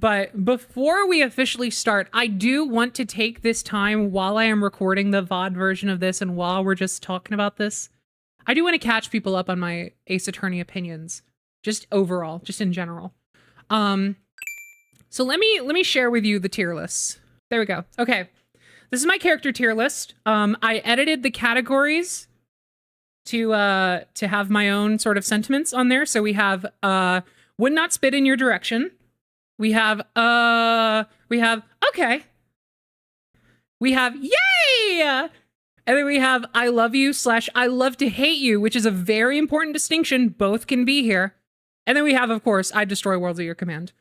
But before we officially start, I do want to take this time while I am recording the VOD version of this and while we're just talking about this, I do want to catch people up on my Ace Attorney opinions, just overall, just in general. So let me share with you the tier lists. There we go. Okay. This is my character tier list. I edited the categories to have my own sort of sentiments on there. So we have would not spit in your direction. We have okay. We have yay! And then we have I love you / I love to hate you, which is a very important distinction. Both can be here. And then we have, of course, I destroy worlds at your command.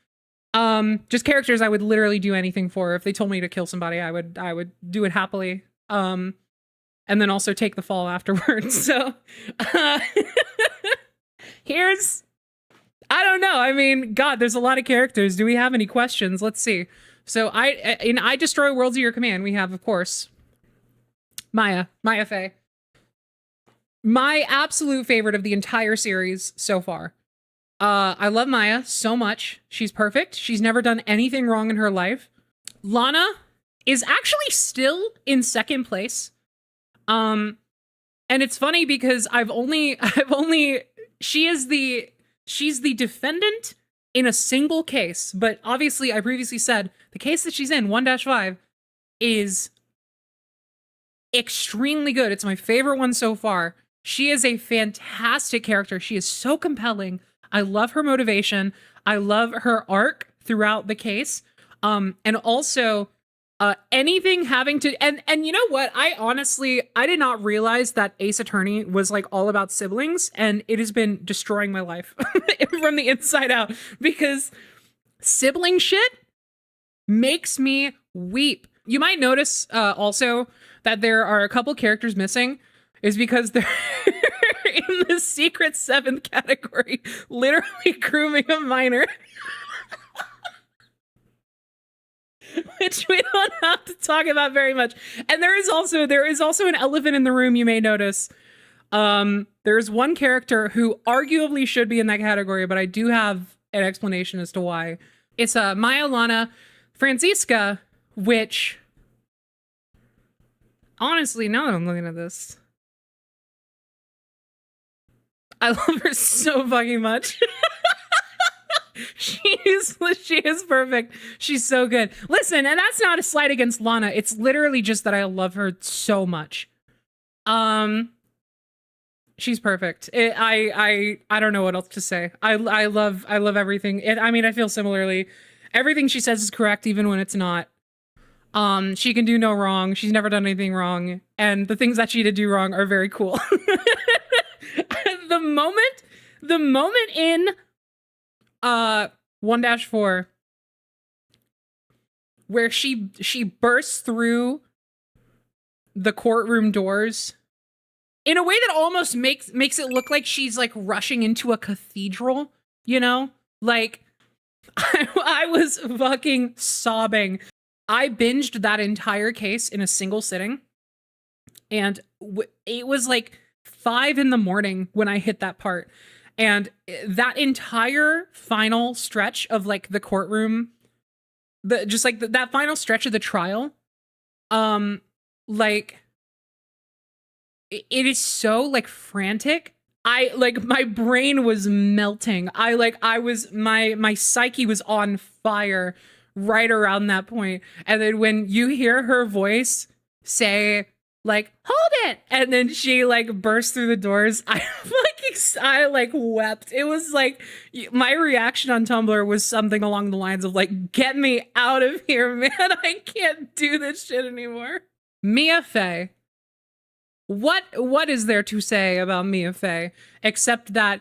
Just characters I would literally do anything for. If they told me to kill somebody, I would do it happily. And then also take the fall afterwards. So here's, I don't know. I mean, God, there's a lot of characters. Do we have any questions? Let's see. So in I destroy worlds at your command, we have, of course, Maya Fey. My absolute favorite of the entire series so far. I love Maya so much. She's perfect. She's never done anything wrong in her life. Lana is actually still in second place. And it's funny because she's the defendant in a single case, but obviously I previously said the case that she's in, 1-5, is extremely good. It's my favorite one so far. She is a fantastic character. She is so compelling. I love her motivation. I love her arc throughout the case. And also anything having to, and you know what? I did not realize that Ace Attorney was like all about siblings, and it has been destroying my life from the inside out, because sibling shit makes me weep. You might notice also that there are a couple characters missing, is because they're in the secret 7th category, literally grooming a minor. Which we don't have to talk about very much. And there is also an elephant in the room, you may notice. There's one character who arguably should be in that category, but I do have an explanation as to why. It's Maya, Lana, Franziska, which honestly, now that I'm looking at this, I love her so fucking much. She is perfect. She's so good. Listen, and that's not a slight against Lana. It's literally just that I love her so much. She's perfect. I don't know what else to say. I love everything. I mean, I feel similarly. Everything she says is correct, even when it's not. She can do no wrong. She's never done anything wrong, and the things that she did do wrong are very cool. The moment in 1-4 where she bursts through the courtroom doors in a way that almost makes it look like she's like rushing into a cathedral, you know? Like I was fucking sobbing. I binged that entire case in a single sitting, and it was like 5 a.m. when I hit that part. And that entire final stretch of like the courtroom, that final stretch of the trial, like it is so like frantic. My brain was melting. My psyche was on fire right around that point. And then when you hear her voice say like, hold it, and then she like burst through the doors, I wept. It was like, my reaction on Tumblr was something along the lines of like, get me out of here, man. I can't do this shit anymore. Mia Fey. What is there to say about Mia Fey except that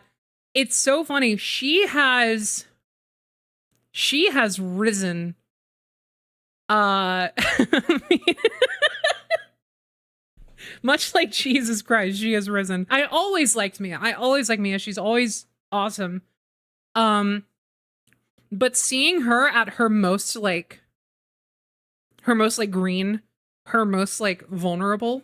it's so funny. She has risen. Much like Jesus Christ, she has risen. I always liked Mia. She's always awesome. But seeing her at her most green, her most like vulnerable,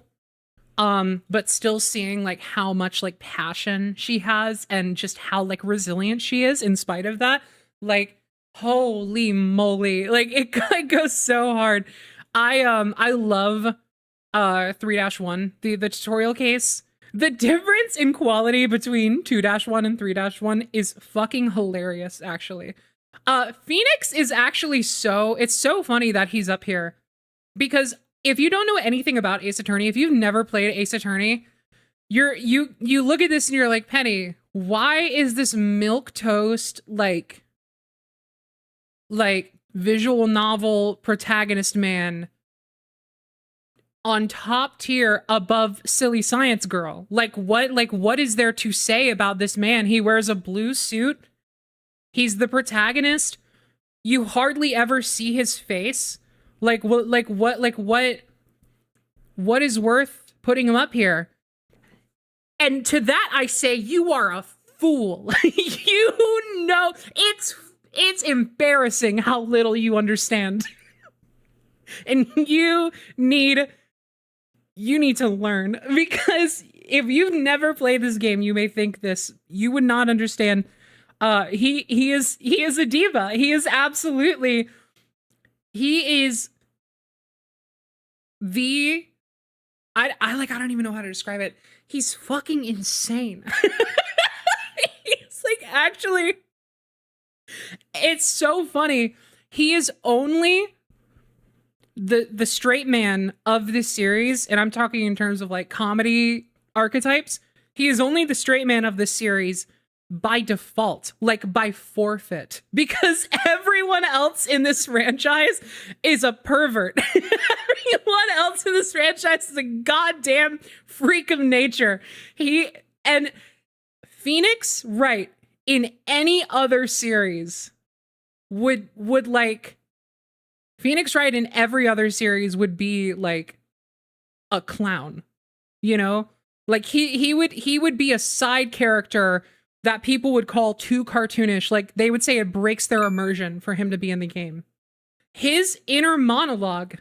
but still seeing like how much like passion she has and just how like resilient she is in spite of that, like Holy moly. Like it goes so hard. I love 3-1, the tutorial case. The difference in quality between 2-1 and 3-1 is fucking hilarious, actually. Phoenix is actually it's so funny that he's up here. Because if you don't know anything about Ace Attorney, if you've never played Ace Attorney, you look at this and you're like, Penny, why is this milquetoast like visual novel protagonist man on top tier above Silly Science Girl? Like what is there to say about this man? He wears a blue suit. He's the protagonist. You hardly ever see his face. What is worth putting him up here? And to that I say, you are a fool. You know, it's embarrassing how little you understand. And you need to learn, because if you've never played this game, you may think this. You would not understand. He is a diva. He is absolutely. He is the. I don't even know how to describe it. He's fucking insane. He's like, actually, it's so funny. He is only the straight man of this series, and I'm talking in terms of like comedy archetypes. He is only the straight man of this series by default, like by forfeit, because everyone else in this franchise is a pervert. Everyone else in this franchise is a goddamn freak of nature. And Phoenix, right, in any other series would like Phoenix Wright in every other series would be like a clown, you know? Like he would be a side character that people would call too cartoonish. Like they would say it breaks their immersion for him to be in the game. His inner monologue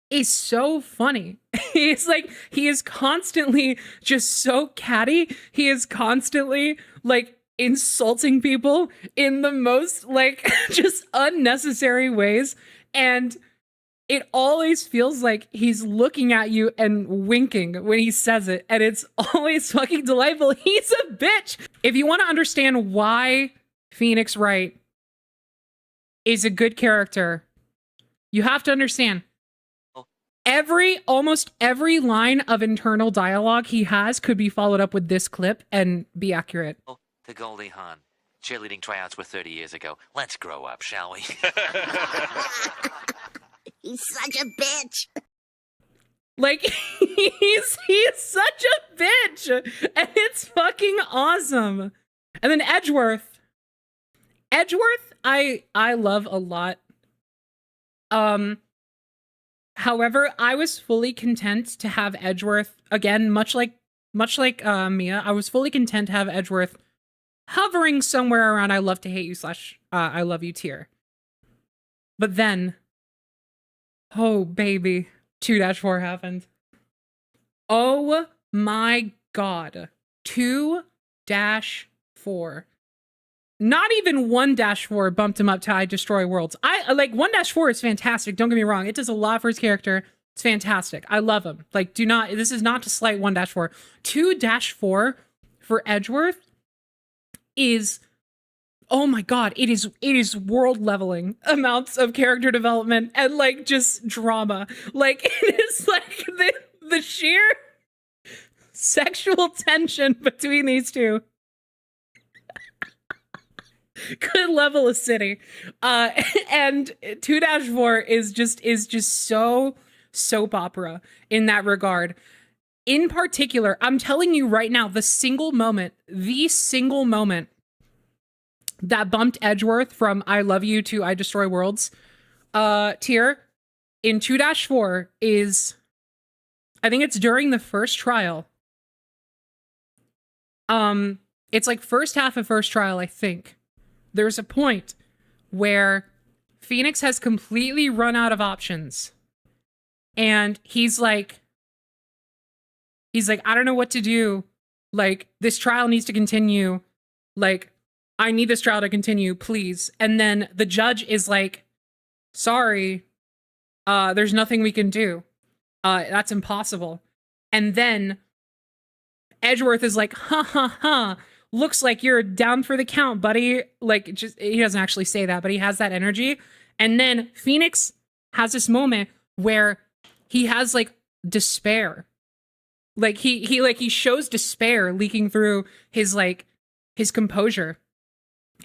is so funny. He's like, he is constantly just so catty. He is constantly like insulting people in the most like just unnecessary ways. And it always feels like he's looking at you and winking when he says it. And it's always fucking delightful. He's a bitch. If you want to understand why Phoenix Wright is a good character, you have to understand almost every line of internal dialogue he has could be followed up with this clip and be accurate. The Goldie Hawn. Cheerleading tryouts were 30 years ago. Let's grow up, shall we? He's such a bitch. Like, he's such a bitch. And it's fucking awesome. And then Edgeworth. Edgeworth, I love a lot. However, I was fully content to have Edgeworth, again, much like Mia, I was fully content to have Edgeworth hovering somewhere around I love to hate you / I love you tier. But then, oh baby, 2-4 happened. Oh my god. 2-4. Not even 1-4 bumped him up to I Destroy Worlds. I like 1-4 is fantastic. Don't get me wrong. It does a lot for his character. It's fantastic. I love him. Like, this is not to slight 1-4. 2-4 for Edgeworth is, oh my god, it is world leveling amounts of character development and like just drama. Like, it is like the sheer sexual tension between these two could level a city. And 2-4 is just so soap opera in that regard. In particular, I'm telling you right now, the single moment that bumped Edgeworth from I Love You to I Destroy Worlds tier in 2-4 is, I think it's during the first trial. It's like first half of first trial, I think. There's a point where Phoenix has completely run out of options. And he's like, I don't know what to do. Like, this trial needs to continue. Like, I need this trial to continue, please. And then the judge is like, sorry, there's nothing we can do. That's impossible. And then Edgeworth is like, ha ha ha, looks like you're down for the count, buddy. Like, just, he doesn't actually say that, but he has that energy. And then Phoenix has this moment where he has like despair. Like he shows despair leaking through his composure.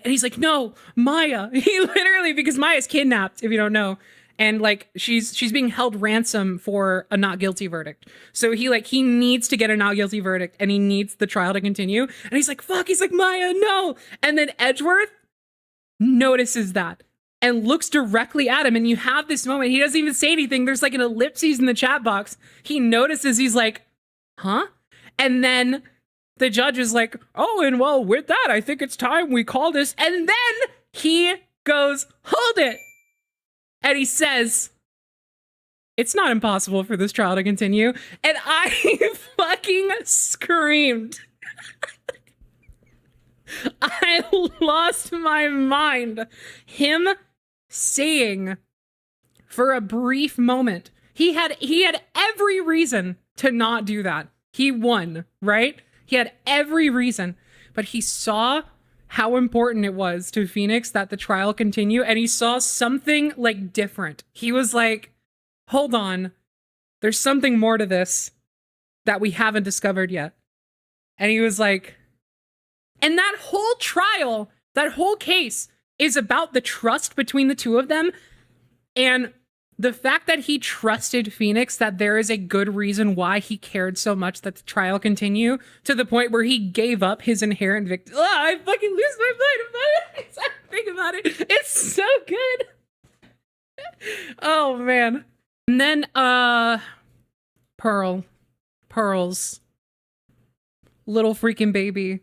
And he's like, no, Maya. He literally, because Maya's kidnapped, if you don't know. And like she's being held ransom for a not guilty verdict. So he needs to get a not guilty verdict and he needs the trial to continue. And he's like, fuck, he's like, Maya, no. And then Edgeworth notices that and looks directly at him. And you have this moment. He doesn't even say anything. There's like an ellipses in the chat box. He notices, he's like, huh? And then the judge is like, oh, and well, with that, I think it's time we call this. And then he goes, hold it. And he says, it's not impossible for this trial to continue. And I fucking screamed. I lost my mind. Him saying for a brief moment, he had every reason to not do that. He won, right? He had every reason, but he saw how important it was to Phoenix that the trial continue, and he saw something like different. He was like, hold on, there's something more to this that we haven't discovered yet. And he was like, and that whole trial, that whole case is about the trust between the two of them, and the fact that he trusted Phoenix, that there is a good reason why he cared so much that the trial continue, to the point where he gave up his inherent victim. Oh, I fucking lose my mind about it. Think about it. It's so good. Oh man. And then Pearl's little freaking baby.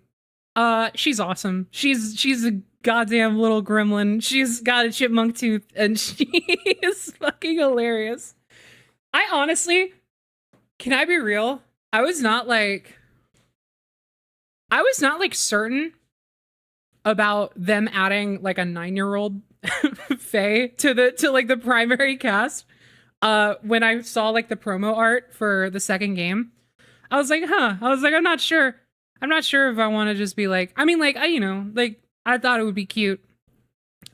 She's awesome. She's a goddamn little gremlin. She's got a chipmunk tooth and she is fucking hilarious. I honestly, can I be real? I was not like certain about them adding like a 9-year-old Faye to the primary cast. When I saw like the promo art for the second game, I was like, I'm not sure. I'm not sure if I want to just be like, I mean, like, I thought it would be cute.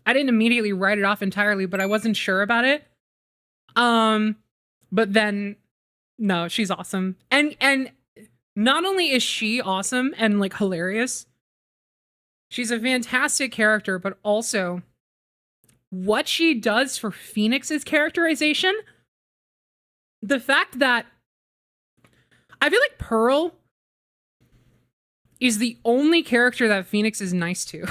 I didn't immediately write it off entirely, but I wasn't sure about it. But then, no, she's awesome. And not only is she awesome and like hilarious, she's a fantastic character, but also what she does for Phoenix's characterization, the fact that I feel like Pearl is the only character that Phoenix is nice to.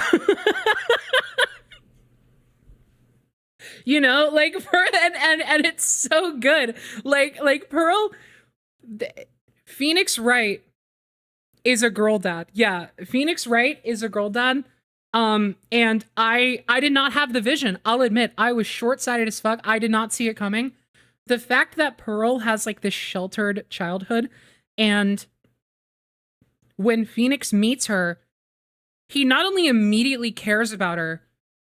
You know, like, and it's so good. Like Pearl, Phoenix Wright is a girl dad. Yeah, Phoenix Wright is a girl dad. And I did not have the vision. I'll admit, I was short-sighted as fuck. I did not see it coming. The fact that Pearl has like this sheltered childhood, and when Phoenix meets her, he not only immediately cares about her,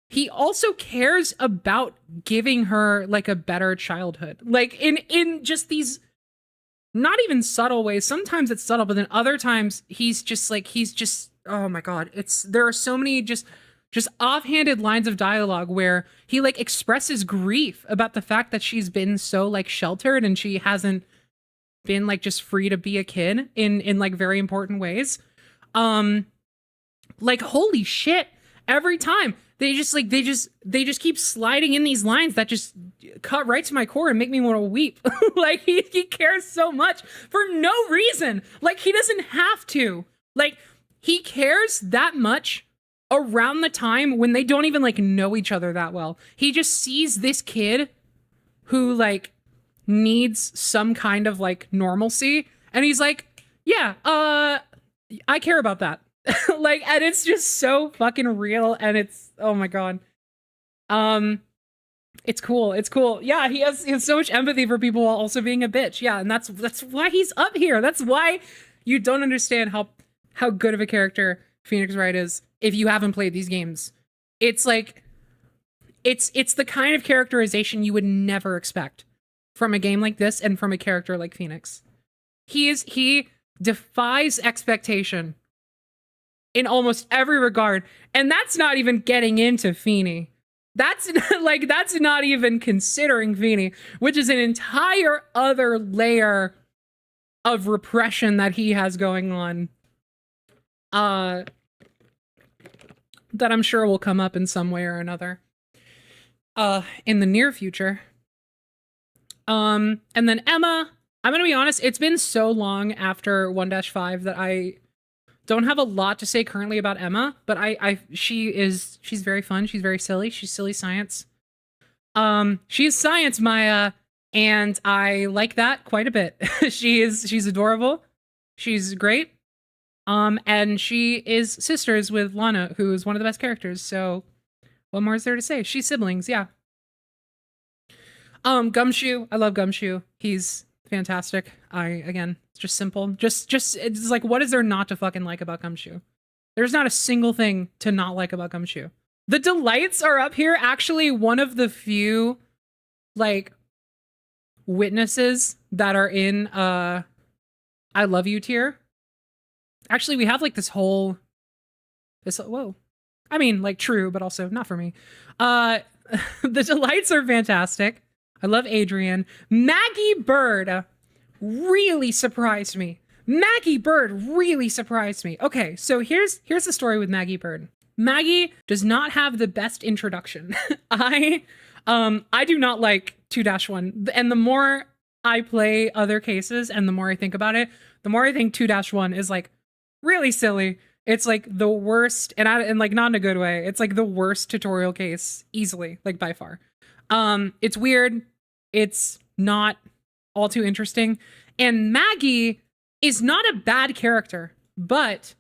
he also cares about giving her like a better childhood. Like in just these not even subtle ways. Sometimes it's subtle, but then other times he's just oh my god, there are so many just offhanded lines of dialogue where he like expresses grief about the fact that she's been so like sheltered and she hasn't been like just free to be a kid in like very important ways. Like holy shit, every time they just keep sliding in these lines that just cut right to my core and make me want to weep. Like he cares so much for no reason. Like he doesn't have to. Like he cares that much around the time when they don't even like know each other that well. He just sees this kid who like needs some kind of like normalcy, and he's like, yeah, I care about that. Like, and it's just so fucking real, and it's, oh my god. It's cool. Yeah, he has so much empathy for people while also being a bitch. Yeah, and that's why he's up here. That's why you don't understand how good of a character Phoenix Wright is if you haven't played these games. It's like it's the kind of characterization you would never expect from a game like this and from a character like Phoenix. He defies expectation in almost every regard, and that's not even getting into Feeney. That's that's not even considering Feeney, which is an entire other layer of repression that he has going on. That I'm sure will come up in some way or another. In the near future. And then Emma, I'm gonna be honest, it's been so long after 1-5 that I don't have a lot to say currently about Emma, but she's very fun, she's very silly, she's silly science. She's science Maya, and I like that quite a bit. She's adorable, she's great. And she is sisters with Lana, who is one of the best characters, so what more is there to say? She's siblings, yeah. Gumshoe, I love Gumshoe. He's fantastic. Again, it's just simple. Just it's like, what is there not to fucking like about Gumshoe? There's not a single thing to not like about Gumshoe. The delights are up here, actually one of the few like witnesses that are in I love you tier. Actually, we have like whoa. I mean, like true, but also not for me. The delights are fantastic. I love Adrian. Maggie Bird really surprised me. Maggie Bird really surprised me. Okay, so here's the story with Maggie Bird. Maggie does not have the best introduction. I do not like 2-1. And the more I play other cases and the more I think about it, the more I think 2-1 is like really silly. It's like the worst, and like not in a good way. It's like the worst tutorial case easily, like by far. It's weird. It's not all too interesting. And Maggie is not a bad character, but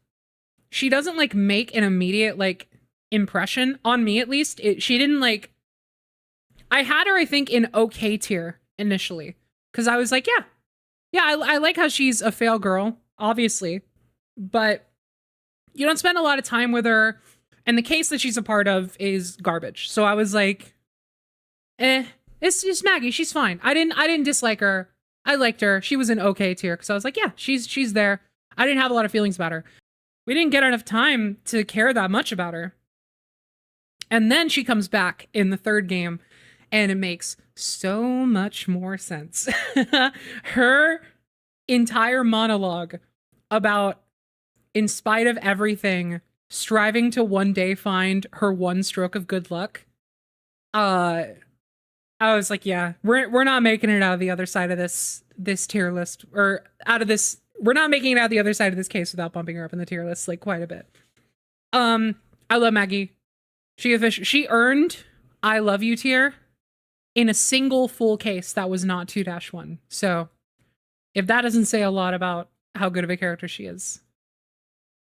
she doesn't like make an immediate like impression on me, at least. She didn't like, I had her, I think, in okay tier initially. Cause I was like, yeah, I like how she's a fail girl, obviously, but you don't spend a lot of time with her. And the case that she's a part of is garbage. So I was like, it's just Maggie. She's fine. I didn't dislike her. I liked her. She was an okay tier. Cause I was like, yeah, she's there. I didn't have a lot of feelings about her. We didn't get enough time to care that much about her. And then she comes back in the third game and it makes so much more sense. Her entire monologue about, in spite of everything, striving to one day find her one stroke of good luck. I was like, yeah, we're not making it out of the other side of this tier list, or out of this. We're not making it out the other side of this case without bumping her up in the tier list like quite a bit. I love Maggie. She earned I love you tier in a single full case that was not 2-1. So if that doesn't say a lot about how good of a character she is,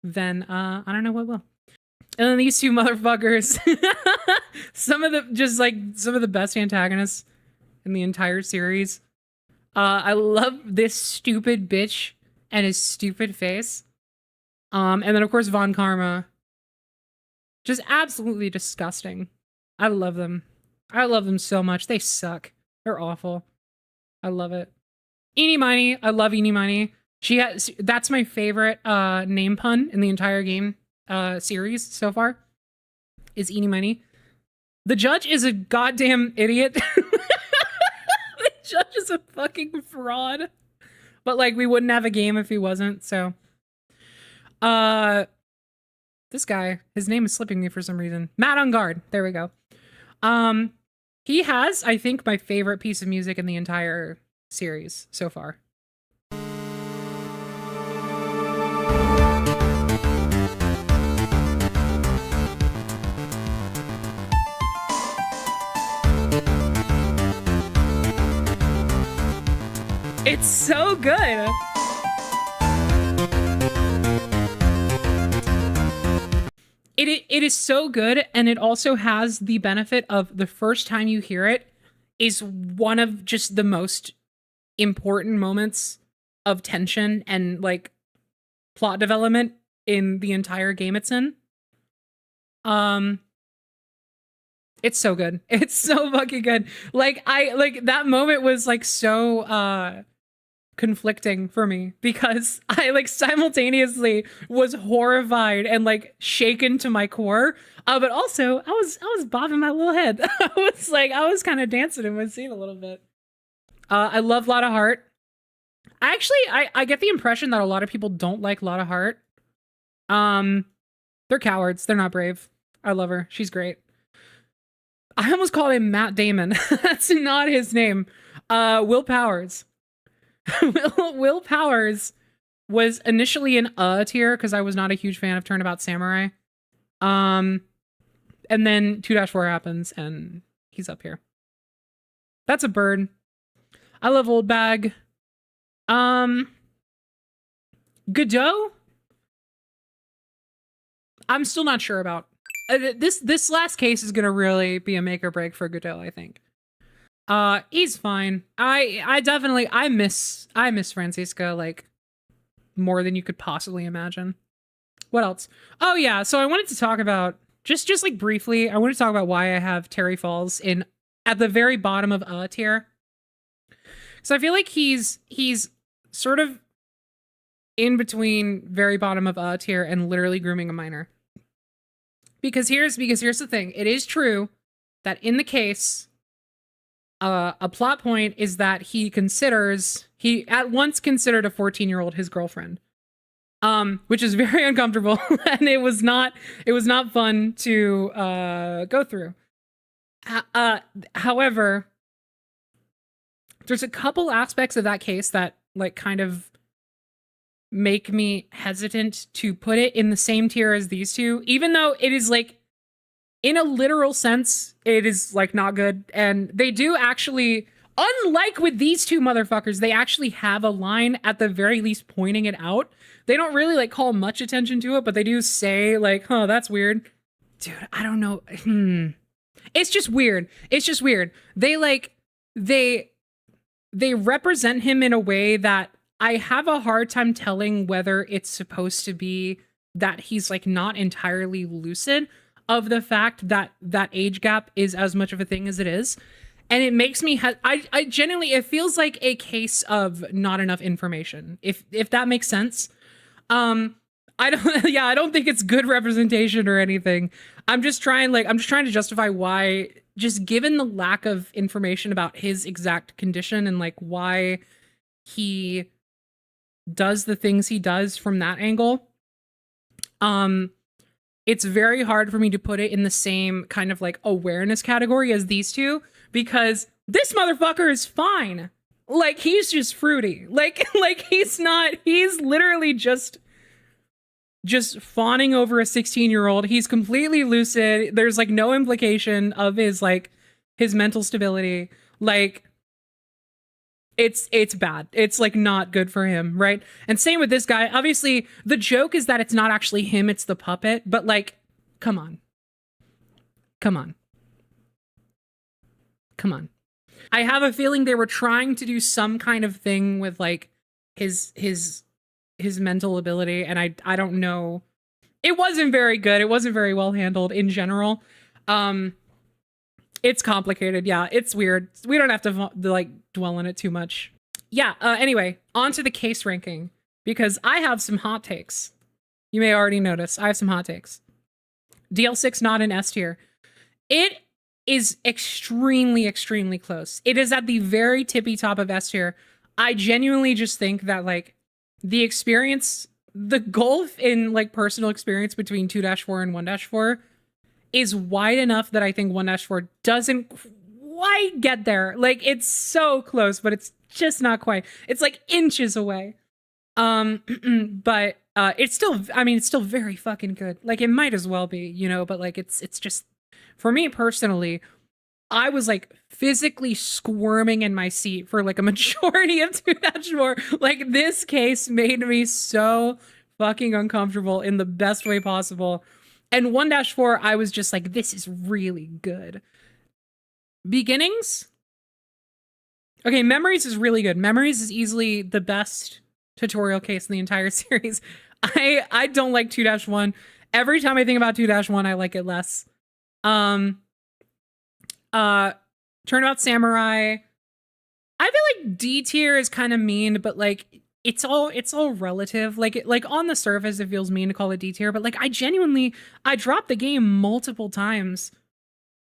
then I don't know what will. And then these two motherfuckers, some of the best antagonists in the entire series. I love this stupid bitch and his stupid face. And then of course Von Karma. Just absolutely disgusting. I love them. I love them so much. They suck. They're awful. I love it. Eenie Meenie. I love Eenie Meenie. That's my favorite name pun in the entire game series so far, is Eenie Meenie. The judge is a goddamn idiot. The judge is a fucking fraud. But like, we wouldn't have a game if he wasn't, so. This guy, his name is slipping me for some reason. Matt on Guard. There we go. He has, I think, my favorite piece of music in the entire series so far. It's so good. It is so good, and it also has the benefit of the first time you hear it is one of just the most important moments of tension and like plot development in the entire game it's in. Um, it's so good. It's so fucking good. Like that moment was like so conflicting for me because I like simultaneously was horrified and like shaken to my core. But also I was bobbing my little head. I was kind of dancing in my seat a little bit. I love Lotta Hart. I get the impression that a lot of people don't like Lotta Hart. They're cowards. They're not brave. I love her. She's great. I almost called him Matt Damon. That's not his name. Will Powers. Will Powers was initially in tier because I was not a huge fan of Turnabout Samurai. And then 2-4 happens and he's up here. That's a bird. I love Old Bag. Godot? I'm still not sure about. This last case is gonna really be a make or break for Godot, I think. He's fine. I definitely I miss Francisca like more than you could possibly imagine. What else? Oh yeah, so I wanted to talk about just like briefly, I want to talk about why I have Terry Falls in at the very bottom of tier. So I feel like he's sort of in between very bottom of tier and literally grooming a minor. Because here's the thing. It is true that in the case, a plot point is that he at once considered a 14-year-old his girlfriend. Which is very uncomfortable and it was not fun to go through. However, there's a couple aspects of that case that like kind of make me hesitant to put it in the same tier as these two, even though it is like in a literal sense, it is like not good. And they do actually, unlike with these two motherfuckers, they actually have a line at the very least pointing it out. They don't really like call much attention to it, but they do say like, huh, that's weird. Dude, I don't know. It's just weird. It's just weird. They represent him in a way that I have a hard time telling whether it's supposed to be that he's like not entirely lucid of the fact that that age gap is as much of a thing as it is. And it makes me, I genuinely, it feels like a case of not enough information, if that makes sense. I don't think it's good representation or anything. I'm just trying to justify why, just given the lack of information about his exact condition and like why he does the things he does from that angle. It's very hard for me to put it in the same kind of like awareness category as these two, because this motherfucker is fine. Like he's just fruity. Like he's literally just fawning over a 16-year-old. He's completely lucid. There's like no implication of his mental stability. Like it's bad. It's like not good for him, right? And same with this guy. Obviously, the joke is that it's not actually him, it's the puppet, but like, come on. I have a feeling they were trying to do some kind of thing with like his mental ability, and I don't know. It wasn't very good. It wasn't very well handled in general. It's complicated. Yeah, it's weird. We don't have to like dwell on it too much. Yeah, anyway, on to the case ranking, because I have some hot takes. You may already notice I have some hot takes. DL6 not in S tier. It is extremely, extremely close. It is at the very tippy top of S tier. I genuinely just think that like the experience, the gulf in like personal experience between 2-4 and 1-4 is wide enough that I think 1-4 doesn't quite get there. Like it's so close, but it's just not quite. It's like inches away. But it's still, I mean, it's still very fucking good. Like it might as well be, you know, but like it's just, for me personally, I was like physically squirming in my seat for like a majority of 2-4. Like this case made me so fucking uncomfortable in the best way possible. And 1-4, I was just like, this is really good. Beginnings? Okay, Memories is really good. Memories is easily the best tutorial case in the entire series. I don't like 2-1. Every time I think about 2-1, I like it less. Turnabout Samurai. I feel like D tier is kind of mean, but like it's all relative. Like on the surface, it feels mean to call it D tier, but like I dropped the game multiple times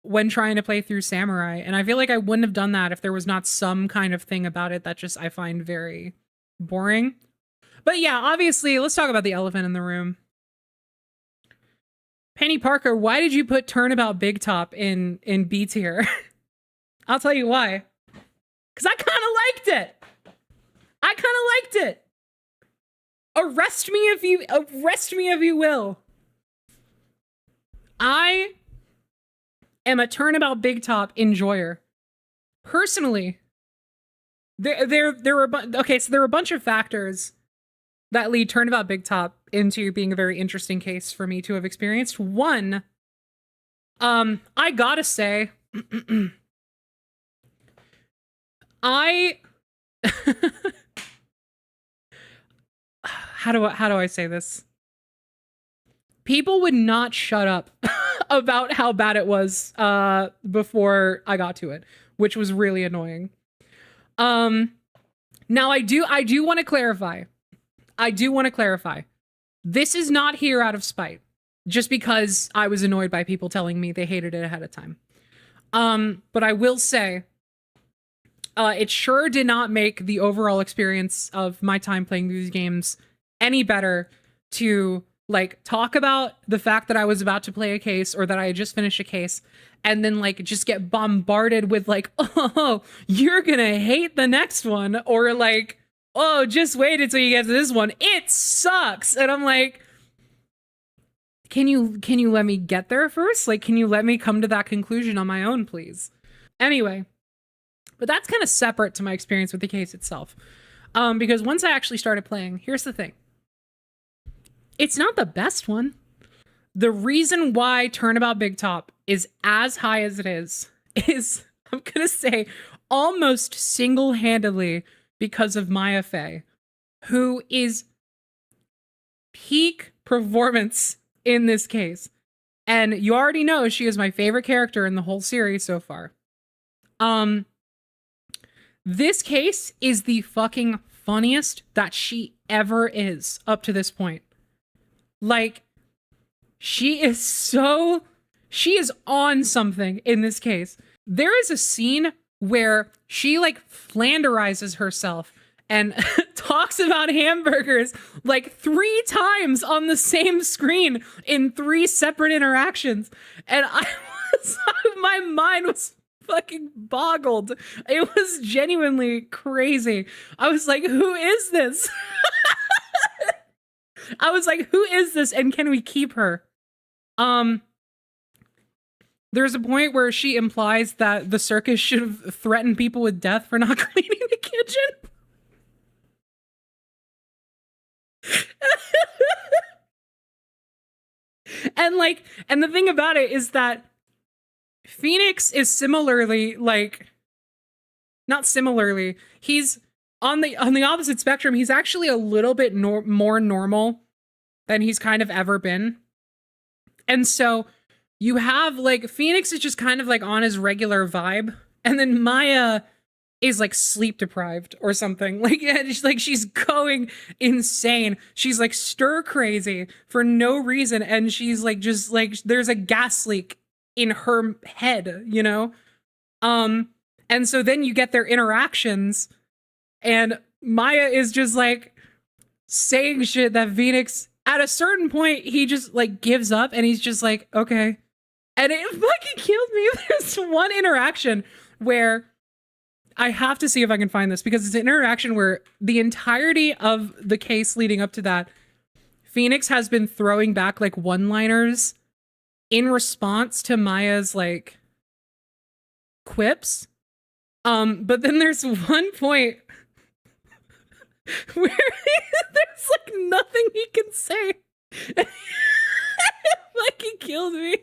when trying to play through Samurai, and I feel like I wouldn't have done that if there was not some kind of thing about it that just I find very boring. But yeah, obviously, let's talk about the elephant in the room. Penny Parker, why did you put Turnabout Big Top in B tier? I'll tell you why. Because I kind of liked it. Arrest me if you will. I am a Turnabout Big Top enjoyer. Personally, there were a bunch of factors that lead Turnabout Big Top into being a very interesting case for me to have experienced. One, I gotta say, how do I say this? People would not shut up about how bad it was before I got to it, which was really annoying. Now I do want to clarify. This is not here out of spite, just because I was annoyed by people telling me they hated it ahead of time. But I will say, it sure did not make the overall experience of my time playing these games any better to like talk about the fact that I was about to play a case or that I had just finished a case and then like just get bombarded with like, oh, you're gonna hate the next one, or like, oh, just wait until you get to this one, it sucks. And I'm like, can you let me get there first? Like, can you let me come to that conclusion on my own, please? Anyway, but that's kind of separate to my experience with the case itself. Because once I actually started playing, here's the thing. It's not the best one. The reason why Turnabout Big Top is as high as it is, I'm gonna say, almost single-handedly because of Maya Fey, who is peak performance in this case. And you already know she is my favorite character in the whole series so far. This case is the fucking funniest that she ever is up to this point. Like, she is on something in this case. There is a scene where she like Flanderizes herself and talks about hamburgers like 3 times on the same screen in 3 separate interactions. And my mind was fucking boggled. It was genuinely crazy. I was like, who is this? I was like, who is this and can we keep her? There's a point where she implies that the circus should have threatened people with death for not cleaning the kitchen. And the thing about it is that Phoenix is similarly, like, not similarly, he's on the opposite spectrum. He's actually a little bit more normal than he's kind of ever been. And so you have like Phoenix is just kind of like on his regular vibe, and then Maya is like sleep deprived or something. Like, she's going insane. She's like stir crazy for no reason, and she's like just like there's a gas leak in her head, you know? And so then you get their interactions, and Maya is just like saying shit that Phoenix, at a certain point, he just like gives up and he's just like, okay. And it fucking killed me. There's one interaction where I have to see if I can find this, because it's an interaction where the entirety of the case leading up to that, Phoenix has been throwing back like one-liners in response to Maya's like quips. But then there's one point where there's like nothing he can say. It fucking killed me.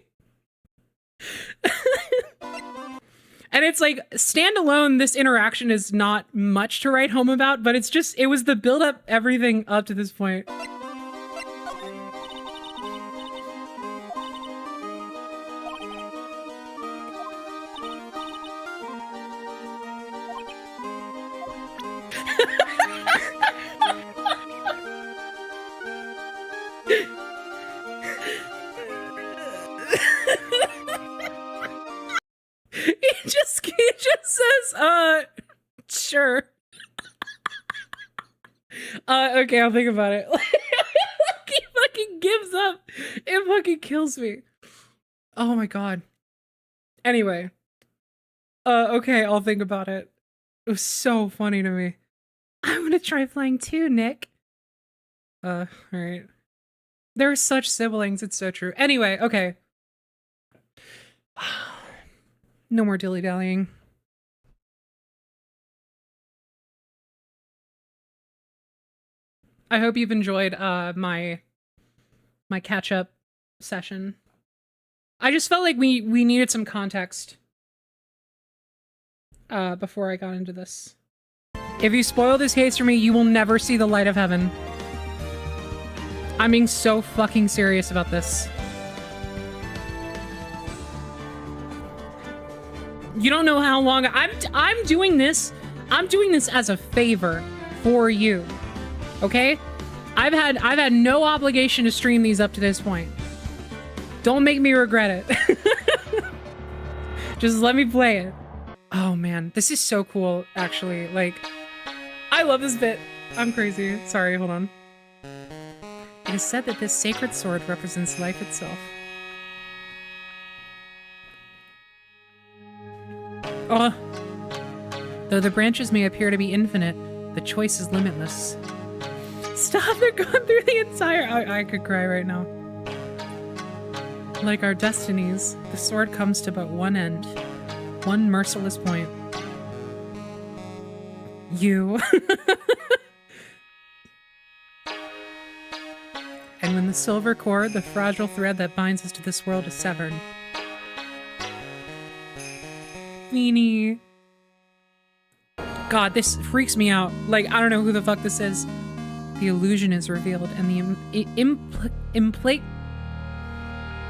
And it's like, standalone, this interaction is not much to write home about, but it's just, it was the build up, everything up to this point. Okay, I'll think about it. He fucking gives up. It fucking kills me. Oh my god. Anyway. Okay, I'll think about it. It was so funny to me. I'm gonna try flying too, Nick. Alright. They're such siblings, it's so true. Anyway, okay. No more dilly-dallying. I hope you've enjoyed my catch-up session. I just felt like we needed some context before I got into this. If you spoil this case for me, you will never see the light of heaven. I'm being so fucking serious about this. You don't know how long I'm doing this. I'm doing this as a favor for you. Okay? I've had no obligation to stream these up to this point. Don't make me regret it. Just let me play it. Oh man, this is so cool, actually. Like, I love this bit. I'm crazy. Sorry, hold on. It is said that this sacred sword represents life itself. Oh. Though the branches may appear to be infinite, the choice is limitless. Stop, they're going through the entire... I could cry right now. Like our destinies, the sword comes to but one end. One merciless point. You. And when the silver cord, the fragile thread that binds us to this world, is severed. Meanie. God, this freaks me out. Like, I don't know who the fuck this is. The illusion is revealed, and the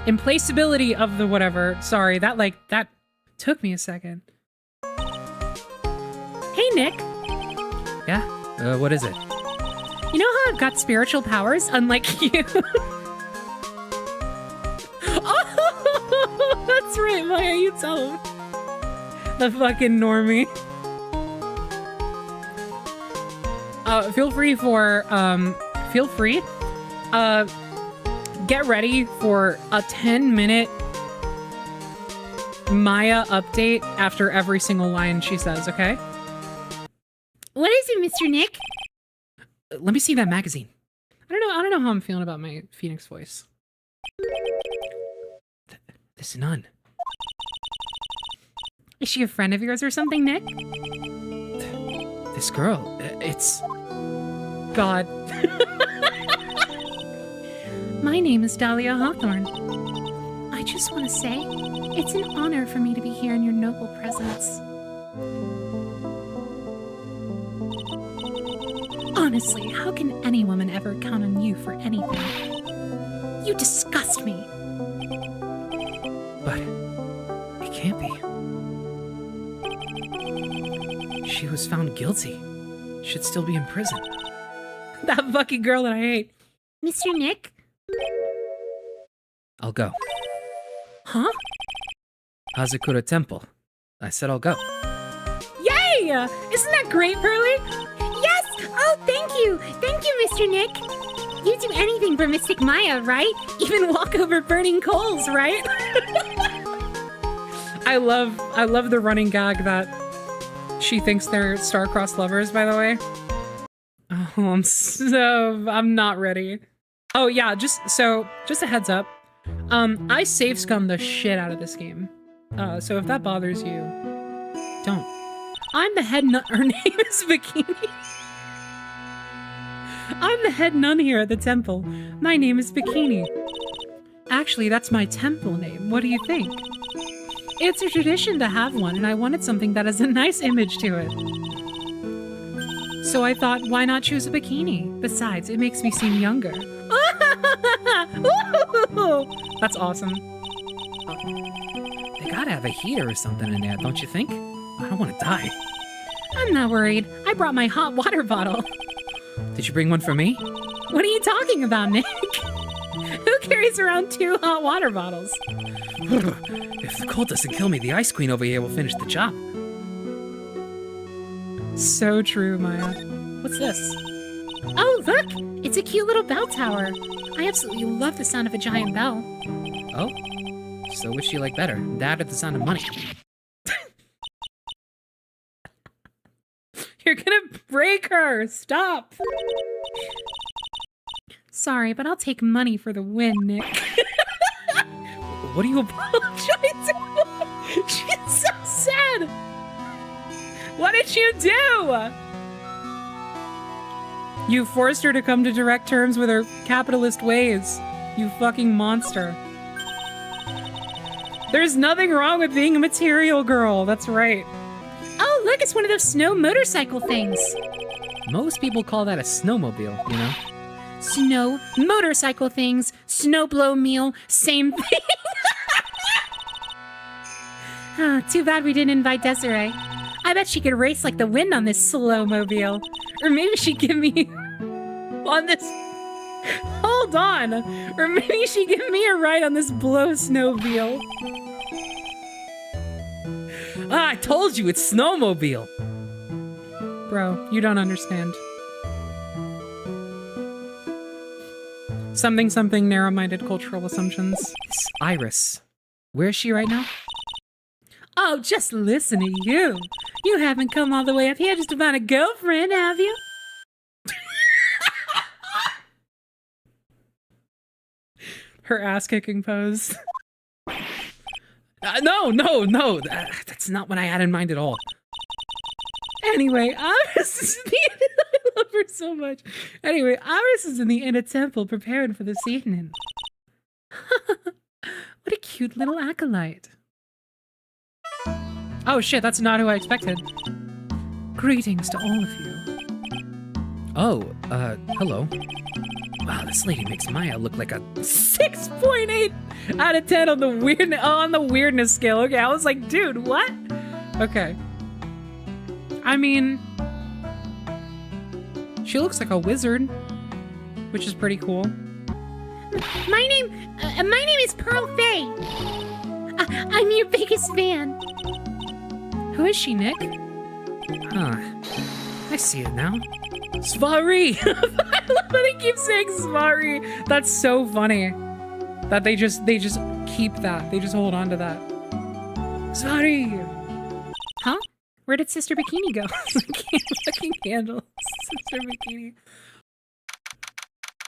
implaceability of the whatever. Sorry, that took me a second. Hey, Nick. Yeah? What is it? You know how I've got spiritual powers, unlike you? Oh, that's right, Maya, you tell him. The fucking normie. Feel free. Get ready for a 10-minute Maya update after every single line she says, okay? What is it, Mr. Nick? Let me see that magazine. I don't know how I'm feeling about my Phoenix voice. This nun. Is she a friend of yours or something, Nick? This girl. It's... God. My name is Dahlia Hawthorne. I just want to say, it's an honor for me to be here in your noble presence. Honestly, how can any woman ever count on you for anything? You disgust me. But... it can't be. She was found guilty. Should still be in prison. That fucking girl that I hate. Mr. Nick? I'll go. Huh? Hazakura Temple. I said I'll go. Yay! Isn't that great, Pearly? Yes! Oh, thank you! Thank you, Mr. Nick! You do anything for Mystic Maya, right? Even walk over burning coals, right? I love the running gag that she thinks they're star-crossed lovers, by the way. Oh, I'm not ready. Oh yeah, just a heads up. I save scum the shit out of this game. So if that bothers you, don't. I'm the head nun. Her name is Bikini. I'm the head nun here at the temple. My name is Bikini. Actually, that's my temple name. What do you think? It's a tradition to have one, and I wanted something that has a nice image to it. So I thought, why not choose a bikini? Besides, it makes me seem younger. That's awesome. They gotta have a heater or something in there, don't you think? I don't want to die. I'm not worried. I brought my hot water bottle. Did you bring one for me? What are you talking about, Nick? Who carries around 2 hot water bottles? If the cold doesn't kill me, the Ice Queen over here will finish the job. So true, Maya. What's this? Oh, look! It's a cute little bell tower. I absolutely love the sound of a giant bell. Oh? So which do you like better, that or the sound of money? You're gonna break her! Stop! Sorry, but I'll take money for the win, Nick. What are you Apologizing for? She's so sad! What did you do? You forced her to come to direct terms with her capitalist ways. You fucking monster. There's nothing wrong with being a material girl. That's right. Oh, look, it's one of those snow motorcycle things. Most people call that a snowmobile, you know? Snow motorcycle things, snowblow meal, same thing. Too bad we didn't invite Desiree. I bet she could race like the wind on this slow mobile. Or maybe she'd give me On this... Hold on. Or maybe she give me a ride on this blow snowmobile. Ah, I told you, it's snowmobile! Bro, you don't understand. Something narrow-minded cultural assumptions. This Iris. Where is she right now? Oh, just listen to you. You haven't come all the way up here just to find a girlfriend, have you? Her ass-kicking pose. No, that's not what I had in mind at all. Anyway, Iris is in the I love her so much. Anyway, Iris is in the inner temple preparing for this evening. What a cute little acolyte. Oh shit, that's not who I expected. Greetings to all of you. Oh, hello. Wow, this lady makes Maya look like a... 6.8 out of 10 on the weirdness scale. Okay, I was like, dude, what? Okay. I mean, she looks like a wizard, which is pretty cool. My name is Pearl Faye. I'm your biggest fan. Who is she, Nick? Huh. I see it now. Svari! I love that they keep saying Svari. That's so funny. That they just keep that. They just hold on to that. Svari! Huh? Where did Sister Bikini go? I can't fucking handle Sister Bikini.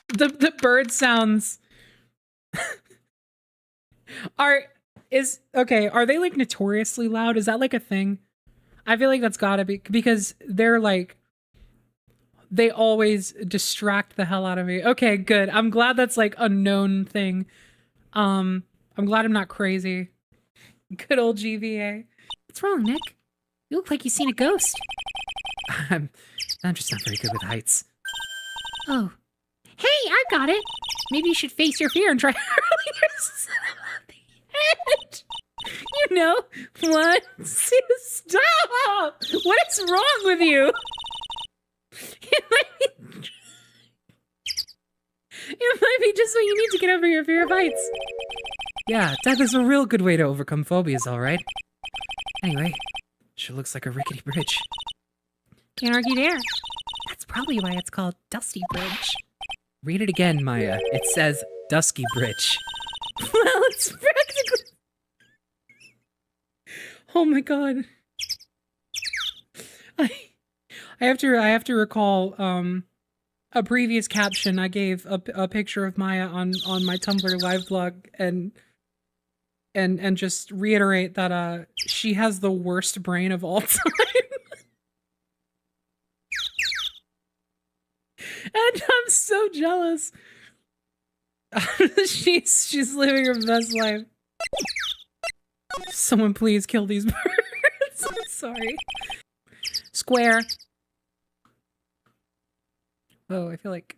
The bird sounds are they like notoriously loud? Is that like a thing? I feel like that's gotta be, because they're like, they always distract the hell out of me. Okay, good. I'm glad that's like a known thing. I'm glad I'm not crazy. Good old GVA. What's wrong, Nick? You look like you've seen a ghost. I'm just not very good with heights. Oh. Hey, I got it. Maybe you should face your fear and try earlier. You know what? Stop! What is wrong with you? It might be just what you need to get over your fear of heights. Yeah, that is a real good way to overcome phobias, alright. Anyway, sure looks like a rickety bridge. Can't argue there. That's probably why it's called Dusty Bridge. Read it again, Maya. It says Dusky Bridge. Well, it's practically... Oh my god. I have to recall a previous caption I gave a picture of Maya on my Tumblr live blog and just reiterate that she has the worst brain of all time. And I'm so jealous. She's living her best life. Someone please kill these birds. I'm sorry. Square. Oh, I feel like...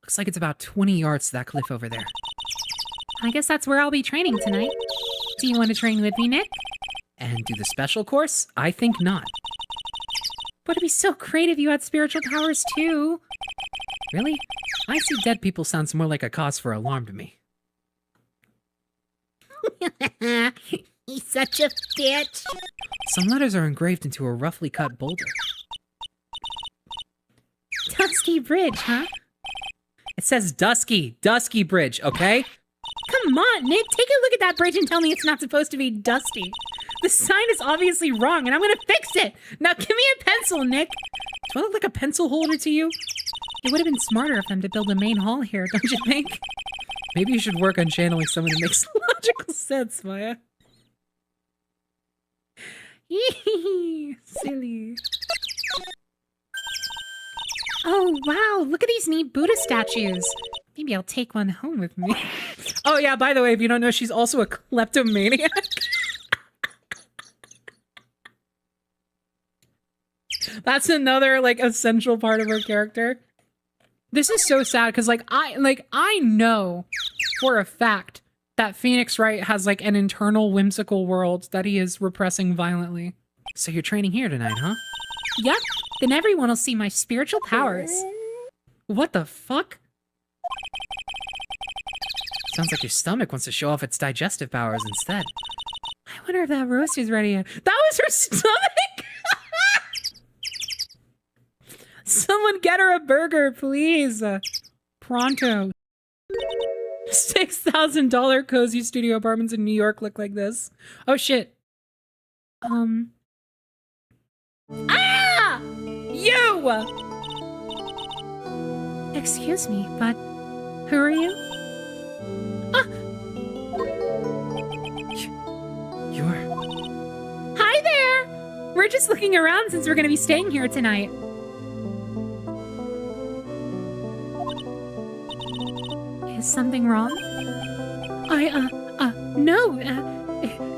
Looks like it's about 20 yards to that cliff over there. I guess that's where I'll be training tonight. Do you want to train with me, Nick? And do the special course? I think not. But it'd be so great if you had spiritual powers too. Really? I see dead people sounds more like a cause for alarm to me. He's such a bitch. Some letters are engraved into a roughly cut boulder. Dusty Bridge, huh? It says Dusky Bridge, okay? Come on, Nick, take a look at that bridge and tell me it's not supposed to be dusty. The sign is obviously wrong, and I'm gonna fix it. Now give me a pencil, Nick. Do I look like a pencil holder to you? It would have been smarter of them to build a main hall here, don't you think? Maybe you should work on channeling someone who makes logical sense, Maya. Silly. Oh, wow, look at these neat Buddha statues. Maybe I'll take one home with me. Oh yeah, by the way, if you don't know, she's also a kleptomaniac. That's another like essential part of her character. This is so sad because I know for a fact that Phoenix Wright has like an internal whimsical world that he is repressing violently. So you're training here tonight, huh? Yep, then everyone will see my spiritual powers. What the fuck? Sounds like your stomach wants to show off its digestive powers instead. I wonder if that roast is ready yet. That was her stomach? Someone get her a burger, please. Pronto. $6,000 cozy studio apartments in New York look like this. Oh shit. Ah! You! Excuse me, but who are you? You're... Hi there! We're just looking around since we're gonna be staying here tonight. Is something wrong? No,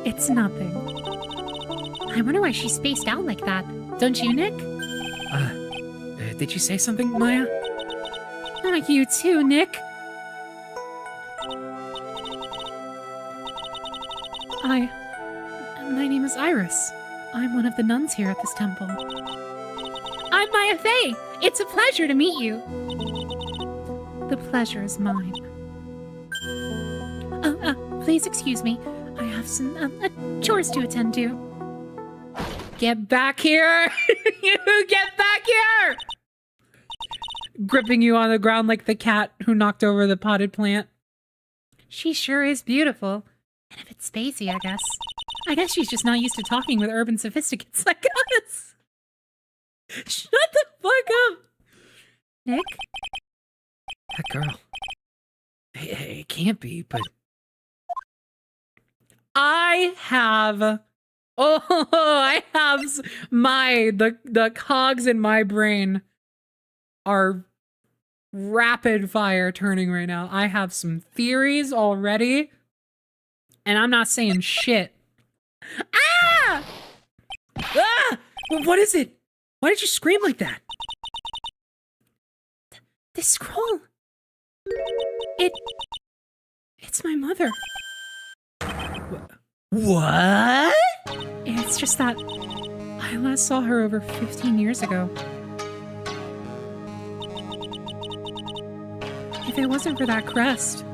it's nothing. I wonder why she's spaced out like that. Don't you, Nick? Did you say something, Maya? Oh, you too, Nick. My name is Iris. I'm one of the nuns here at this temple. I'm Maya Fey. It's a pleasure to meet you. The pleasure is mine. Please excuse me. I have some chores to attend to. Get back here! You get back here! Gripping you on the ground like the cat who knocked over the potted plant. She sure is beautiful. And a bit spacey, I guess. I guess she's just not used to talking with urban sophisticates like us. Shut the fuck up! Nick? That girl. It can't be, but... I have the cogs in my brain are rapid fire turning right now. I have some theories already, and I'm not saying shit. Ah! Ah! What is it? Why did you scream like that? The scroll. It's my mother. What? It's just that I last saw her over 15 years ago. If it wasn't for that crest,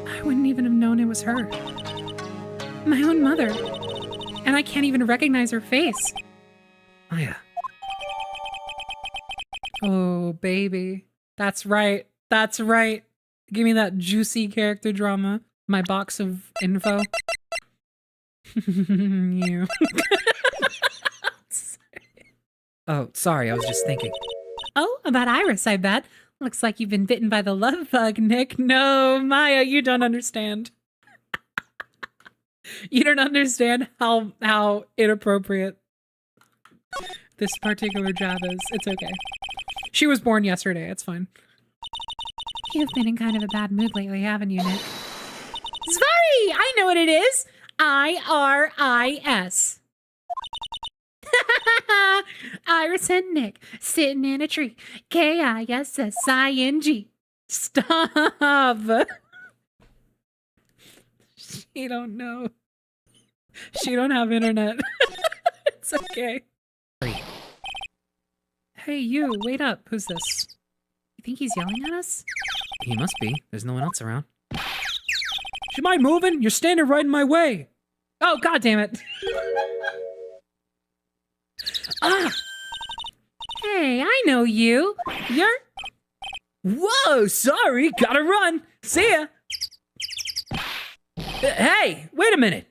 I wouldn't even have known it was her. My own mother. And I can't even recognize her face. Maya. Oh, baby. That's right. That's right. Give me that juicy character drama. My box of info. You. Oh, sorry, I was just thinking. Oh, about Iris, I bet. Looks like you've been bitten by the love bug, Nick. No, Maya, you don't understand. You don't understand how inappropriate this particular jab is. It's okay. She was born yesterday. It's fine. You've been in kind of a bad mood lately, haven't you, Nick? Sorry! I know what it is! IRIS. Iris and Nick sitting in a tree. KISSING. Stop! She don't know. She don't have internet. It's okay. Hey, you, wait up. Who's this? You think he's yelling at us? He must be. There's no one else around. Do you mind moving? You're standing right in my way. Oh, god damn it. Ah! Hey, I know you. You're... Whoa, sorry, gotta run. See ya. Hey, wait a minute.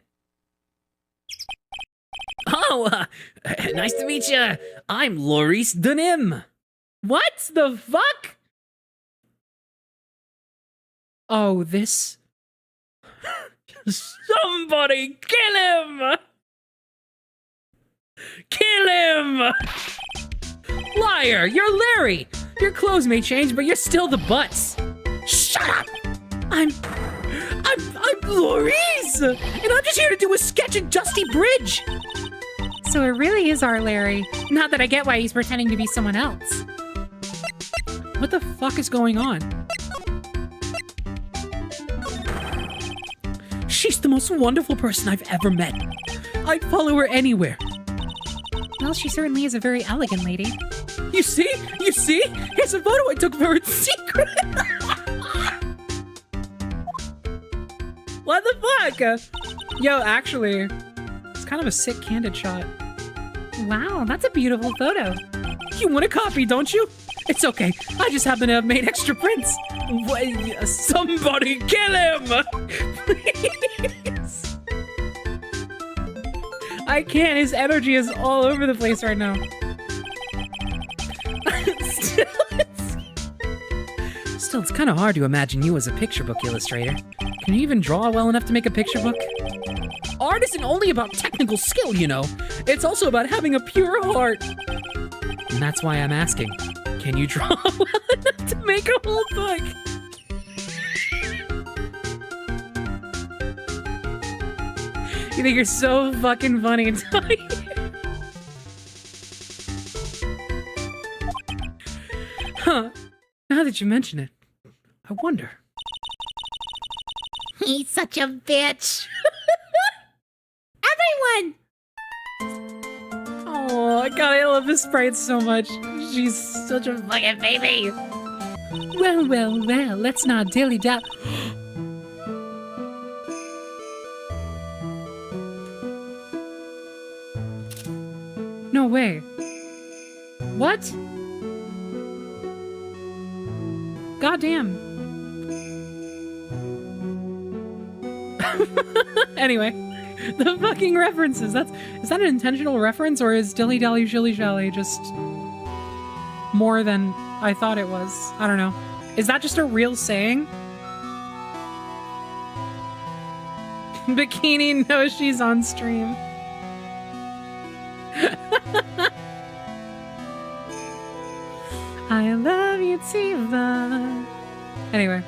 Oh, nice to meet you. I'm Maurice Denouement. What the fuck? Oh, this... Somebody kill him! Kill him! Liar! You're Larry! Your clothes may change, but you're still the butts. Shut up! I'm Maurice! And I'm just here to do a sketch at Dusty Bridge! So it really is our Larry. Not that I get why he's pretending to be someone else. What the fuck is going on? She's the most wonderful person I've ever met. I'd follow her anywhere. Well, she certainly is a very elegant lady. You see? You see? Here's a photo I took of her in secret. What the fuck? Yo, actually, it's kind of a sick candid shot. Wow, that's a beautiful photo. You want a copy, don't you? It's okay. I just happen to have made extra prints. Somebody kill him! Please. I can't. His energy is all over the place right now. Still, it's kind of hard to imagine you as a picture book illustrator. Can you even draw well enough to make a picture book? Art isn't only about technical skill, you know. It's also about having a pure heart. And that's why I'm asking. Can you draw well enough to make a whole book? You think you're so fucking funny, Tony. Huh. Now that you mention it, I wonder. He's such a bitch. Everyone! Oh, God, I love this sprite so much. She's such a fucking baby. Well, well, well, let's not dilly-dally. No way. What? Goddamn. Anyway, the fucking references. Is that an intentional reference, or is dilly dally shilly shally just more than I thought it was? I don't know. Is that just a real saying? Bikini knows she's on stream. I love you, Tiva. Anyway.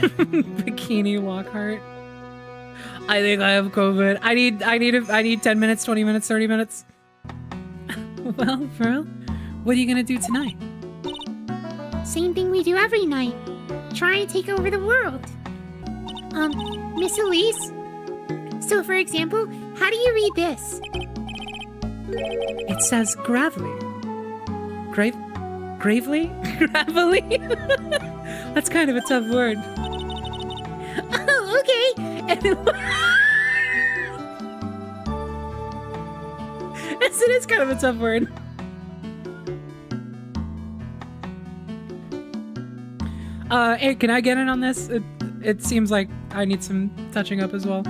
Bikini Lockhart. I think I have COVID. I need 10 minutes, 20 minutes, 30 minutes. Well, Pearl, what are you gonna do tonight? Same thing we do every night. Try and take over the world. Miss Elise? So, for example, how do you read this? It says gravelly. Gravely? Gravelly? That's kind of a tough word. Oh, okay. Yes, it is kind of a tough word. Hey, can I get in on this? It seems like I need some touching up as well.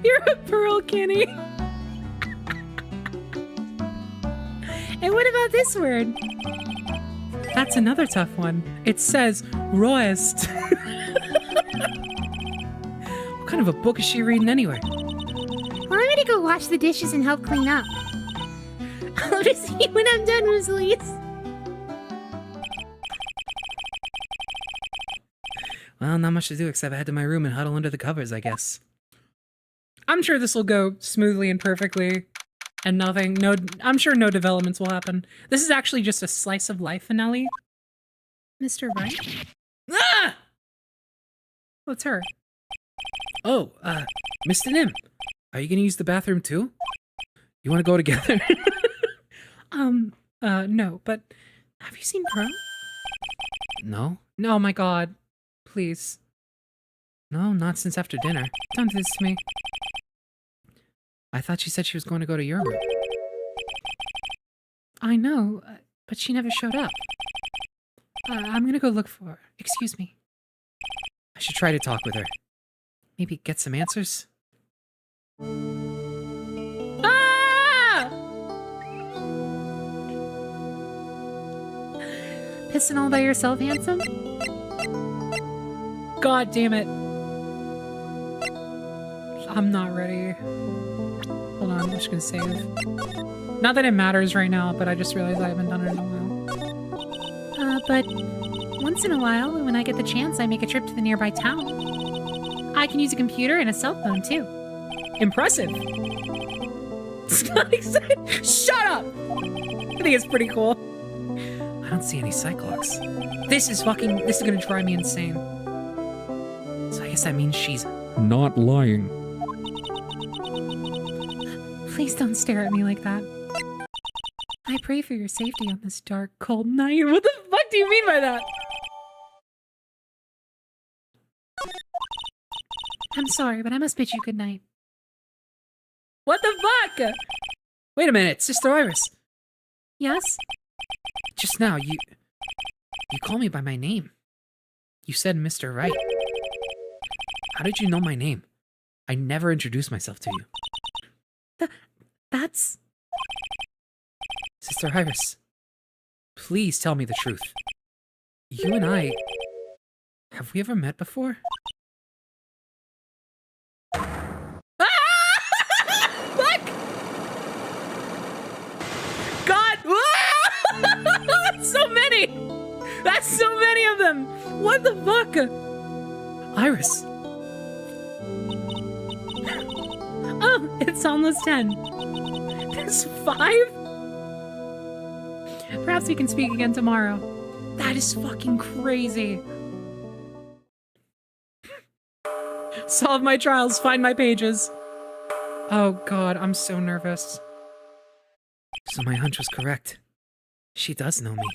You're a pearl, Kenny. And what about this word? That's another tough one. It says rawest. What kind of a book is she reading anyway? Well, I'm gonna go wash the dishes and help clean up. I'll just see when I'm done, Miss Elise. Well, not much to do except head to my room and huddle under the covers, I guess. I'm sure this will go smoothly and perfectly. And I'm sure no developments will happen. This is actually just a slice of life finale. Mr. Right? Ah! What's her? Oh, Mr. Nim, are you gonna use the bathroom too? You wanna go together? No, but have you seen Pearl? No? Oh my god. Please. No, not since after dinner. Don't do this to me. I thought she said she was going to go to your room. I know, but she never showed up. I'm gonna go look for her. Excuse me. I should try to talk with her. Maybe get some answers? Ah! Pissing all by yourself, handsome? God damn it. I'm not ready. Hold on, I'm just gonna save. Not that it matters right now, but I just realized I haven't done it in a while. But once in a while, when I get the chance, I make a trip to the nearby town. I can use a computer and a cell phone, too. Impressive. Shut up! I think it's pretty cool. I don't see any Cyclops. This is gonna drive me insane. So I guess that means she's not lying. Please don't stare at me like that. I pray for your safety on this dark, cold night. What the fuck do you mean by that? I'm sorry, but I must bid you good night. What the fuck? Wait a minute, Sister Iris. Yes? Just now, you call me by my name. You said Mr. Right. How did you know my name? I never introduced myself to you. That's... Sister Iris, please tell me the truth. You and I... Have we ever met before? Fuck! God! That's so many! That's so many of them! What the fuck? Iris! Oh, it's almost 10. There's 5? Perhaps we can speak again tomorrow. That is fucking crazy. Solve my trials, find my pages. Oh god, I'm so nervous. So my hunch was correct. She does know me.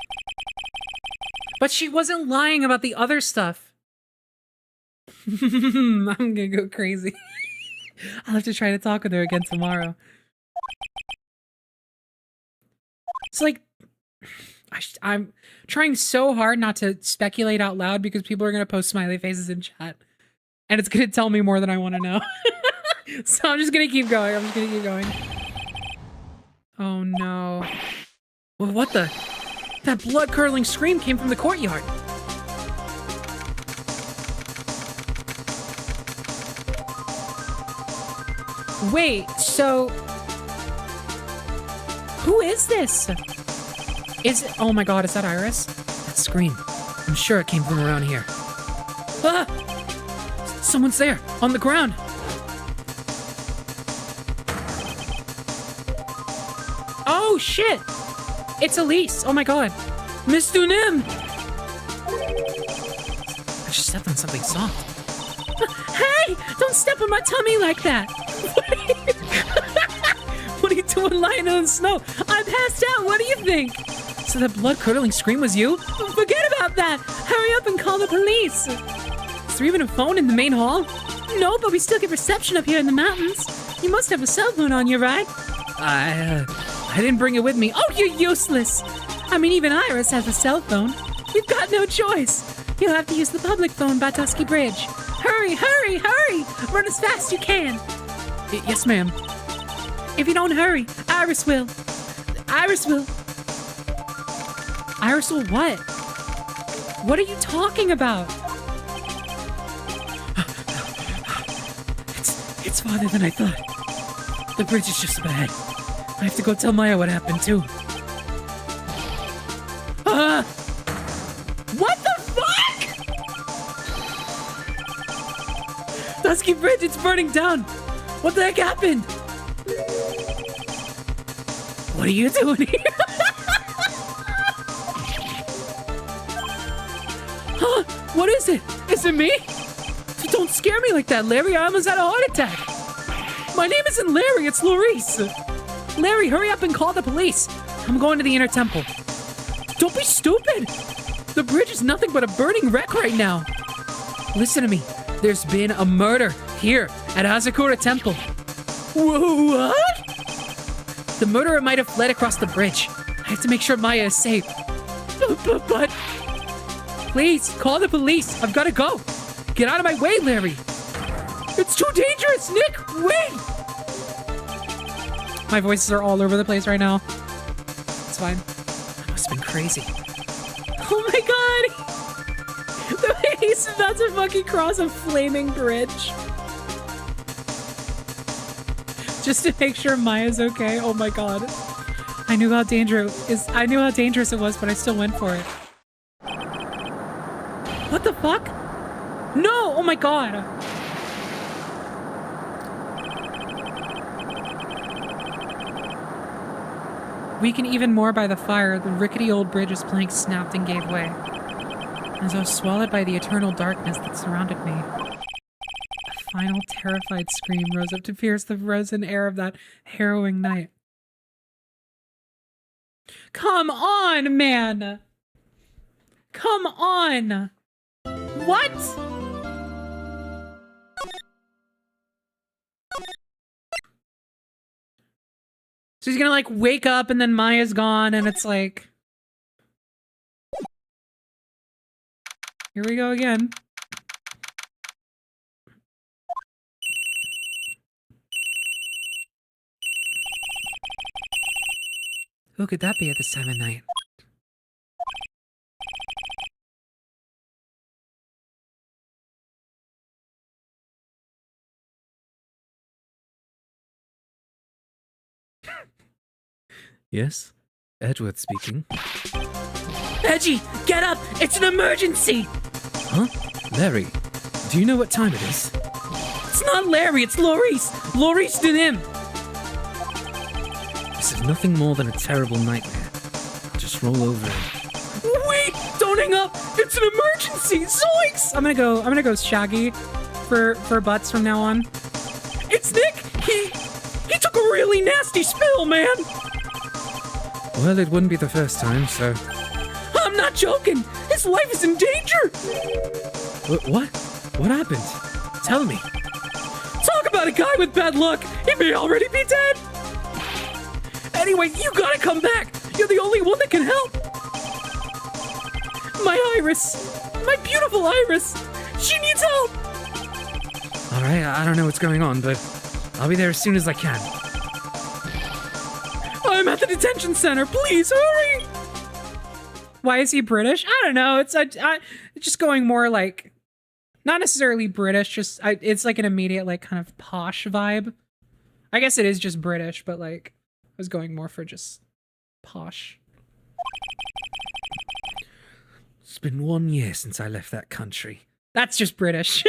But she wasn't lying about the other stuff. I'm gonna go crazy. I'll have to try to talk with her again tomorrow. It's like, I'm trying so hard not to speculate out loud because people are going to post smiley faces in chat. And it's going to tell me more than I want to know. So I'm just going to keep going. I'm just going to keep going. Oh no. Well, what the? That blood-curdling scream came from the courtyard. Wait, so... Who is this? Is it... Oh my god, is that Iris? That scream. I'm sure it came from around here. Ah! Someone's there, on the ground. Oh shit! It's Elise. Oh my god. Miss Dunim! I just stepped on something soft. Hey! Don't step on my tummy like that! What are you doing lying in the snow? I'm passed out, what do you think? So that blood-curdling scream was you? Forget about that! Hurry up and call the police! Is there even a phone in the main hall? No, but we still get reception up here in the mountains. You must have a cell phone on you, right? I didn't bring it with me. Oh, you're useless! I mean, even Iris has a cell phone. You've got no choice. You'll have to use the public phone by Tusky Bridge. Hurry, hurry, hurry! Run as fast as you can. Yes, ma'am. If you don't hurry, Iris will. Iris will. Iris will what? What are you talking about? It's farther than I thought. The bridge is just up ahead. I have to go tell Maya what happened, too. What the fuck? Dusky Bridge, it's burning down. What the heck happened? What are you doing here? Huh? What is it? Is it me? Don't scare me like that, Larry. I almost had a heart attack. My name isn't Larry, it's Laurice. Larry, hurry up and call the police. I'm going to the inner temple. Don't be stupid. The bridge is nothing but a burning wreck right now. Listen to me. There's been a murder here at Azakura Temple. What? The murderer might have fled across the bridge. I have to make sure Maya is safe. But... Please, call the police. I've got to go. Get out of my way, Larry. It's too dangerous, Nick! Wait! My voices are all over the place right now. It's fine. I must have been crazy. Oh my god! The way he's about to fucking cross a flaming bridge. Just to make sure Maya's okay. Oh my god. I knew how dangerous it was, but I still went for it. What the fuck? No! Oh my god! Weakened even more by the fire, the rickety old bridge's planks snapped and gave way. As I was swallowed by the eternal darkness that surrounded me. A final terrified scream rose up to pierce the frozen air of that harrowing night. Come on, man! Come on! What? So he's gonna like wake up and then Maya's gone and it's like... Here we go again. Who could that be at this time of night? Yes? Edward speaking. Edgy, get up! It's an emergency! Huh? Larry, do you know what time it is? It's not Larry, it's Laurice! Laurice Denouement! This is nothing more than a terrible nightmare. I'll just roll over and... Wait! Don't hang up! It's an emergency! Zoinks! I'm gonna go Shaggy for butts from now on. It's Nick! He took a really nasty spill, man! Well, it wouldn't be the first time, so... I'm not joking! His life is in danger! What? What happened? Tell me. Talk about a guy with bad luck! He may already be dead! Anyway, you gotta come back! You're the only one that can help! My Iris! My beautiful Iris! She needs help! Alright, I don't know what's going on, but I'll be there as soon as I can. I'm at the detention center! Please, hurry! Why is he British? I don't know. It's just going more like... Not necessarily British, just... it's like an immediate, like, kind of posh vibe. I guess it is just British, but, like... I was going more for just... posh. It's been 1 year since I left that country. That's just British.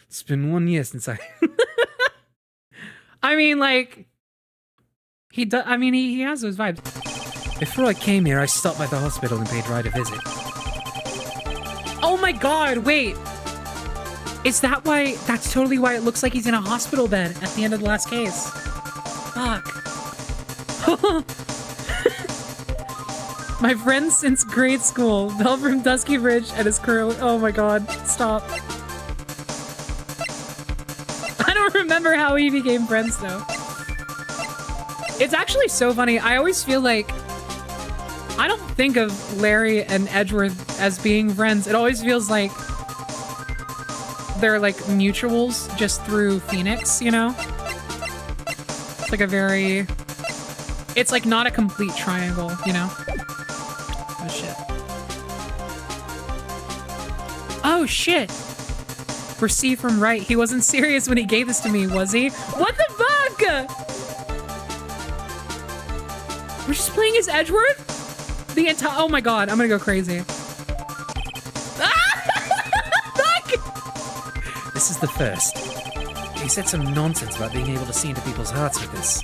It's been 1 year since I... I mean, like... He has those vibes. Before I came here, I stopped by the hospital and paid Ryde a visit. Oh my god, wait! Is that why... That's totally why it looks like he's in a hospital bed at the end of the last case. Fuck. My friend since grade school, Belle from Dusky Bridge and his curly... Oh my god, stop. I don't remember how we became friends though. It's actually so funny. I always feel like... I don't think of Larry and Edward as being friends. It always feels like they're like mutuals just through Phoenix, you know? It's like a very... It's like not a complete triangle, you know? Oh shit. Oh shit! Receive from right. He wasn't serious when he gave this to me, was he? What the fuck? We're just playing as Edward? The entire... Oh my god, I'm gonna go crazy. Fuck! This is the first. He said some nonsense about being able to see into people's hearts with this.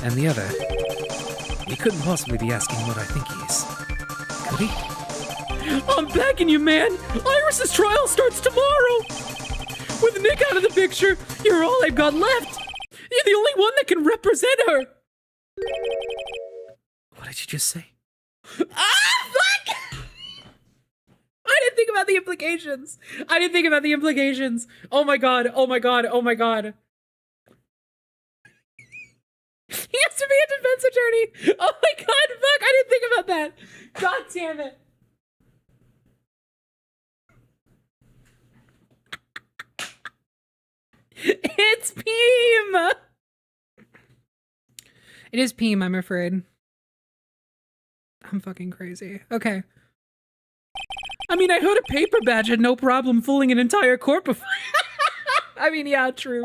And the other... He couldn't possibly be asking what I think he is. Could he? I'm begging you, man! Iris's trial starts tomorrow! With Nick out of the picture, you're all I've got left! You're the only one that can represent her! What did you just say? Ah, fuck! I didn't think about the implications. I didn't think about the implications. Oh my god, oh my god, oh my god. me. Oh my god, fuck, I didn't think about that. God damn it. It's Peem! It is Peem, I'm afraid. I'm fucking crazy. Okay. I mean, I heard a paper badge had no problem fooling an entire court before. I mean, yeah, true.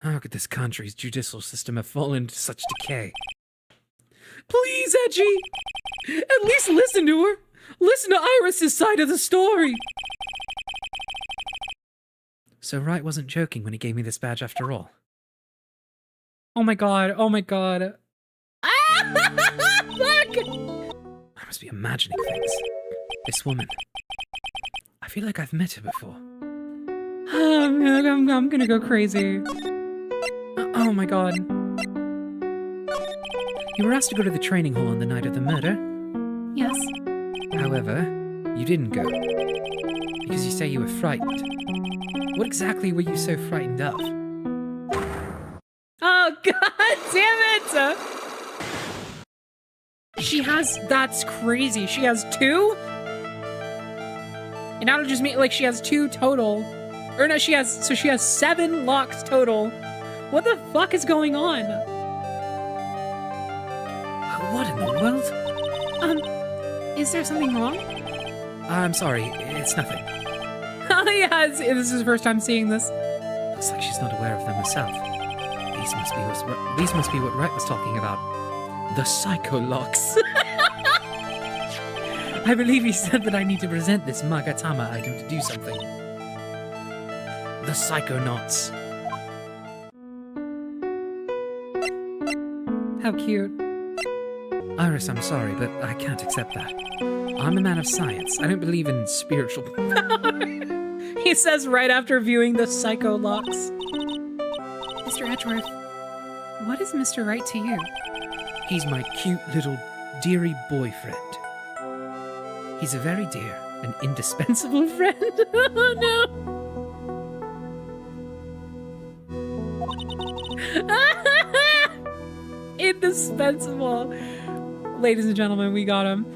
How could this country's judicial system have fallen into such decay? Please, Edgy! At least listen to her! Listen to Iris's side of the story! So Wright wasn't joking when he gave me this badge after all. Oh my god, oh my god. Ah! Fuck! I must be imagining things. This woman. I feel like I've met her before. I'm gonna go crazy. Oh my god. You were asked to go to the training hall on the night of the murder. Yes. However, you didn't go. Because you say you were frightened. What exactly were you so frightened of? Oh god damn it! She has, that's crazy. She has 2? And that'll just mean, like, she has 2 total. Or no, she has 7 locks total. What the fuck is going on? What in the world? Is there something wrong? I'm sorry, it's nothing. Oh yeah, this is his first time seeing this. Looks like she's not aware of them herself. These must be what Wright was talking about. The psycho locks. I believe he said that I need to present this Magatama item to do something. The psychonauts. How cute. Iris, I'm sorry, but I can't accept that. I'm a man of science. I don't believe in spiritual power. He says right after viewing the psycho locks. Mr. Edgeworth, what is Mr. Wright to you? He's my cute little dearie boyfriend. He's a very dear and indispensable friend. Oh no. Indispensable. Ladies and gentlemen, we got him.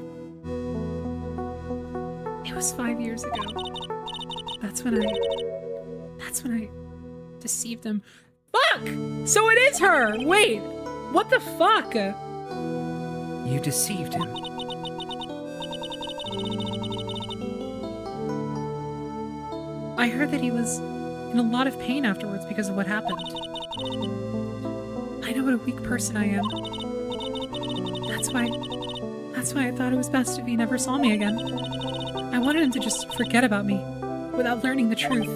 It was 5 years ago. That's when I deceived him. Fuck! So it is her! Wait! What the fuck? You deceived him. I heard that he was in a lot of pain afterwards because of what happened. I know what a weak person I am. That's why I thought it was best if he never saw me again. I wanted him to just forget about me without learning the truth.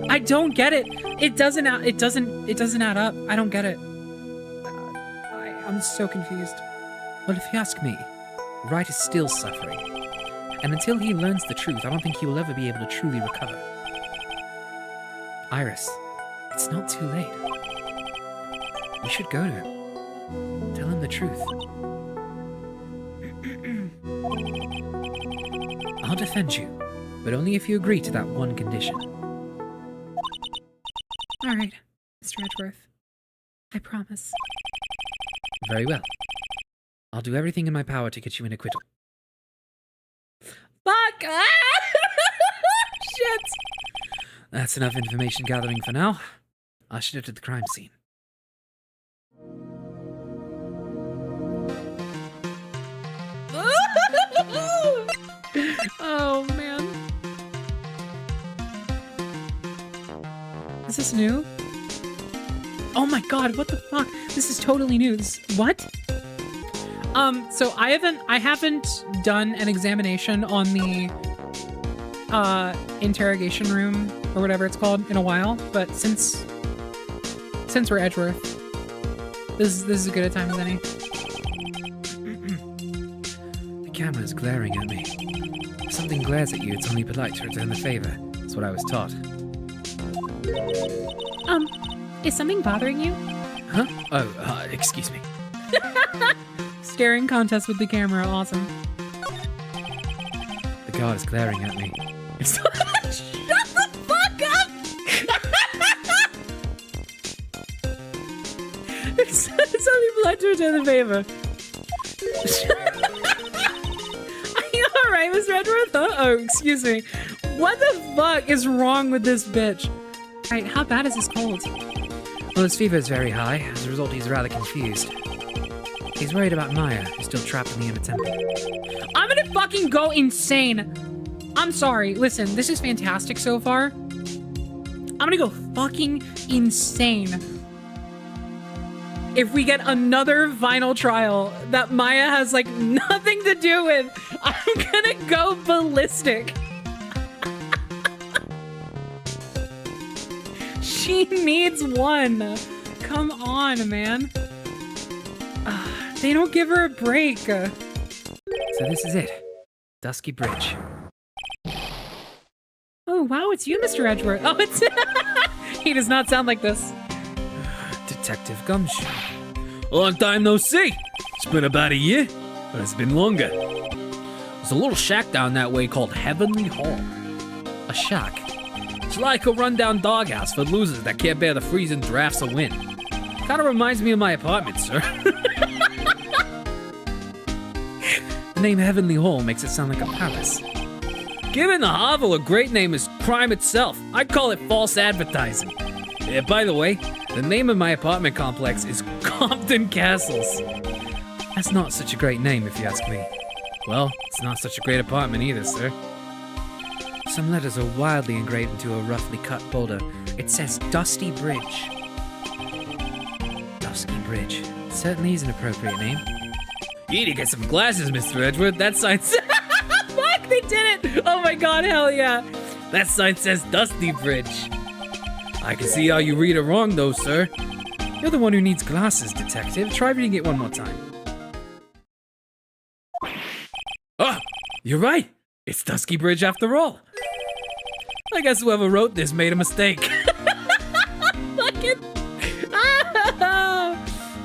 I don't get it. It doesn't add up. I don't get it. I'm so confused. Well, if you ask me, Wright is still suffering. And until he learns the truth, I don't think he will ever be able to truly recover. Iris, it's not too late. You should go to him. Tell him the truth. I'll defend you, but only if you agree to that one condition. All right, Mr. Edgeworth. I promise. Very well. I'll do everything in my power to get you an acquittal. Fuck! Ah! Shit! That's enough information gathering for now. I should head to the crime scene. Oh, man. Is this new? Oh my god, what the fuck? This is totally new. What? So I haven't done an examination on the interrogation room or whatever it's called in a while, but since we're Edgeworth, this is as good a time as any. The camera is glaring at me. If something glares at you, it's only polite to return the favor. That's what I was taught. Is something bothering you? Huh? Oh, excuse me. Staring contest with the camera, awesome. The guard is glaring at me. Shut the fuck up! Some people like to return the favor. Are you alright, Miss Redworth? Oh, excuse me. What the fuck is wrong with this bitch? Alright, how bad is his cold? Well, his fever is very high. As a result, he's rather confused. He's worried about Maya, who's still trapped in the inner temple. I'm gonna fucking go insane. I'm sorry. Listen, this is fantastic so far. I'm gonna go fucking insane if we get another final trial that Maya has like nothing to do with. I'm gonna go ballistic. She needs one. Come on, man. They don't give her a break. So this is it. Dusky Bridge. Oh, wow, it's you, Mr. Edgeworth. Oh, it's... He does not sound like this. Detective Gumshoe. Long time no see. It's been about a year, but it's been longer. There's a little shack down that way called Heavenly Hall. A shack. It's like a rundown doghouse for losers that can't bear the freezing drafts of wind. Kind of reminds me of my apartment, sir. The name Heavenly Hall makes it sound like a palace. Giving the hovel a great name is crime itself. I'd call it false advertising. Yeah, by the way, the name of my apartment complex is Compton Castles. That's not such a great name, if you ask me. Well, it's not such a great apartment either, sir. Some letters are wildly engraved into a roughly cut boulder. It says Dusty Bridge. Dusky Bridge. Certainly is an appropriate name. You need to get some glasses, Mr. Edgeworth. That sign says... Fuck, they did it! Oh my god, hell yeah. That sign says Dusty Bridge. I can see how you read it wrong, though, sir. You're the one who needs glasses, detective. Try reading it one more time. Oh, you're right. It's Dusky Bridge after all. I guess whoever wrote this made a mistake. Fucking...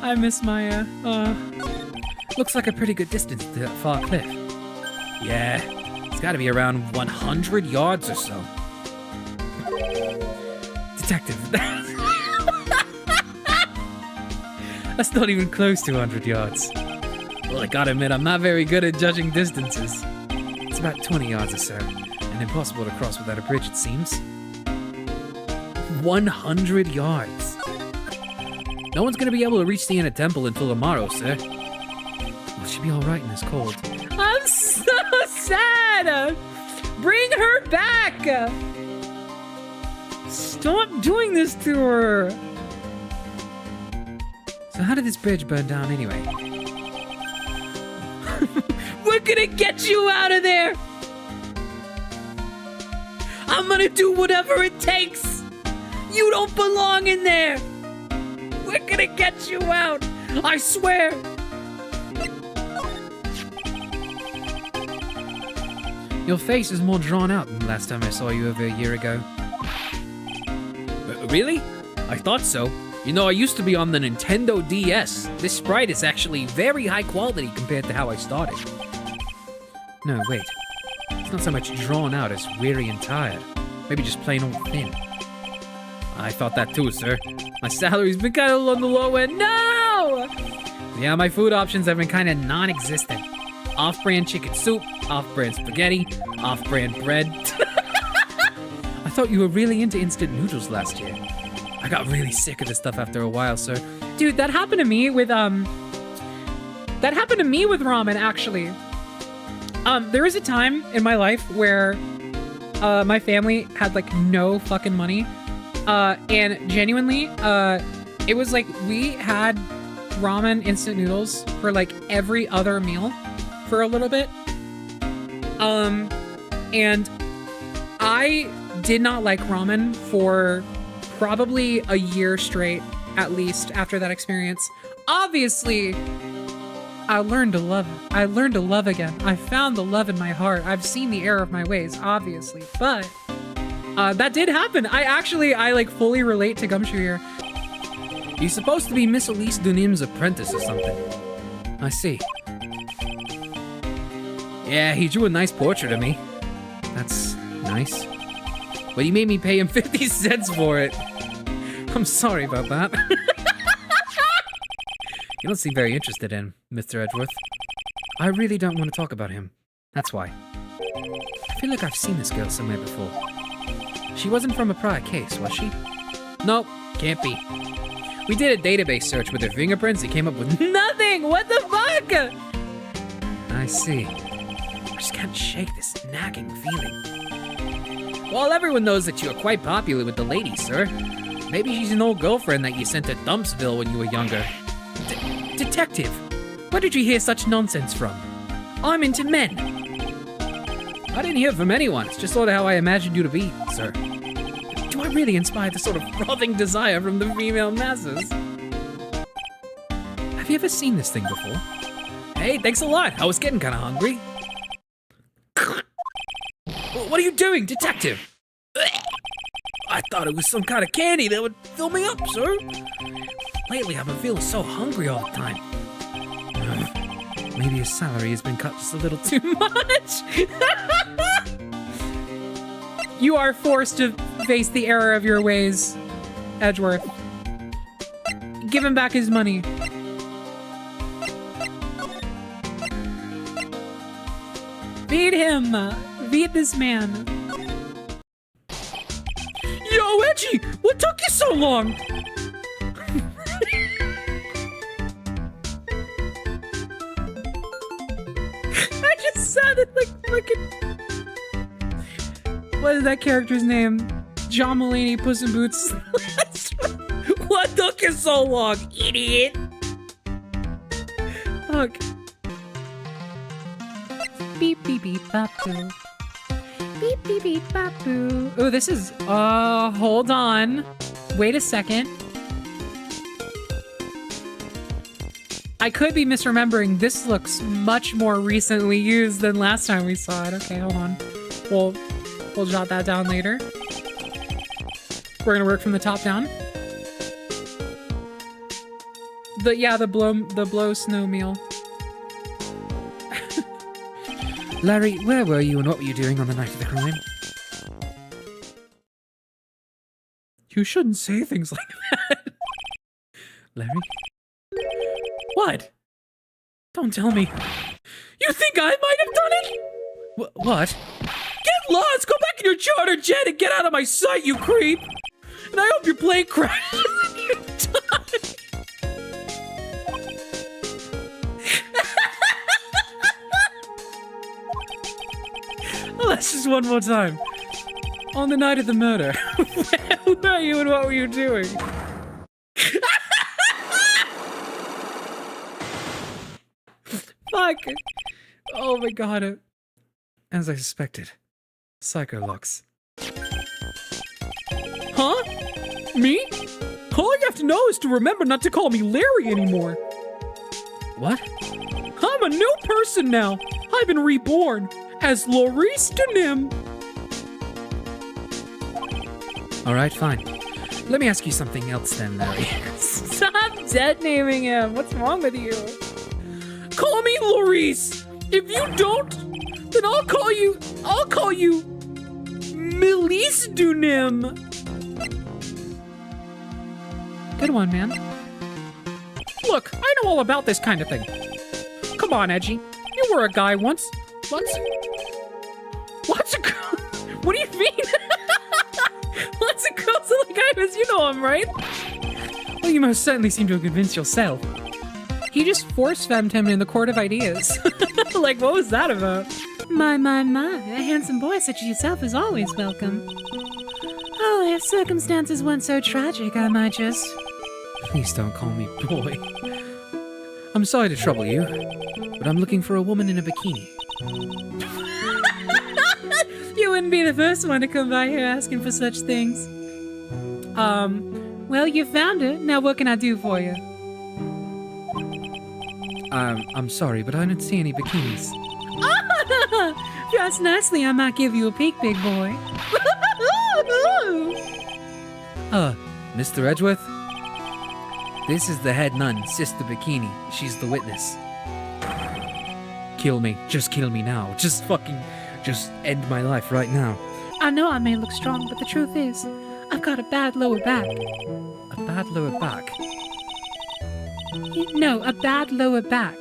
I miss Maya. Looks like a pretty good distance to that far cliff. Yeah, it's gotta be around 100 yards or so. Detective, that's not even close to 100 yards. Well, I gotta admit, I'm not very good at judging distances. It's about 20 yards or so, and impossible to cross without a bridge, it seems. 100 yards. No one's gonna be able to reach the inner temple until tomorrow, sir. Well, she'll be alright in this cold. I'm so sad! Bring her back! Stop doing this to her! So how did this bridge burn down anyway? We're gonna get you out of there! I'm gonna do whatever it takes! You don't belong in there! We're gonna get you out! I swear! Your face is more drawn out than the last time I saw you over a year ago. Really? I thought so. You know, I used to be on the Nintendo DS. This sprite is actually very high quality compared to how I started. No, wait. It's not so much drawn out as weary and tired. Maybe just plain old thin. I thought that too, sir. My salary's been kind of on the low end. No! Yeah, my food options have been kind of non-existent. Off-brand chicken soup, off-brand spaghetti, off-brand bread. I thought you were really into instant noodles last year. I got really sick of this stuff after a while, sir. Dude, that happened to me with ramen, actually. There was a time in my life where my family had like no fucking money. And genuinely, it was like we had ramen instant noodles for like every other meal for a little bit. And I did not like ramen for probably a year straight, at least, after that experience. Obviously, I learned to love again. I found the love in my heart. I've seen the error of my ways, obviously, but that did happen. I like fully relate to Gumshoe here. He's supposed to be Miss Elise Dunim's apprentice or something. I see. Yeah, he drew a nice portrait of me. That's nice. But he made me pay him 50 cents for it. I'm sorry about that. You don't seem very interested in Mr. Edgeworth. I really don't want to talk about him. That's why. I feel like I've seen this girl somewhere before. She wasn't from a prior case, was she? Nope, can't be. We did a database search with her fingerprints and came up with nothing! What the fuck? I see. I just can't shake this nagging feeling. Well, everyone knows that you are quite popular with the ladies, sir. Maybe she's an old girlfriend that you sent to Dumpsville when you were younger. Detective, where did you hear such nonsense from? I'm into men. I didn't hear from anyone. It's just sort of how I imagined you to be, sir. Do I really inspire the sort of Frothing desire from the female masses. Have you ever seen this thing before? Hey, thanks a lot. I was getting kind of hungry. What are you doing, detective? I thought it was some kind of candy that would fill me up, sir. Lately, I've been feeling so hungry all the time. Maybe his salary has been cut just a little too much. You are forced to face the error of your ways, Edgeworth. Give him back his money. Feed him. Feed this man. Yo, Edgy! What took you so long? I just sounded like fucking... What is that character's name? John Mulaney, Puss in Boots. What took you so long, idiot? Fuck. Beep beep beep bop boo. Beep beep beep bop boo. Oh, this is hold on. Wait a second. I could be misremembering. This looks much more recently used than last time we saw it. Okay, hold on. We'll jot that down later. We're gonna work from the top down. The blow snow meal. Larry, where were you and what were you doing on the night of the crime? You shouldn't say things like that. Larry? What? Don't tell me. You think I might have done it? What? Get lost! Go back in your charter jet and get out of my sight, you creep! And I hope your plane crashes and you die! Let's just one more time. On the night of the murder, where were you and what were you doing? Fuck. Oh my god. As I suspected. Psycho Lux. Huh? Me? All you have to know is to remember not to call me Larry anymore. What? I'm a new person now. I've been reborn as Maurice Denouement. Alright, fine. Let me ask you something else then, Larry. Stop dead naming him. What's wrong with you? Call me Maurice. If you don't, then I'll call you Melisse Denouement. Good one, man. Look, I know all about this kind of thing. Come on, Edgy. You were a guy once. What's a girl? What do you mean? What's a girl to the guy was? You know him, right? Well, you most certainly seem to have convinced yourself. He just force-femmed him in the court of ideas. Like, what was that about? My. A handsome boy such as yourself is always welcome. Oh, if circumstances weren't so tragic, I might just... Please don't call me boy. I'm sorry to trouble you, but I'm looking for a woman in a bikini. You wouldn't be the first one to come by here asking for such things. Well, you found her. Now what can I do for you? I'm sorry, but I didn't see any bikinis. Dress nicely, I might give you a peek, big boy. Mr. Edgeworth? This is the head nun, Sister Bikini. She's the witness. Kill me. Just kill me now. Just end my life right now. I know I may look strong, but the truth is, I've got a bad lower back. A bad lower back? No, a bad lower back.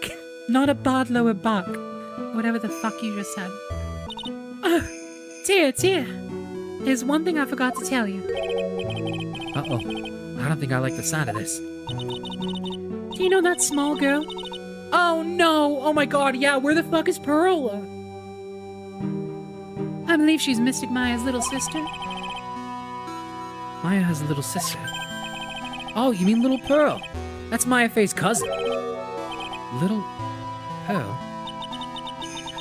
Not a bad lower back. Whatever the fuck you just said. Dear. There's one thing I forgot to tell you. Uh-oh. I don't think I like the sound of this. Do you know that small girl? Oh no! Oh my god, yeah, where the fuck is Pearl? I believe she's Mystic Maya's little sister. Maya has a little sister. Oh, you mean Little Pearl? That's Maya Faye's cousin. Little Pearl?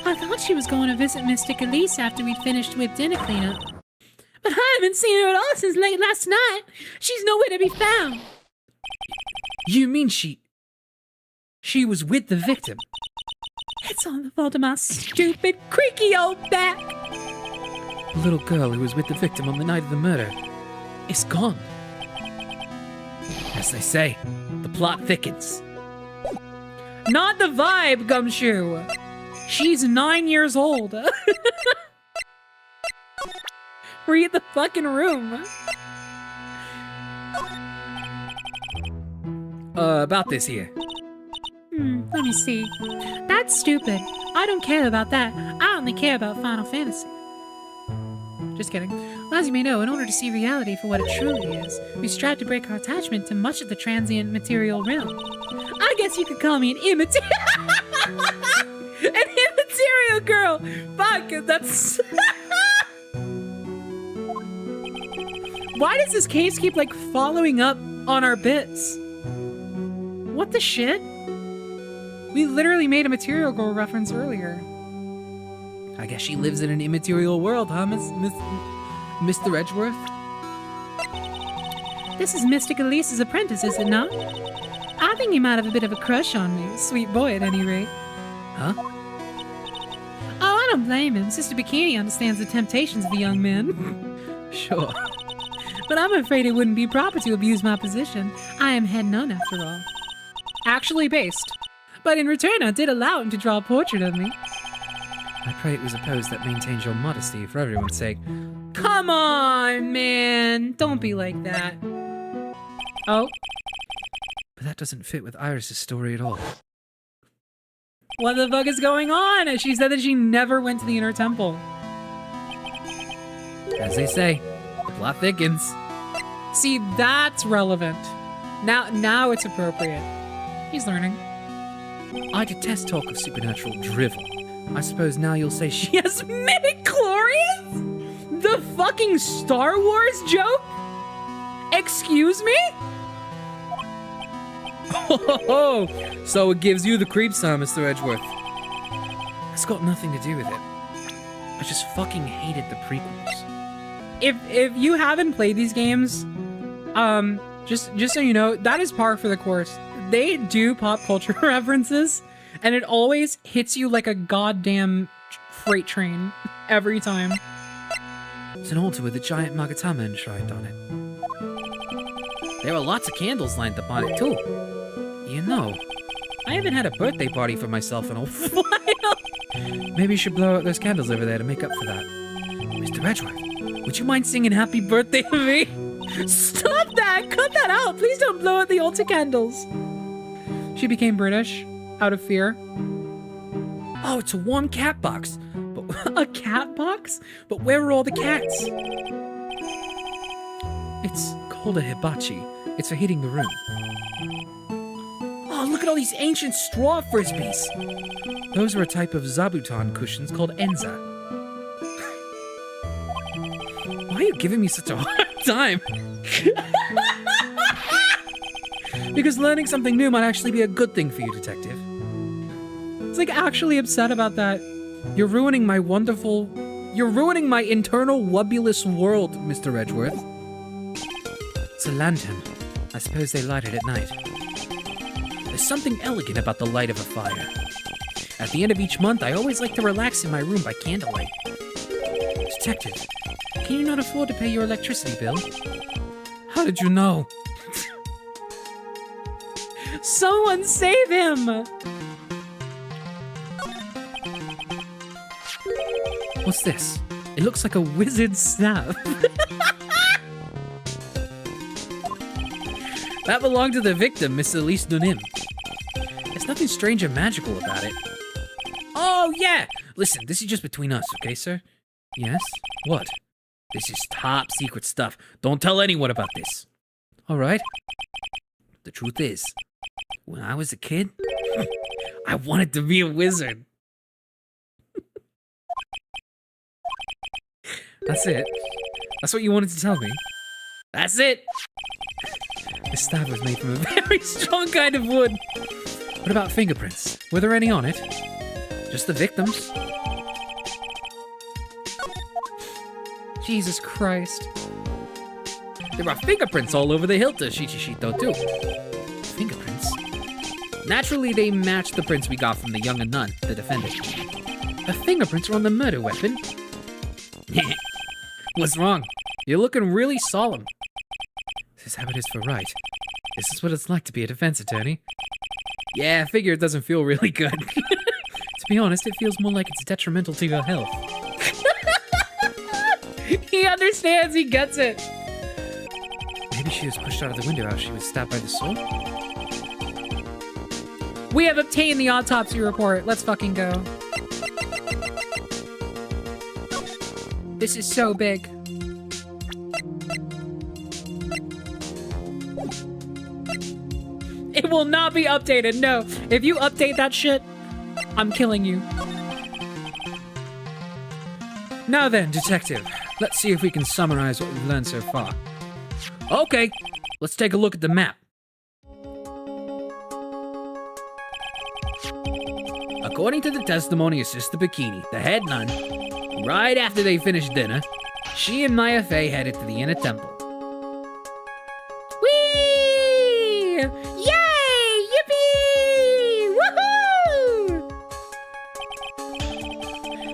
I thought she was going to visit Mystic Elise after we'd finished with dinner cleanup. But I haven't seen her at all since late last night. She's nowhere to be found. You mean she was with the victim? It's all the fault of my stupid, creaky old back. The little girl who was with the victim on the night of the murder is gone. As they say, the plot thickens. Not the vibe, Gumshoe. She's 9 years old. Read the fucking room. About this here. Let me see. That's stupid. I don't care about that. I only care about Final Fantasy. Just kidding. Well, as you may know, in order to see reality for what it truly is, we strive to break our attachment to much of the transient material realm. I guess you could call me an immaterial... an immaterial girl! Fuck, that's... Why does this case keep, like, following up on our bits? What the shit? We literally made a Material Girl reference earlier. I guess she lives in an immaterial world, huh, Mr. Edgeworth? This is Mystic Elise's apprentice, is it not? I think you might have a bit of a crush on me. Sweet boy, at any rate. Huh? Oh, I don't blame him. Sister Bikini understands the temptations of the young man. Sure. But I'm afraid it wouldn't be proper to abuse my position. I am head none, after all. Actually based. But in return, I did allow him to draw a portrait of me. I pray it was a pose that maintains your modesty for everyone's sake. Come on, man! Don't be like that. Oh? But that doesn't fit with Iris's story at all. What the fuck is going on? She said that she never went to the Inner Temple. As they say, the plot thickens. See, that's relevant. Now it's appropriate. He's learning. I detest talk of supernatural drivel. I suppose now you'll say she Yes, midichlorians? The fucking Star Wars joke? Excuse me? Oh, so it gives you the creeps, huh, Mr. Edgeworth? It's got nothing to do with it. I just fucking hated the prequels. If you haven't played these games, just so you know, that is par for the course. They do pop culture references, and it always hits you like a goddamn freight train every time. It's an altar with a giant Magatama enshrined on it. There are lots of candles lined up on it, too. You know, I haven't had a birthday party for myself in a while. Maybe you should blow out those candles over there to make up for that. Mr. Edgeworth, would you mind singing happy birthday to me? Stop that! Cut that out! Please don't blow out the altar candles. She became British out of fear. Oh, it's a warm cat box. But A cat box? But where are all the cats? it's called a hibachi. It's for heating the room. Oh, look at all these ancient straw frisbees. Those are a type of zabuton cushions called enza. Why are you giving me such a hard time? Because learning something new might actually be a good thing for you, detective. It's like actually upset about that. You're ruining my internal wubbulous world, Mr. Edgeworth. It's a lantern. I suppose they light it at night. There's something elegant about the light of a fire. At the end of each month, I always like to relax in my room by candlelight. Detective, can you not afford to pay your electricity bill? How did you know? Someone save him! What's this? It looks like a wizard's staff. That belonged to the victim, Miss Elise Dunim. There's nothing strange or magical about it. Oh, yeah! Listen, this is just between us, okay, sir? Yes? What? This is top secret stuff. Don't tell anyone about this. All right. The truth is, when I was a kid, I wanted to be a wizard. That's it. That's what you wanted to tell me. That's it. This staff was made from a very strong kind of wood. What about fingerprints? Were there any on it? Just the victims. Jesus Christ. There are fingerprints all over the hilt of Shichishito, too. Fingerprints? Naturally, they match the prints we got from the young nun, the defendant. Her fingerprints are on the murder weapon. What's wrong? You're looking really solemn. This is how it is for right. This is what it's like to be a defense attorney. Yeah, I figure it doesn't feel really good. To be honest, it feels more like it's detrimental to your health. He understands, he gets it. Maybe she was pushed out of the window after she was stabbed by the sword? We have obtained the autopsy report. Let's fucking go. This is so big. It will not be updated, no. If you update that shit, I'm killing you. Now then, detective, let's see if we can summarize what we've learned so far. Okay, let's take a look at the map. According to the testimony of Sister Bikini, the head nun, right after they finished dinner, she and Maya Fey headed to the inner temple. Whee! Yay! Yippee! Woohoo!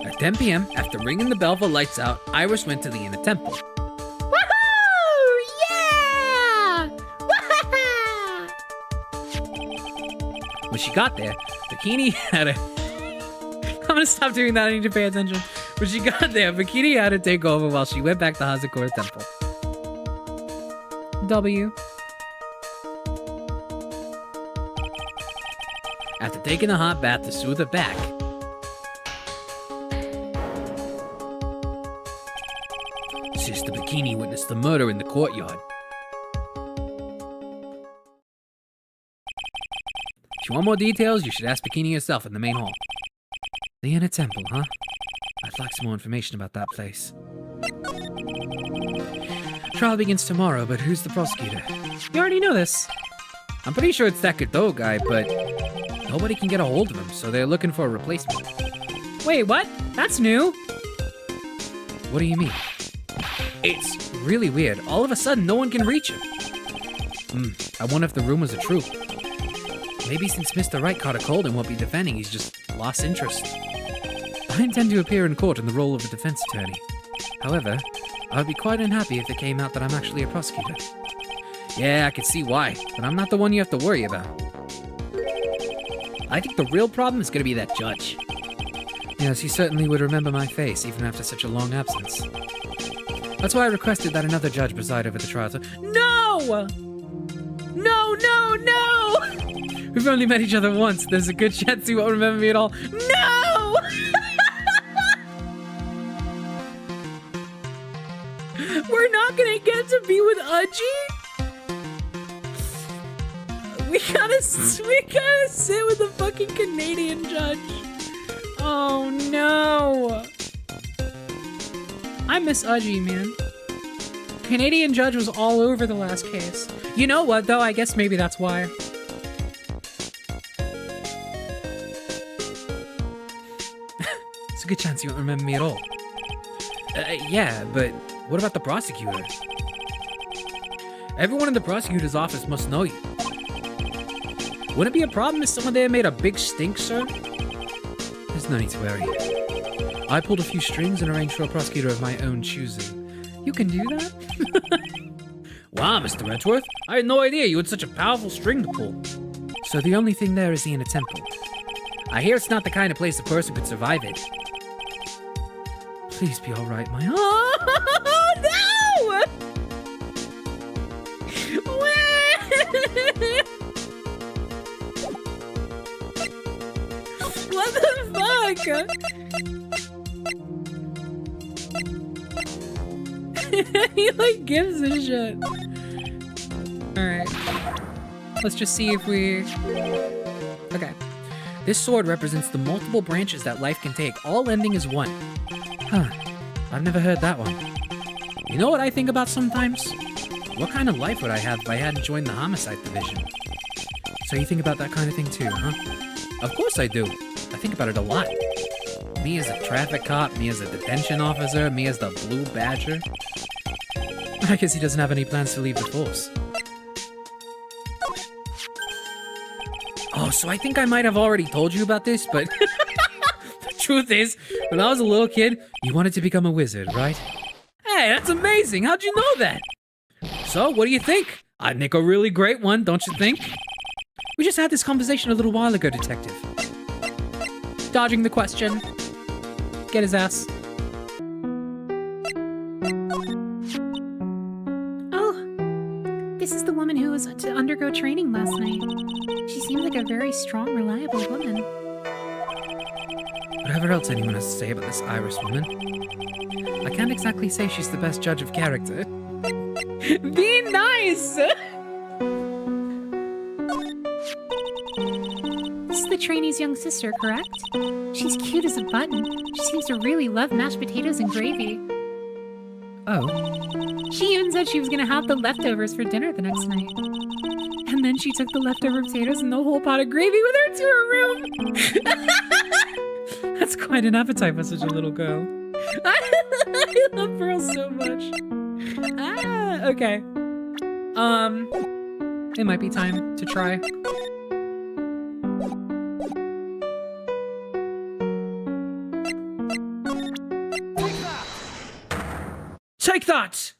At 10 p.m., after ringing the bell for lights out, Iris went to the inner temple. Woohoo! Yeah! When she got there, Bikini had a... I'm gonna stop doing that. I need to pay attention. When she got there, Bikini had to take over while she went back to Hazakura Temple. W. After taking a hot bath to soothe her back, Sister Bikini witnessed the murder in the courtyard. If you want more details, you should ask Bikini herself in the main hall. The inner temple, huh? I'd like some more information about that place. Trial begins tomorrow, but who's the prosecutor? You already know this. I'm pretty sure it's that Kato guy, but nobody can get a hold of him, so they're looking for a replacement. Wait, what? That's new. What do you mean? It's really weird. All of a sudden, no one can reach him. I wonder if the rumors are true. Maybe since Mr. Wright caught a cold and won't be defending, he's just lost interest. I intend to appear in court in the role of a defense attorney. However, I would be quite unhappy if it came out that I'm actually a prosecutor. Yeah, I can see why, but I'm not the one you have to worry about. I think the real problem is going to be that judge. Yes, he certainly would remember my face even after such a long absence. That's why I requested that another judge preside over the trial. No! No, no, no! We've only met each other once. There's a good chance he won't remember me at all. No! We're not gonna get to be with Uji? We gotta sit with the fucking Canadian judge. Oh no. I miss Uji, man. Canadian judge was all over the last case. You know what, though? I guess maybe that's why. It's a good chance you won't remember me at all. Yeah, but what about the prosecutor? Everyone in the prosecutor's office must know you. Wouldn't it be a problem if someone there made a big stink, sir? There's no need to worry. I pulled a few strings and arranged for a prosecutor of my own choosing. You can do that? Wow, Mr. Redworth, I had no idea you had such a powerful string to pull. So the only thing there is the inner temple. I hear it's not the kind of place a person could survive in. Please be alright, my... Oh, no! What the fuck? He like gives a shit. Alright. Let's just see if we... Okay. This sword represents the multiple branches that life can take, all ending as one. Huh. I've never heard that one. You know what I think about sometimes? What kind of life would I have if I hadn't joined the homicide division? So you think about that kind of thing too, huh? Of course I do. I think about it a lot. Me as a traffic cop, me as a detention officer, me as the Blue Badger. I guess he doesn't have any plans to leave the force. Oh, so I think I might have already told you about this, but the truth is, when I was a little kid, you wanted to become a wizard, right? Hey, that's amazing! How'd you know that? So, what do you think? I'd make a really great one, don't you think? We just had this conversation a little while ago, Detective. Dodging the question. Get his ass. Oh, this is the woman who was to undergo training last night. She seems like a very strong, reliable woman. Whatever else anyone has to say about this Iris woman, I can't exactly say she's the best judge of character. Be nice! This is the trainee's young sister, correct? She's cute as a button. She seems to really love mashed potatoes and gravy. Oh, She even said she was gonna have the leftovers for dinner the next night. And then she took the leftover potatoes and the whole pot of gravy with her to her room. That's quite an appetite for such a little girl. I love Pearl so much. Ah, okay. It might be time to try. Take that!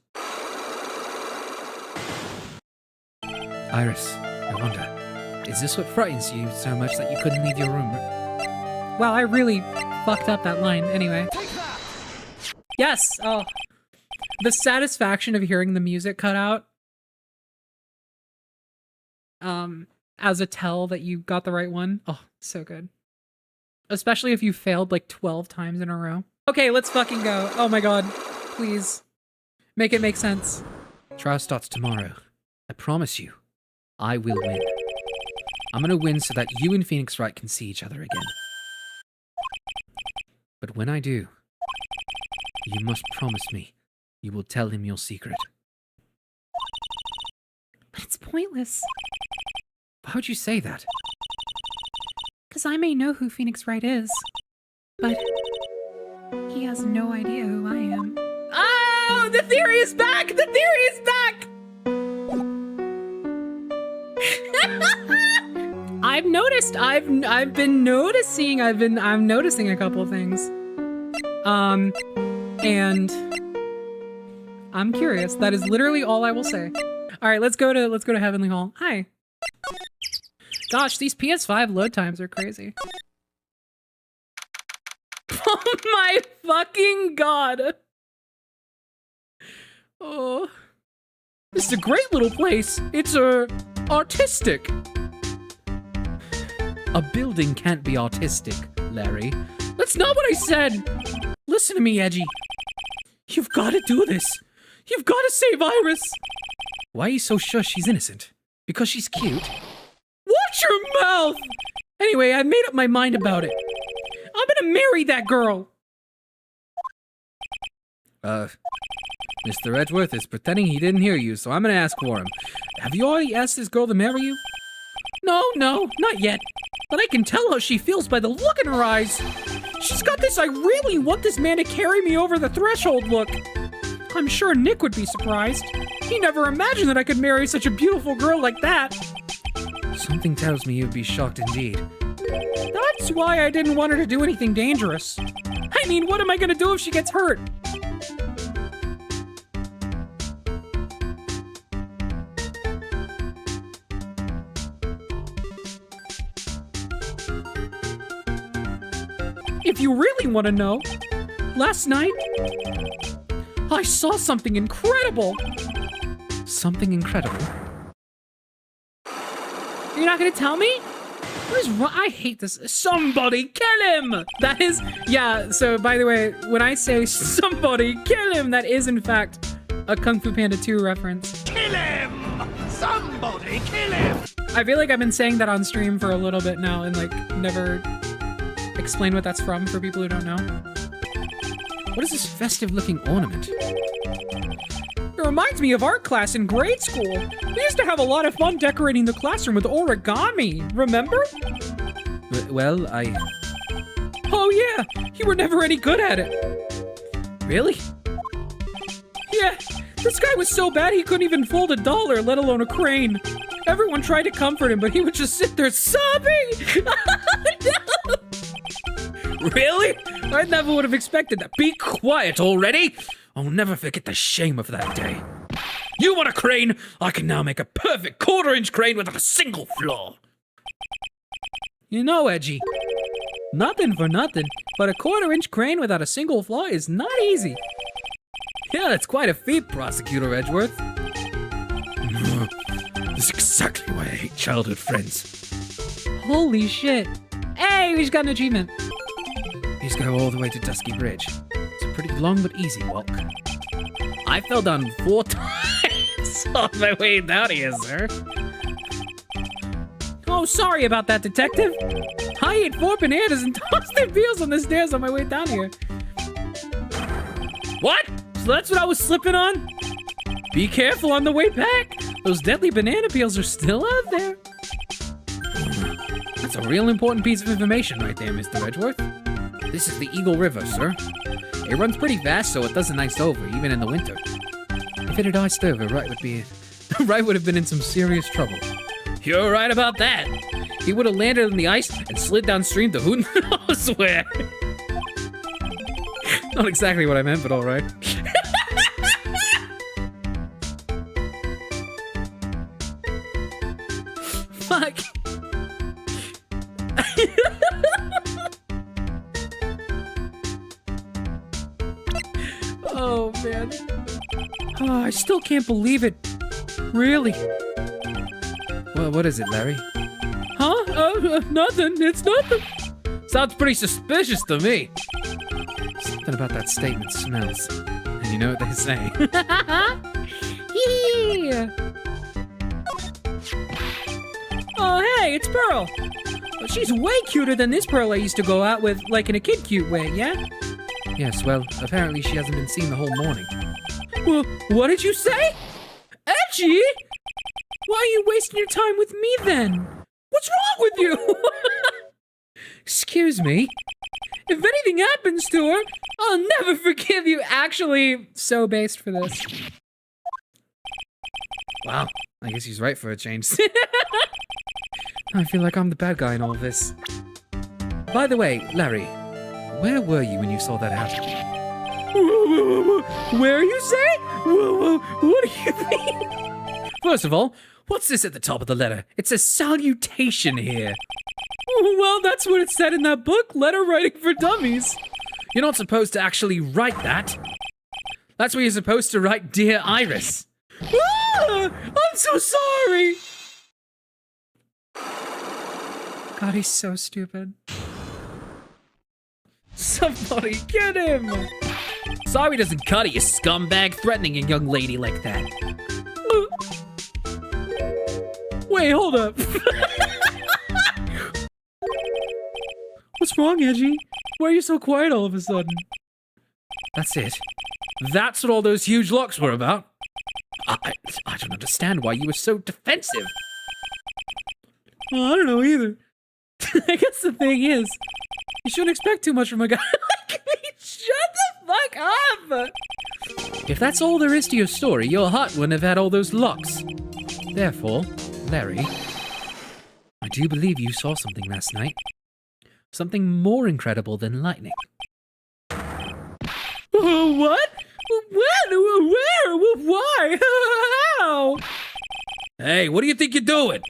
Iris, I wonder, is this what frightens you so much that you couldn't leave your room? Wow, I really fucked up that line. Anyway. Yes! Oh. The satisfaction of hearing the music cut out. As a tell that you got the right one. Oh, so good. Especially if you failed like 12 times in a row. Okay, let's fucking go. Oh my god. Please. Make it make sense. Trial starts tomorrow. I promise you, I will win. I'm gonna win so that you and Phoenix Wright can see each other again. But when I do, you must promise me you will tell him your secret. But it's pointless, Why would you say that? because I may know who Phoenix Wright is, but he has no idea who I am. Oh, the theory is back! The theory is back! I've noticed. I've been noticing. I'm noticing a couple of things. And I'm curious. That is literally all I will say. All right, let's go to Heavenly Hall. Hi. Gosh, these PS5 load times are crazy. Oh my fucking god. Oh. This is a great little place. It's artistic. A building can't be artistic, Larry. That's not what I said. Listen to me, Edgy. You've got to do this. You've got to save Iris. Why are you so sure she's innocent? Because she's cute? Watch your mouth. Anyway, I made up my mind about it. I'm gonna marry that girl. Mr. Edgeworth is pretending he didn't hear you, so I'm gonna ask for him. Have you already asked this girl to marry you? No, not yet. But I can tell how she feels by the look in her eyes. She's got this I really want this man to carry me over the threshold look. I'm sure Nick would be surprised. He never imagined that I could marry such a beautiful girl like that. Something tells me you'd be shocked indeed. That's why I didn't want her to do anything dangerous. I mean, what am I gonna do if she gets hurt? If you really want to know, last night, I saw something incredible. Something incredible? You're not gonna tell me? What is wrong? I hate this. Somebody kill him! That is, yeah, so by the way, when I say somebody kill him, that is in fact a Kung Fu Panda 2 reference. Kill him! Somebody kill him! I feel like I've been saying that on stream for a little bit now and like never explain what that's from for people who don't know. What is this festive-looking ornament? It reminds me of art class in grade school. We used to have a lot of fun decorating the classroom with origami, remember? Well, I... Oh yeah, you were never any good at it. Really? Yeah, this guy was so bad he couldn't even fold $1, let alone a crane. Everyone tried to comfort him, but he would just sit there sobbing. No! Really? I never would have expected that. Be quiet already! I'll never forget the shame of that day. You want a crane? I can now make a perfect quarter-inch crane without a single flaw. You know, Edgy, nothing for nothing, but a quarter-inch crane without a single flaw is not easy. Yeah, that's quite a feat, Prosecutor Edgeworth. This is exactly why I hate childhood friends. Holy shit. Hey, we just got an achievement. He's go all the way to Dusky Bridge. It's a pretty long but easy walk. I fell down 4 times on my way down here, sir. Oh, sorry about that, detective. I ate 4 bananas and tossed their peels on the stairs on my way down here. What? So that's what I was slipping on? Be careful on the way back. Those deadly banana peels are still out there. That's a real important piece of information right there, Mr. Edgeworth. This is the Eagle River, sir. It runs pretty fast, so it doesn't ice over, even in the winter. If it had iced over, Wright would have been in some serious trouble. You're right about that. He would have landed in the ice and slid downstream to who knows where. Not exactly what I meant, but all right. Fuck. Oh, man. Oh, I still can't believe it. Really. Well, what is it, Larry? Huh? Nothing. It's nothing. Sounds pretty suspicious to me. Something about that statement smells. And you know what they say. Hee. Oh, hey, it's Pearl. She's way cuter than this Pearl I used to go out with, like in a kid cute way, yeah? Yes, well, apparently she hasn't been seen the whole morning. Well, what did you say? Edgy? Why are you wasting your time with me then? What's wrong with you? Excuse me? If anything happens to her, I'll never forgive you. Actually, so based for this. Wow, I guess he's right for a change. I feel like I'm the bad guy in all of this. By the way, Larry, where were you when you saw that happen? Where you say? What do you mean? First of all, what's this at the top of the letter? It says salutation here. Well, that's what it said in that book, Letter Writing for Dummies. You're not supposed to actually write that. That's where you're supposed to write Dear Iris. I'm so sorry. God, he's so stupid. Somebody get him! Sorry doesn't cut it, you scumbag, threatening a young lady like that. Wait, hold up. What's wrong, Edgy? Why are you so quiet all of a sudden? That's it. That's what all those huge locks were about. I don't understand why you were so defensive. Well, I don't know either. I guess the thing is, you shouldn't expect too much from a guy like me. Shut the fuck up! If that's all there is to your story, your heart wouldn't have had all those locks. Therefore, Larry, I do believe you saw something last night. Something more incredible than lightning. What? When? Where? Why? How? Hey, what do you think you're doing?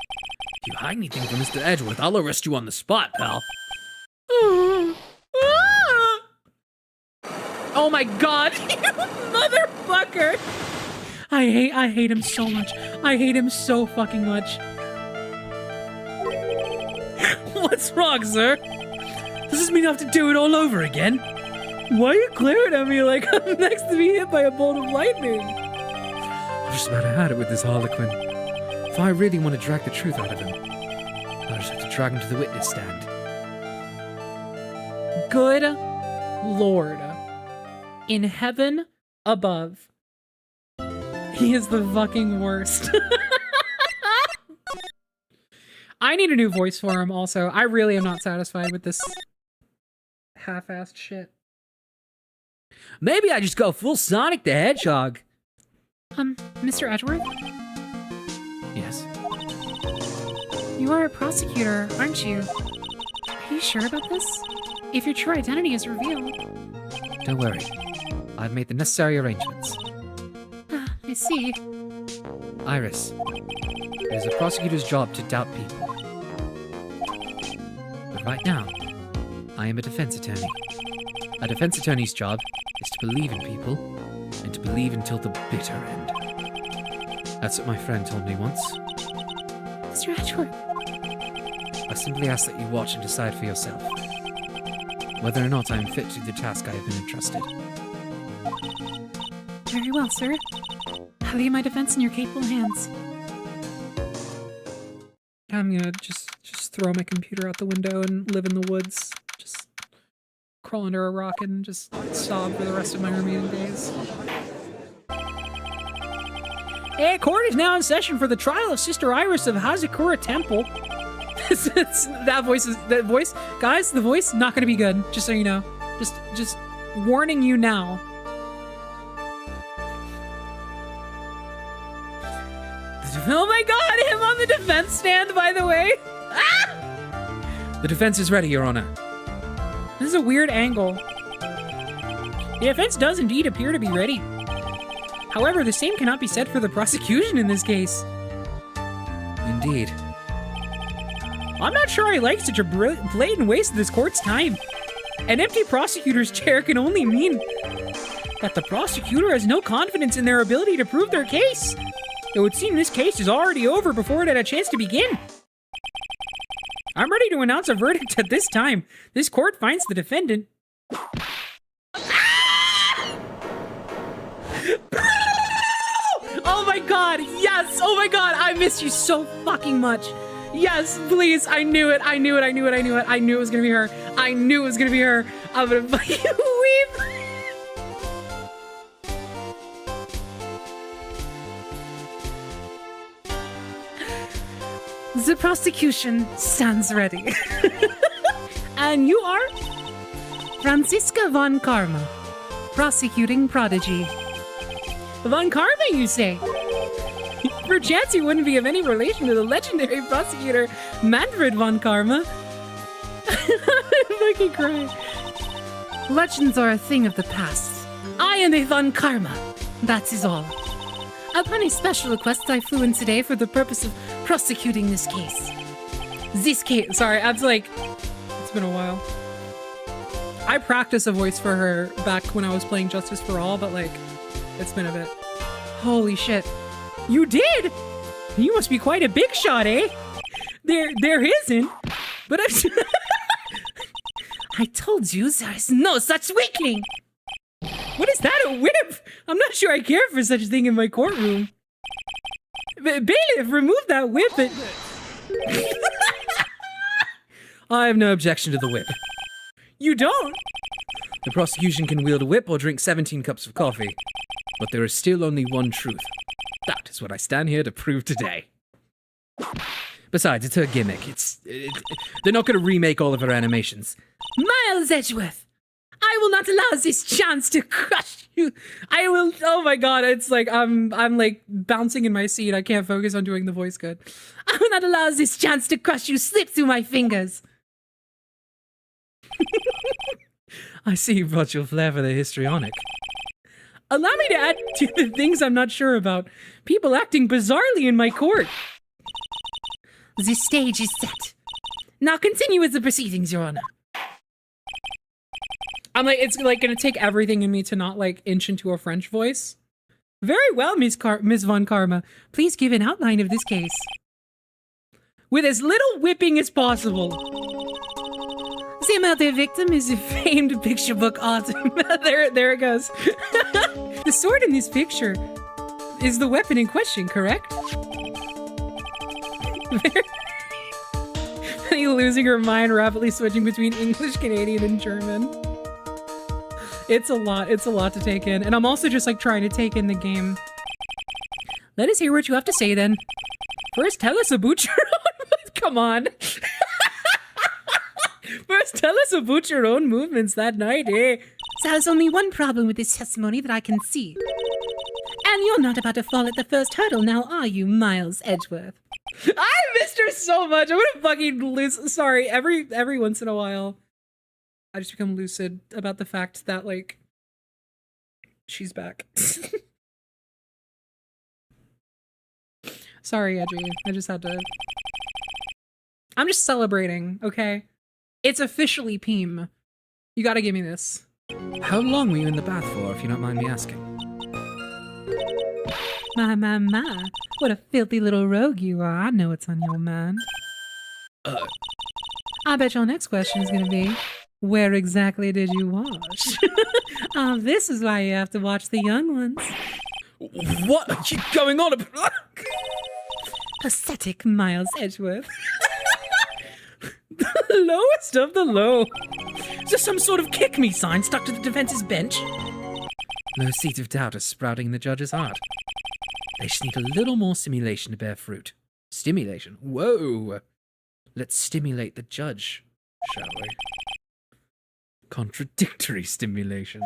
If you hide anything from Mr. Edgeworth, I'll arrest you on the spot, pal. Oh my god, you motherfucker! I hate him so much. I hate him so fucking much. What's wrong, sir? Does this mean I have to do it all over again? Why are you glaring at me like I'm next to be hit by a bolt of lightning? I've just about had it with this Harlequin. If I really want to drag the truth out of him, I'll just have to drag him to the witness stand. Good Lord. In heaven above. He is the fucking worst. I need a new voice for him also. I really am not satisfied with this half-assed shit. Maybe I just go full Sonic the Hedgehog. Mr. Edgeworth? Yes. You are a prosecutor, aren't you? Are you sure about this? If your true identity is revealed... Don't worry. I've made the necessary arrangements. I see. Iris, it is a prosecutor's job to doubt people. But right now, I am a defense attorney. A defense attorney's job is to believe in people, and to believe until the bitter end. That's what my friend told me once. Mr. Edgeworth. I simply ask that you watch and decide for yourself whether or not I am fit to do the task I have been entrusted. Very well, sir. I leave my defense in your capable hands. I'm gonna just throw my computer out the window and live in the woods. Just crawl under a rock and just sob for the rest of my remaining days. Hey, court is now in session for the trial of Sister Iris of Hazakura Temple. That voice, guys, the voice, not gonna be good, just so you know. Just warning you now. Oh my god, him on the defense stand, by the way. Ah! The defense is ready, Your Honor. This is a weird angle. The offense does indeed appear to be ready. However, the same cannot be said for the prosecution in this case. Indeed. I'm not sure I like such a blatant waste of this court's time. An empty prosecutor's chair can only mean that the prosecutor has no confidence in their ability to prove their case. It would seem this case is already over before it had a chance to begin. I'm ready to announce a verdict at this time. This court finds the defendant... Oh my god, yes! Oh my god, I miss you so fucking much. Yes, please, I knew it, I knew it was gonna be her. I knew it was gonna be her. I'm gonna fucking weep. The prosecution stands ready. And you are? Franziska von Karma, prosecuting prodigy. Von Karma, you say? Perchance you wouldn't be of any relation to the legendary prosecutor Manfred von Karma. I'm fucking crying. Legends are a thing of the past. I am a von Karma. That is all. Upon a special request, I flew in today for the purpose of prosecuting this case. Sorry, I was like, it's been a while. I practiced a voice for her back when I was playing Justice for All, but like, it's been a bit. Holy shit. You did? You must be quite a big shot, eh? There isn't. But I told you there is no such weakling. What is that, a whip? I'm not sure I care for such a thing in my courtroom. Bailiff, remove that whip. I have no objection to the whip. You don't? The prosecution can wield a whip or drink 17 cups of coffee. But there is still only one truth. That is what I stand here to prove today. Besides, it's her gimmick. They're not going to remake all of her animations. Miles Edgeworth, I will not allow this chance to crush you. I will. Oh my god, it's like I'm like bouncing in my seat. I can't focus on doing the voice good. I will not allow this chance to crush you slip through my fingers. I see you've brought your flair for the histrionic. Allow me to add to the things I'm not sure about. People acting bizarrely in my court. The stage is set. Now continue with the proceedings, Your Honor. I'm like, it's like gonna take everything in me to not like inch into a French voice. Very well, Miss Von Karma. Please give an outline of this case. with as little whipping as possible. The other victim is a famed picture book artist. there it goes. The sword in this picture is the weapon in question, correct? Penny losing her mind, rapidly switching between English, Canadian, and German. It's a lot to take in. And I'm also just like trying to take in the game. Let us hear what you have to say then. First, tell us about your own... Come on. First, tell us about your own movements that night, eh? So there's only one problem with this testimony that I can see. And you're not about to fall at the first hurdle now, are you, Miles Edgeworth? I missed her so much. I'm gonna fucking lose. Sorry, every once in a while, I just become lucid about the fact that, like, she's back. Sorry, Edgy. I just had to... I'm just celebrating, okay? It's officially Peem. You gotta give me this. How long were you in the bath for, if you don't mind me asking? My. What a filthy little rogue you are. I know what's on your mind. I bet your next question is gonna be, where exactly did you wash? This is why you have to watch the young ones. What are you going on about? Pathetic Miles Edgeworth. The lowest of the low. Is there some sort of kick me sign stuck to the defense's bench? No seed of doubt is sprouting in the judge's heart. They just need a little more stimulation to bear fruit. Stimulation? Whoa! Let's stimulate the judge, shall we? Contradictory stimulation.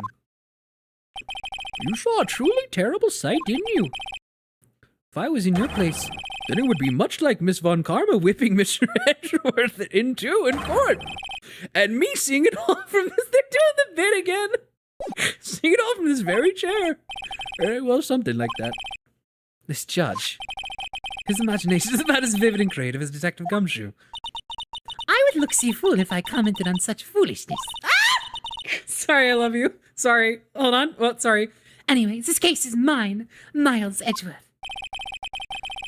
You saw a truly terrible sight, didn't you? If I was in your place, then it would be much like Miss Von Karma whipping Mr. Edgeworth in two in court. And me seeing it all from this, they're doing the bit again. Seeing it all from this very chair. Very well, something like that. This judge, his imagination is about as vivid and creative as Detective Gumshoe. I would look see fool if I commented on such foolishness. Sorry, I love you. Sorry. Hold on. Well, sorry. Anyways, this case is mine, Miles Edgeworth.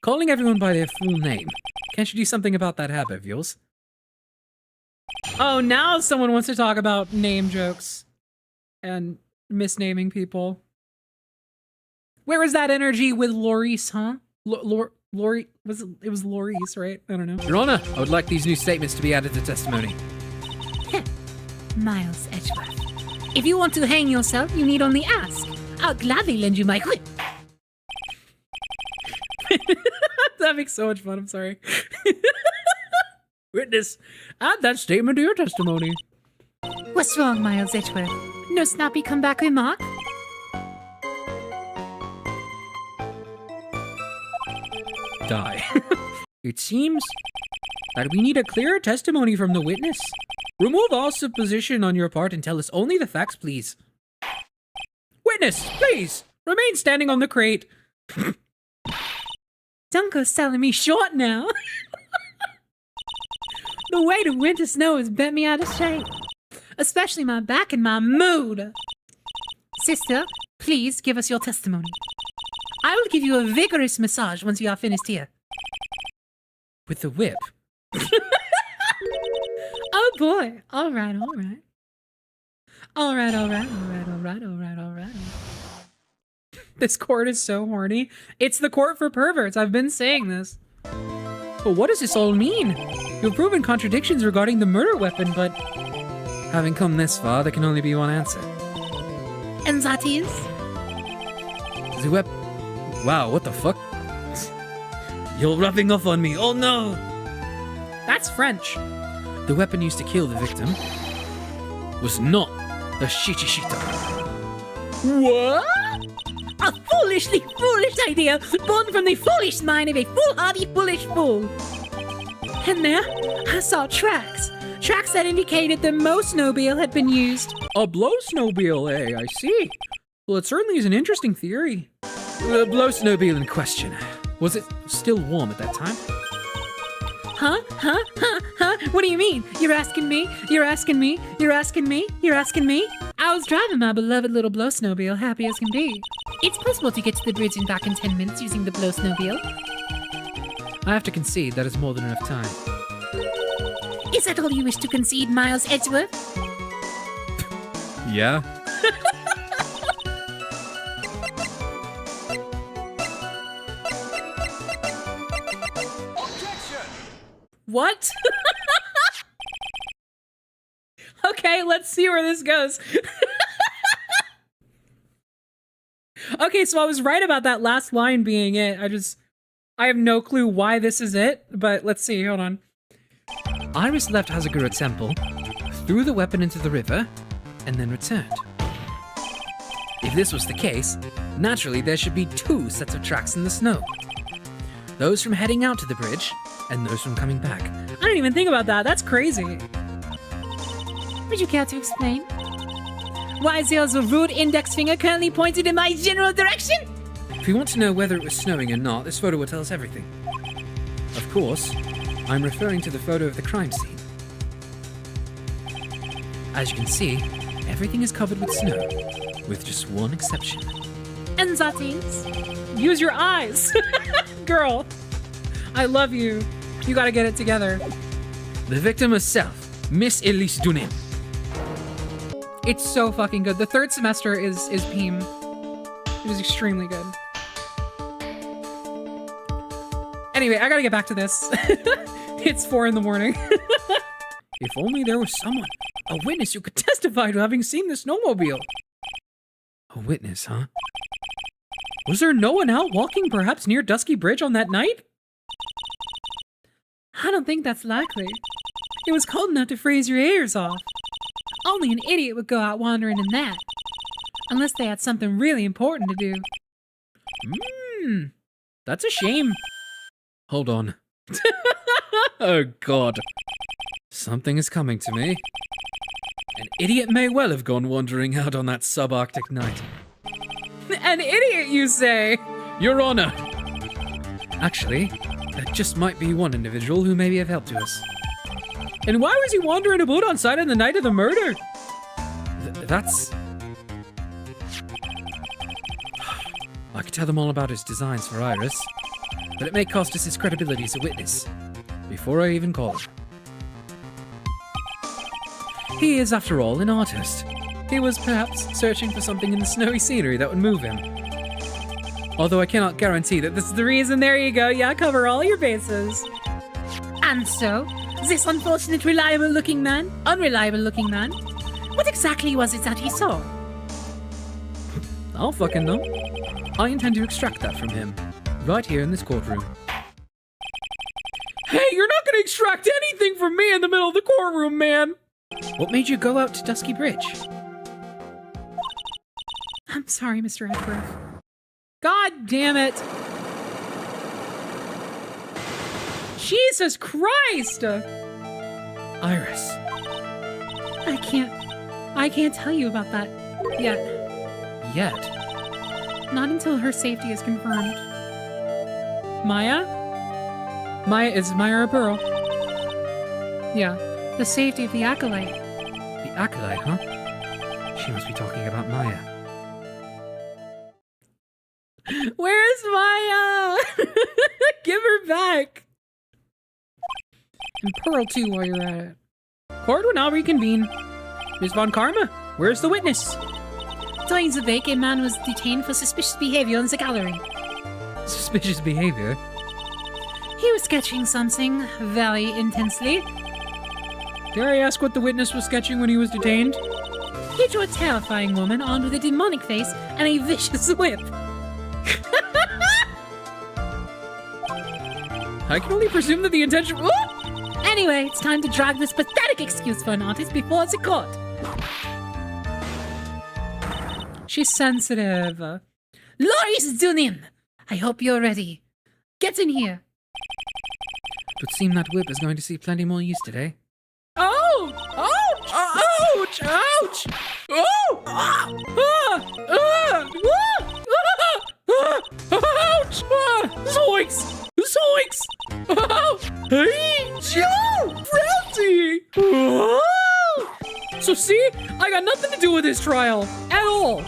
Calling everyone by their full name. Can't you do something about that habit of yours? Oh, now someone wants to talk about name jokes and misnaming people. Where is that energy with Laurice, huh? Lori, it was Laurice, right? I don't know. Your Honor, I would like these new statements to be added to testimony. Miles Edgeworth. If you want to hang yourself, you need only ask. I'll gladly lend you my whip. That makes so much fun, I'm sorry. Witness, add that statement to your testimony. What's wrong, Miles Edgeworth? No snappy comeback remark? Die. It seems that we need a clearer testimony from the witness. Remove all supposition on your part and tell us only the facts, please. Witness, please, remain standing on the crate. Don't go selling me short now. The weight of winter snow has bent me out of shape. Especially my back and my mood. Sister, please give us your testimony. I will give you a vigorous massage once you are finished here. With the whip? Oh boy. All right. All right. This court is so horny. It's the court for perverts. I've been saying this. But what does this all mean? You've proven contradictions regarding the murder weapon, but... Having come this far, there can only be one answer. And that is? The weapon... Wow, what the fuck? You're rubbing off on me. Oh no! That's French. The weapon used to kill the victim was not a shichishita. What? A foolishly foolish idea, born from the foolish mind of a foolhardy foolish fool. And there, I saw tracks. Tracks that indicated the Mo snowmobile had been used. A blow snowmobile, eh? I see. Well, it certainly is an interesting theory. The blow snowmobile in question. Was it still warm at that time? Huh? What do you mean? You're asking me? I was driving my beloved little blow snowmobile, happy as can be. It's possible to get to the bridge and back in 10 minutes using the blow snowmobile. I have to concede that is more than enough time. Is that all you wish to concede, Miles Edgeworth? Yeah? What? Okay, let's see where this goes. Okay, so I was right about that last line being it. I have no clue why this is it, but let's see, hold on. Iris left Hazagura Temple, threw the weapon into the river, and then returned. If this was the case, naturally there should be 2 sets of tracks in the snow. Those from heading out to the bridge, and those from coming back. I didn't even think about that. That's crazy. Would you care to explain? Why is yours a rude index finger currently pointed in my general direction? If you want to know whether it was snowing or not, this photo will tell us everything. Of course, I'm referring to the photo of the crime scene. As you can see, everything is covered with snow, with just one exception. And that is? Use your eyes. Girl, I love you. You gotta get it together. The victim herself, Miss Elise Denouement. It's so fucking good. The 3rd semester is Peem. It was extremely good. Anyway, I gotta get back to this. It's 4 in the morning. If only there was someone, a witness who could testify to having seen the snowmobile. A witness, huh? Was there no one out walking perhaps near Dusky Bridge on that night? I don't think that's likely. It was cold enough to freeze your ears off. Only an idiot would go out wandering in that. Unless they had something really important to do. That's a shame. Hold on. Oh god. Something is coming to me. An idiot may well have gone wandering out on that subarctic night. An idiot, you say? Your Honor! Actually, there just might be one individual who may be of help to us. And why was he wandering about on site on the night of the murder? That's... I could tell them all about his designs for Iris, but it may cost us his credibility as a witness, before I even call him. He is, after all, an artist. He was perhaps searching for something in the snowy scenery that would move him. Although I cannot guarantee that this is The reason, there you go. Yeah, cover all your bases. And so, this unfortunate unreliable-looking man, what exactly was it that he saw? I'll fucking know. I intend to extract that from him, right here in this courtroom. Hey, you're not gonna extract anything from me in the middle of the courtroom, man! What made you go out to Dusky Bridge? I'm sorry, Mr. Edgeworth. God damn it! Jesus Christ! Iris. I can't tell you about that yet. Yet? Not until her safety is confirmed. Maya? Is Maya a pearl? Yeah, the safety of the Acolyte. The Acolyte, huh? She must be talking about Maya. Where's Maya? Give her back. And Pearl too while you're at it. Court will now reconvene. Ms. Von Karma, where's the witness? During the break, a man was detained for suspicious behavior in the gallery. Suspicious behavior? He was sketching something very intensely. Dare I ask what the witness was sketching when he was detained? He drew a terrifying woman armed with a demonic face and a vicious whip. I can only presume that the intention... Anyway, it's time to drag this pathetic excuse for an artist before the court. She's sensitive. Loris Dunim! I hope you're ready. Get in here. It would seem that whip is going to see plenty more use today. Oh! Ouch! Ouch! Ouch! Oh! Ah! Ah! Ouch! Zoinks! Zoinks! Oh! Hey! Joe! Frenzy! So see? I got nothing to do with this trial. At all.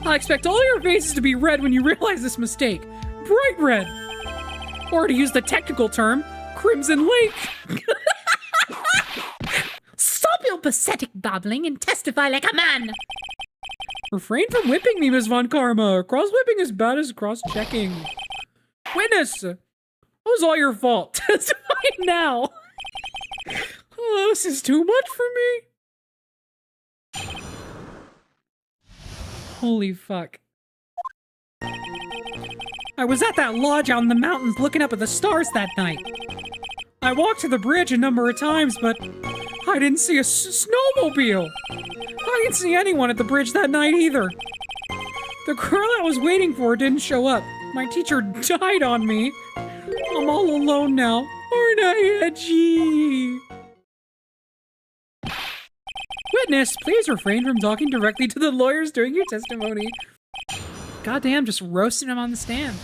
I expect all your faces to be red when you realize this mistake. Bright red. Or to use the technical term, Crimson Lake. Stop your pathetic babbling and testify like a man. Refrain from whipping me, Miss Von Karma. Cross-whipping is bad as cross-checking. Witness! It was all your fault. Testify now. Oh, this is too much for me. Holy fuck. I was at that lodge out in the mountains looking up at the stars that night. I walked to the bridge a number of times, but I didn't see a snowmobile. I didn't see anyone at the bridge that night either. The girl I was waiting for didn't show up. My teacher died on me. I'm all alone now. Aren't I edgy? Witness, please refrain from talking directly to the lawyers during your testimony. Goddamn, just roasting him on the stand.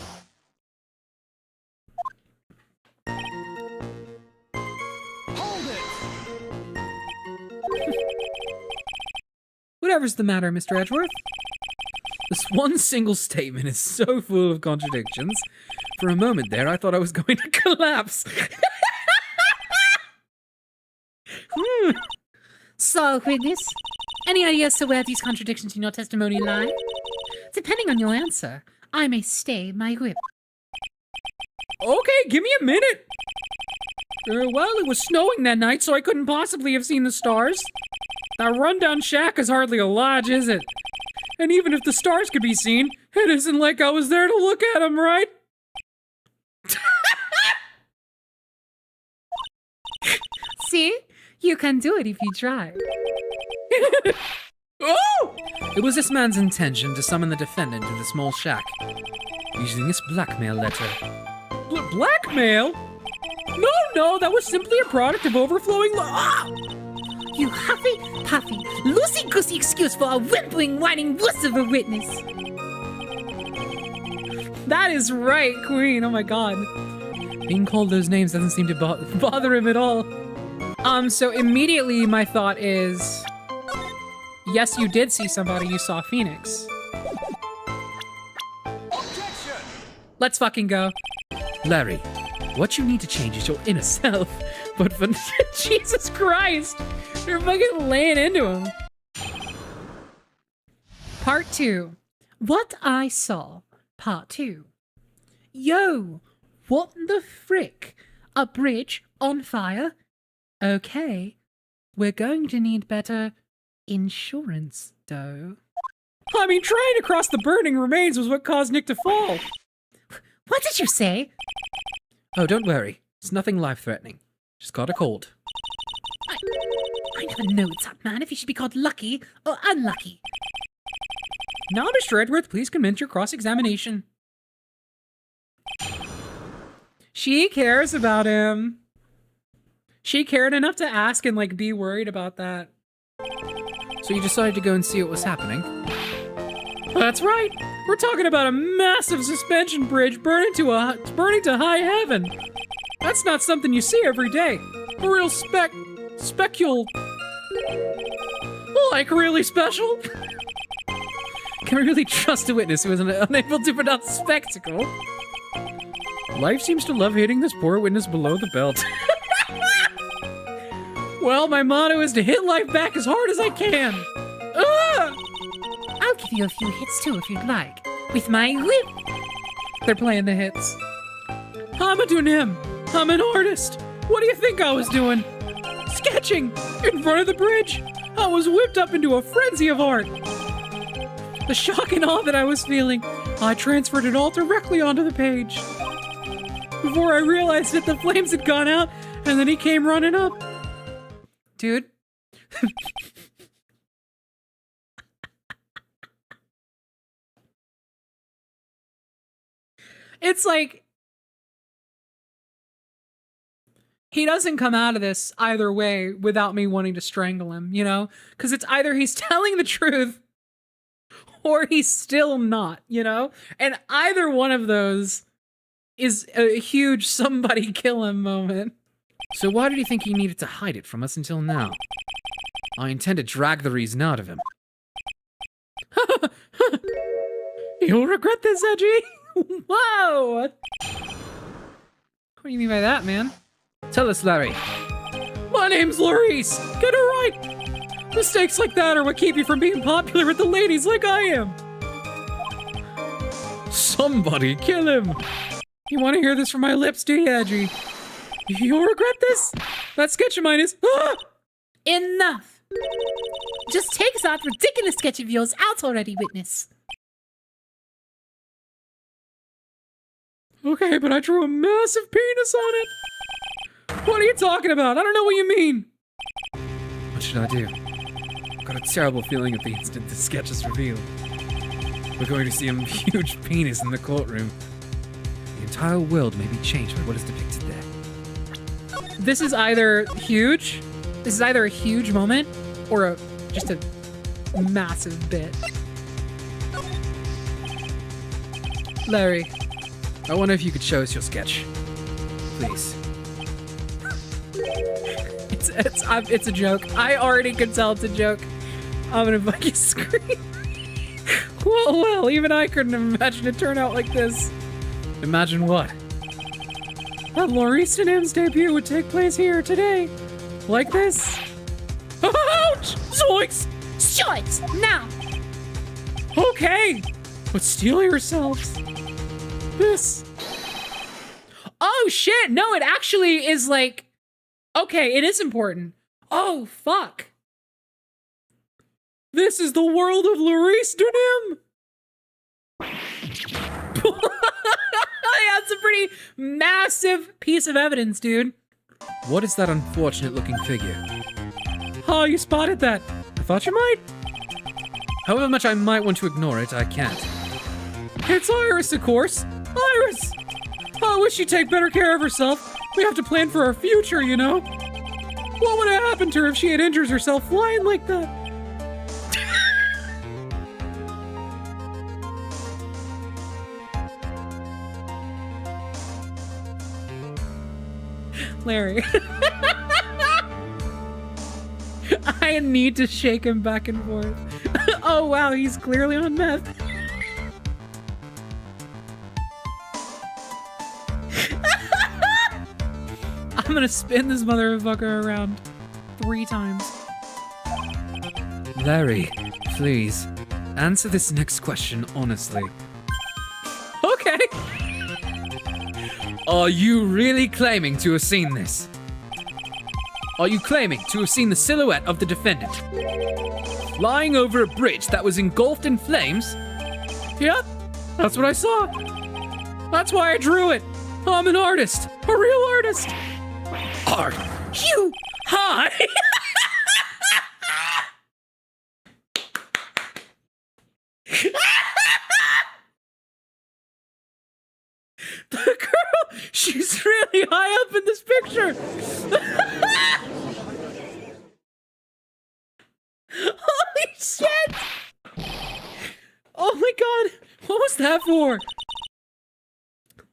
Hold it! Whatever's the matter, Mr. Edgeworth? This one single statement is so full of contradictions. For a moment there, I thought I was going to collapse. So, witness, any ideas to where these contradictions in your testimony lie? Depending on your answer, I may stay my whip. Okay, give me a minute. Well, it was snowing that night, so I couldn't possibly have seen the stars. That rundown shack is hardly a lodge, is it? And even if the stars could be seen, it isn't like I was there to look at them, right? See? You can do it if you try. Oh! It was this man's intention to summon the defendant to the small shack, using this blackmail letter. Blackmail? No, that was simply a product of overflowing You huffy, puffy, loosey-goosey excuse for a whimpering, whining wuss of a witness. That is right, Queen. Oh my god. Being called those names doesn't seem to bother him at all. So immediately my thought is, yes, you did see somebody. You saw Phoenix. Objection! Let's fucking go. Larry, what you need to change is your inner self. But for Jesus Christ, you're fucking laying into him. Part 2. What I Saw. Part 2. Yo, what the frick? A bridge on fire? Okay, we're going to need better insurance, though. I mean, trying to cross the burning remains was what caused Nick to fall. What did you say? Oh, don't worry. It's nothing life-threatening. Just got a cold. I never know it's that man if he should be called lucky or unlucky. Now, Mr. Edgeworth, please commence your cross-examination. She cares about him. She cared enough to ask and, like, be worried about that. So you decided to go and see what was happening? That's right. We're talking about a massive suspension bridge burning to high heaven. That's not something you see every day. A real specule. Like, really special? Can we really trust a witness who is unable to pronounce spectacle? Life seems to love hitting this poor witness below the belt. Well, my motto is to hit life back as hard as I can. I'll give you a few hits too if you'd like. With my whip. They're playing the hits. I'm a Denouement. I'm an artist. What do you think I was doing? Sketching in front of the bridge. I was whipped up into a frenzy of art. The shock and awe that I was feeling, I transferred it all directly onto the page. Before I realized it, the flames had gone out, and then he came running up. Dude. It's like, he doesn't come out of this either way without me wanting to strangle him, you know? Because it's either he's telling the truth or he's still not, you know? And either one of those is a huge somebody kill him moment. So why did he think he needed to hide it from us until now? I intend to drag the reason out of him. You'll regret this, Edgy. Whoa! What do you mean by that, man? Tell us, Larry. My name's Laurice. Get it right. Mistakes like that are what keep you from being popular with the ladies like I am. Somebody kill him. You want to hear this from my lips, do you, Edgy? You'll regret this. That sketch of mine is... Ah! Enough! Just take that ridiculous sketch of yours out already, witness. Okay, but I drew a massive penis on it. What are you talking about? I don't know what you mean. What should I do? I've got a terrible feeling at the instant the sketch is revealed. We're going to see a huge penis in the courtroom. The entire world may be changed by what is depicted there. This is either huge. This is either a huge moment or just a massive bit. Larry, I wonder if you could show us your sketch. Please. it's a joke. I already could tell it's a joke. I'm gonna fucking scream. Well, even I couldn't imagine it turn out like this. Imagine what? That Laurice Denouement's debut would take place here today. Like this. Ouch! Zoinks! Shut! Now! Okay! But steel yourselves. This. Oh shit! No, it actually is like... Okay, it is important. Oh, fuck. This is the world of Laurice Denouement! That's a pretty massive piece of evidence, dude. What is that unfortunate looking figure? Oh, you spotted that. I thought you might. However much I might want to ignore it, I can't. It's Iris, of course. Iris! I wish she'd take better care of herself. We have to plan for our future, you know? What would have happened to her if she had injured herself flying like that? Larry. I need to shake him back and forth. Oh wow, he's clearly on meth. I'm gonna spin this motherfucker around 3 times. Larry, please, answer this next question honestly. Okay. Are you really claiming to have seen this? Are you claiming to have seen the silhouette of the defendant flying over a bridge that was engulfed in flames? Yep, that's what I saw. That's why I drew it. I'm an artist, a real artist. Art. You hi. The girl, she's really high up in this picture. Holy shit! Oh my god, what was that for?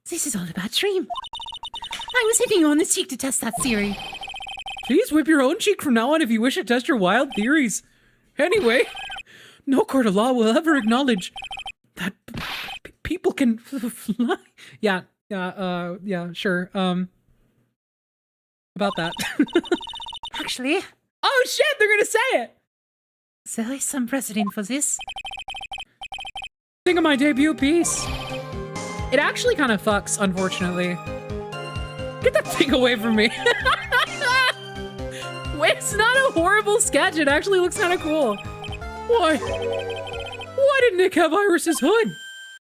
This is all about Dream. I was hitting you on the cheek to test that theory. Please whip your own cheek from now on if you wish to test your wild theories. Anyway, no court of law will ever acknowledge that people can fly. Yeah, sure. About that. Actually, Oh shit, they're gonna say it! there is some precedent for this. Think of my debut piece. It actually kind of fucks, unfortunately. Get that thing away from me. Wait, it's not a horrible sketch. It actually looks kind of cool. Why did Nick have Iris's hood?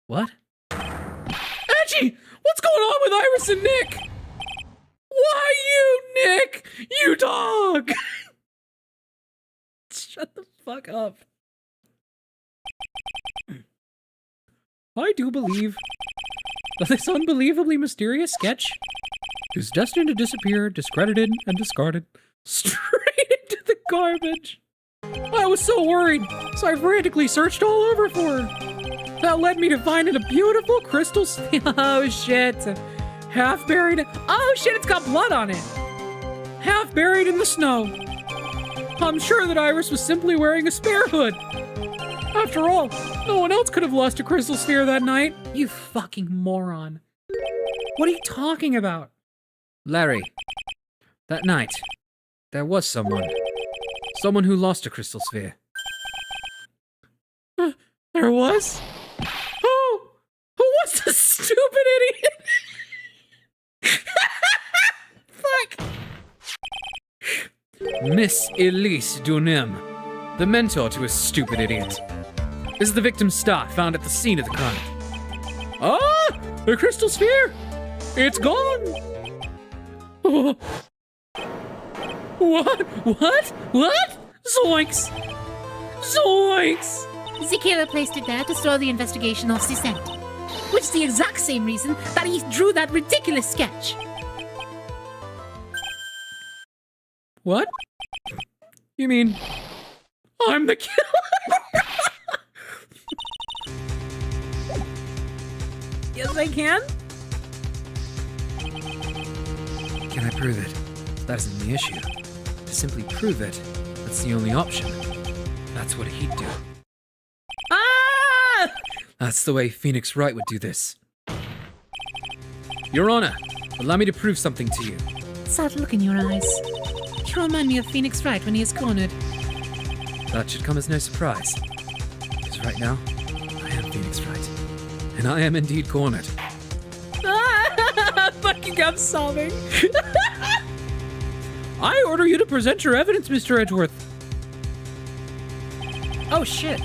What? Edgy, what's going on with Iris and Nick? Why you, Nick? You dog! Shut the fuck up. I do believe that this unbelievably mysterious sketch is destined to disappear, discredited, and discarded straight into the garbage. I was so worried, so I frantically searched all over for her. That led me to finding a beautiful crystal oh shit. Half buried. Oh shit, it's got blood on it. Half buried in the snow. I'm sure that Iris was simply wearing a spare hood. After all, no one else could have lost a crystal sphere that night. You fucking moron. What are you talking about? Larry, that night, there was someone. Someone who lost a crystal sphere. There was? Who was the stupid idiot? Fuck. Miss Elise Denouement, the mentor to a stupid idiot. This is the victim's star found at the scene of the crime. Ah! The crystal sphere! It's gone! Oh. What? Zoinks! Zoinks! The killer placed it there to throw the investigation off the scent. Which is the exact same reason that he drew that ridiculous sketch. What? You mean I'm the killer? Yes, I can. Can I prove it? That isn't the issue. To simply prove it, that's the only option. That's what he'd do. Ah! That's the way Phoenix Wright would do this. Your Honor, allow me to prove something to you. Sad look in your eyes. You remind me of Phoenix Wright when he is cornered. That should come as no surprise. Because right now, I am Phoenix Wright. And I am indeed cornered. Fucking, I'm sobbing. I order you to present your evidence, Mr. Edgeworth. Oh shit.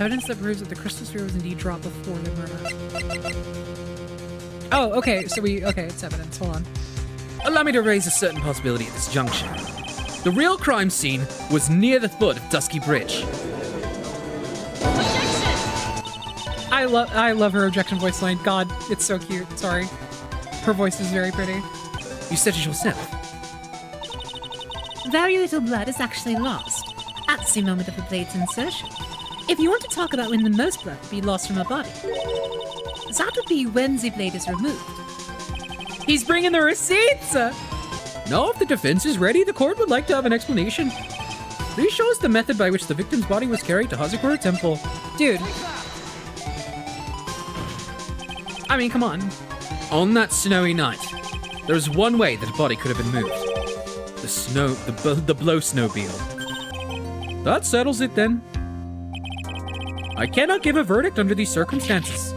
Evidence that proves that the crystal sphere was indeed dropped before the murder. Oh, okay, so it's evidence. Hold on. Allow me to raise a certain possibility at this juncture. The real crime scene was near the foot of Dusky Bridge. I love her objection voice line. God, it's so cute. Sorry. Her voice is very pretty. You said it yourself. Very little blood is actually lost at the moment of the blade's insertion. If you want to talk about when the most blood would be lost from a body, that would be when the blade is removed. He's bringing the receipts! No, if the defense is ready, the court would like to have an explanation. Please show us the method by which the victim's body was carried to Hazakura Temple. Dude. I mean, come on. On that snowy night, there is one way that a body could have been moved. The blow snowmobile. That settles it then. I cannot give a verdict under these circumstances.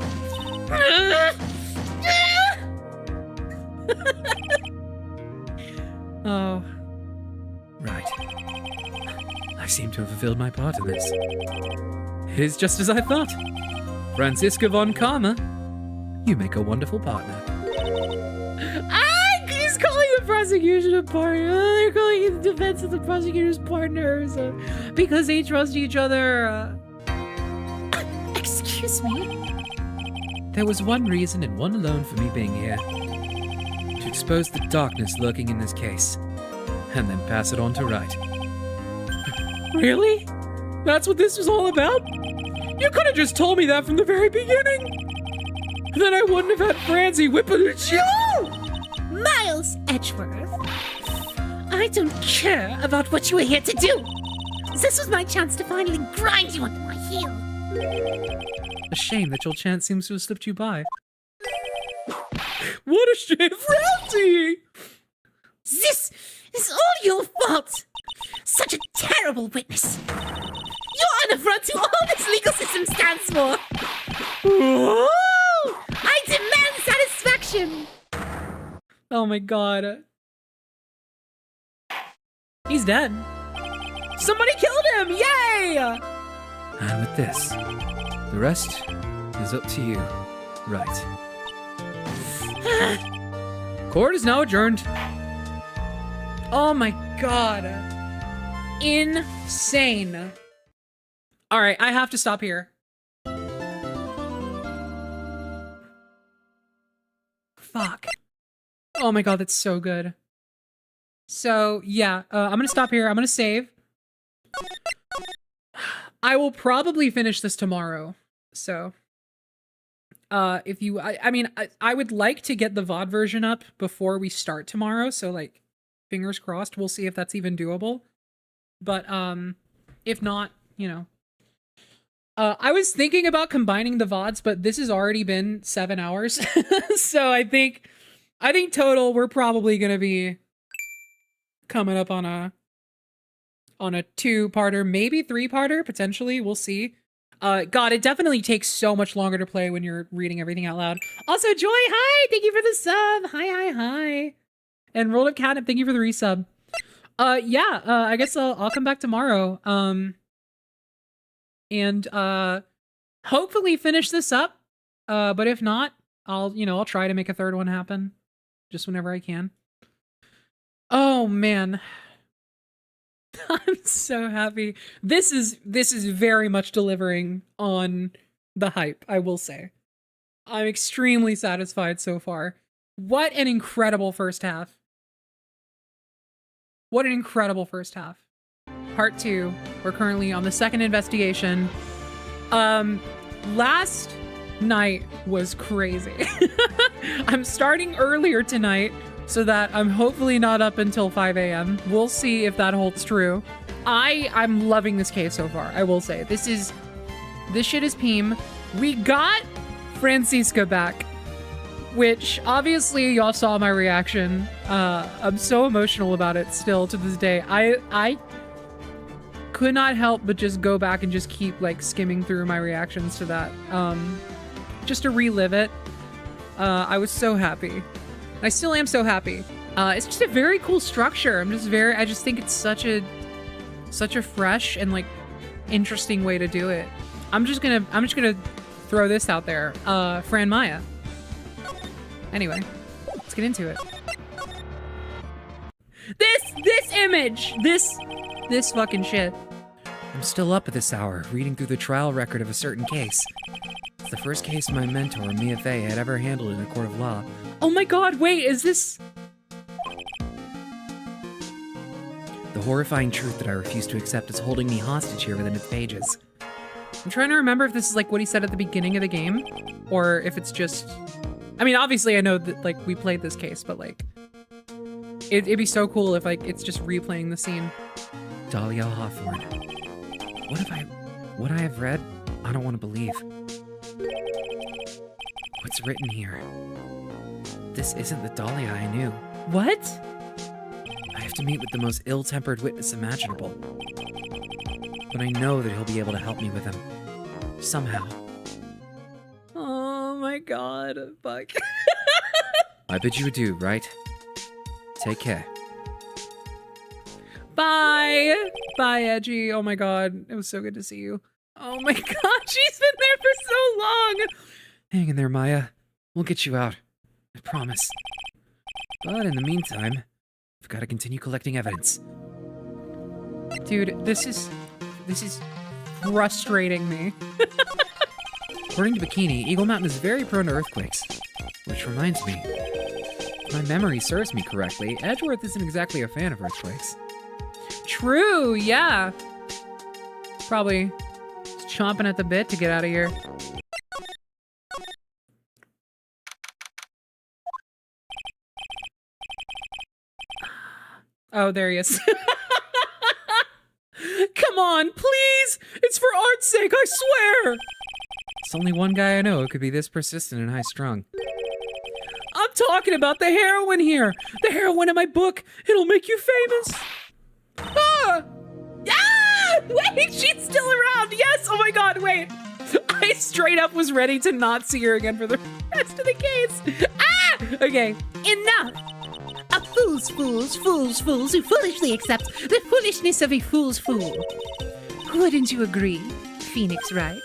Oh. Right. I seem to have fulfilled my part in this. It is just as I thought. Franziska von Karma, you make a wonderful partner. He's calling the prosecution a partner. They're calling the defense of the prosecutor's partners because they trust each other. Excuse me? There was one reason and one alone for me being here. To expose the darkness lurking in this case, and then pass it on to Wright. Really? That's what this was all about? You could have just told me that from the very beginning. Then I wouldn't have had Francie whipping at you. Miles Edgeworth, I don't care about what you were here to do. This was my chance to finally grind you under my heel. A shame that your chance seems to have slipped you by. What a shame, Francie! This is all your fault. Such a terrible witness. You're an affront to all this legal system stands for. Whoa! I demand satisfaction. Oh my god. He's dead. Somebody killed him! Yay! And with this, the rest is up to you. Right. Court is now adjourned. Oh my god. Insane. Alright, I have to stop here. Fuck. Oh my god, that's so good. So, yeah, I'm gonna stop here. I'm gonna save. I will probably finish this tomorrow. So, if you, I mean, I would like to get the VOD version up before we start tomorrow. So, like, fingers crossed. We'll see if that's even doable. But, if not, you know. I was thinking about combining the VODs, but this has already been 7 hours. So I think I think total we're probably gonna be coming up on a 2-parter, maybe 3-parter, potentially. We'll see. God, it definitely takes so much longer to play when you're reading everything out loud. Also, Joy, hi! Thank you for the sub. Hi. And Rolled Up Catnip, thank you for the resub. Yeah, I guess I'll come back tomorrow. And hopefully finish this up. But if not, I'll try to make a third one happen just whenever I can. Oh man. I'm so happy. This is very much delivering on the hype, I will say. I'm extremely satisfied so far. What an incredible first half. What an incredible first half. Part 2. We're currently on the second investigation. Last night was crazy. I'm starting earlier tonight so that I'm hopefully not up until 5 a.m. We'll see if that holds true. I'm loving this case so far, I will say. This shit is Peem. We got Francisca back, which obviously y'all saw my reaction. I'm so emotional about it still to this day. I could not help but just go back and just keep like skimming through my reactions to that. Just to relive it. I was so happy. I still am so happy. It's just a very cool structure. I just think it's such a fresh and like interesting way to do it. I'm just gonna throw this out there. Fran Maya. Anyway, let's get into it. This image, this fucking shit. I'm still up at this hour, reading through the trial record of a certain case. It's the first case my mentor, Mia Fey, had ever handled in a court of law. Oh my god, wait, is this... The horrifying truth that I refuse to accept is holding me hostage here within its pages. I'm trying to remember if this is like what he said at the beginning of the game, or if it's just... I mean, obviously I know that like we played this case, but like... It'd be so cool if like it's just replaying the scene. Dahlia Hawthorne. What I have read, I don't want to believe. What's written here? This isn't the Dahlia I knew. What? I have to meet with the most ill-tempered witness imaginable. But I know that he'll be able to help me with him. Somehow. Oh my god, fuck. I bid you adieu, right? Take care. Bye! Bye, Edgy. Oh my god, it was so good to see you. Oh my god, she's been there for so long! Hang in there, Maya. We'll get you out. I promise. But in the meantime, I've got to continue collecting evidence. Dude, this is frustrating me. According to Bikini, Eagle Mountain is very prone to earthquakes. Which reminds me, if my memory serves me correctly, Edgeworth isn't exactly a fan of earthquakes. True, yeah. Probably chomping at the bit to get out of here. Oh, there he is. Come on, please! It's for art's sake, I swear! It's only one guy I know who could be this persistent and high-strung. I'm talking about the heroine here! The heroine in my book! It'll make you famous! Ah! Ah! Wait, she's still around! Yes! Oh my god, wait! I straight up was ready to not see her again for the rest of the case! Ah! Okay. Enough! A fool's fools who foolishly accept the foolishness of a fool's fool. Wouldn't you agree, Phoenix Wright?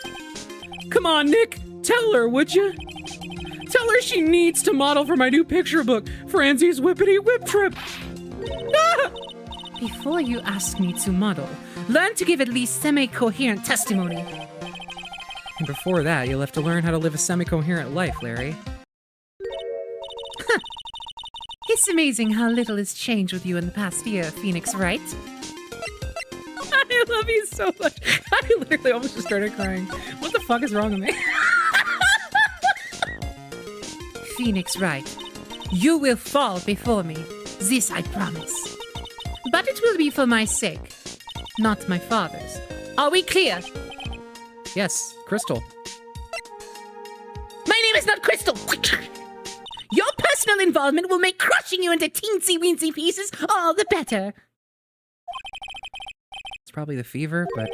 Come on, Nick! Tell her, would you? Tell her she needs to model for my new picture book, Franzie's Whippity Whip Trip! Ah! Before you ask me to model, learn to give at least semi-coherent testimony. And before that, you'll have to learn how to live a semi-coherent life, Larry. It's amazing how little has changed with you in the past year, Phoenix Wright. I love you so much. I literally almost just started crying. What the fuck is wrong with me? Phoenix Wright, you will fall before me. This I promise. But it will be for my sake, not my father's. Are we clear? Yes, Crystal. My name is not Crystal. Your personal involvement will make crushing you into teensy-weensy pieces all the better. It's probably the fever, but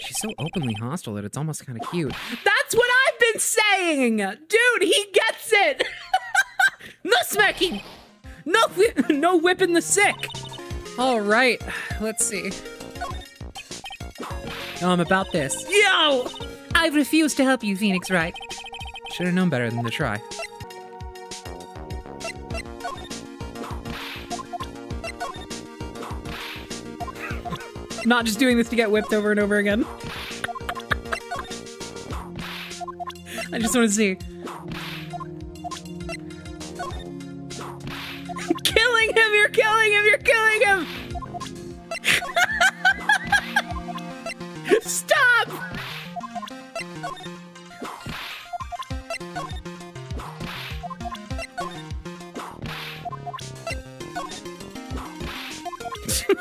she's so openly hostile that it's almost kind of cute. That's what I've been saying! Dude, he gets it! No smirking! No whipping the sick! All right, let's see. About this. Yo! I refuse to help you, Phoenix Wright. Should have known better than to try. Not just doing this to get whipped over and over again. I just want to see. Killing him! You're killing him! You're killing him! Stop!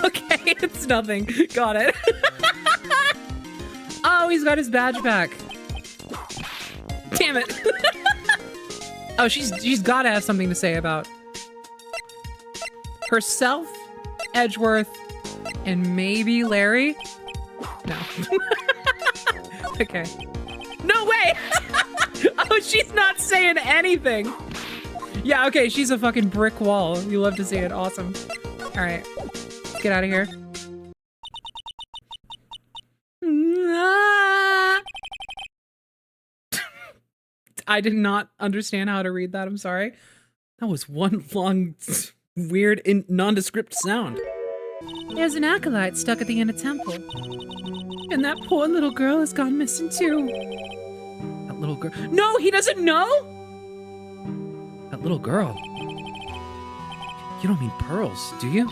Okay, it's nothing. Got it. Oh, he's got his badge back. Damn it. Oh, she's got to have something to say about herself, Edgeworth, and maybe Larry. No. Okay. No way! Oh, she's not saying anything. Yeah, okay, she's a fucking brick wall. You love to see it. Awesome. All right. Let's get out of here. I did not understand how to read that. I'm sorry. That was one long, weird, nondescript sound. There's an acolyte stuck at the inner temple. And that poor little girl has gone missing too. That little girl. No, he doesn't know? That little girl. You don't mean Pearls, do you?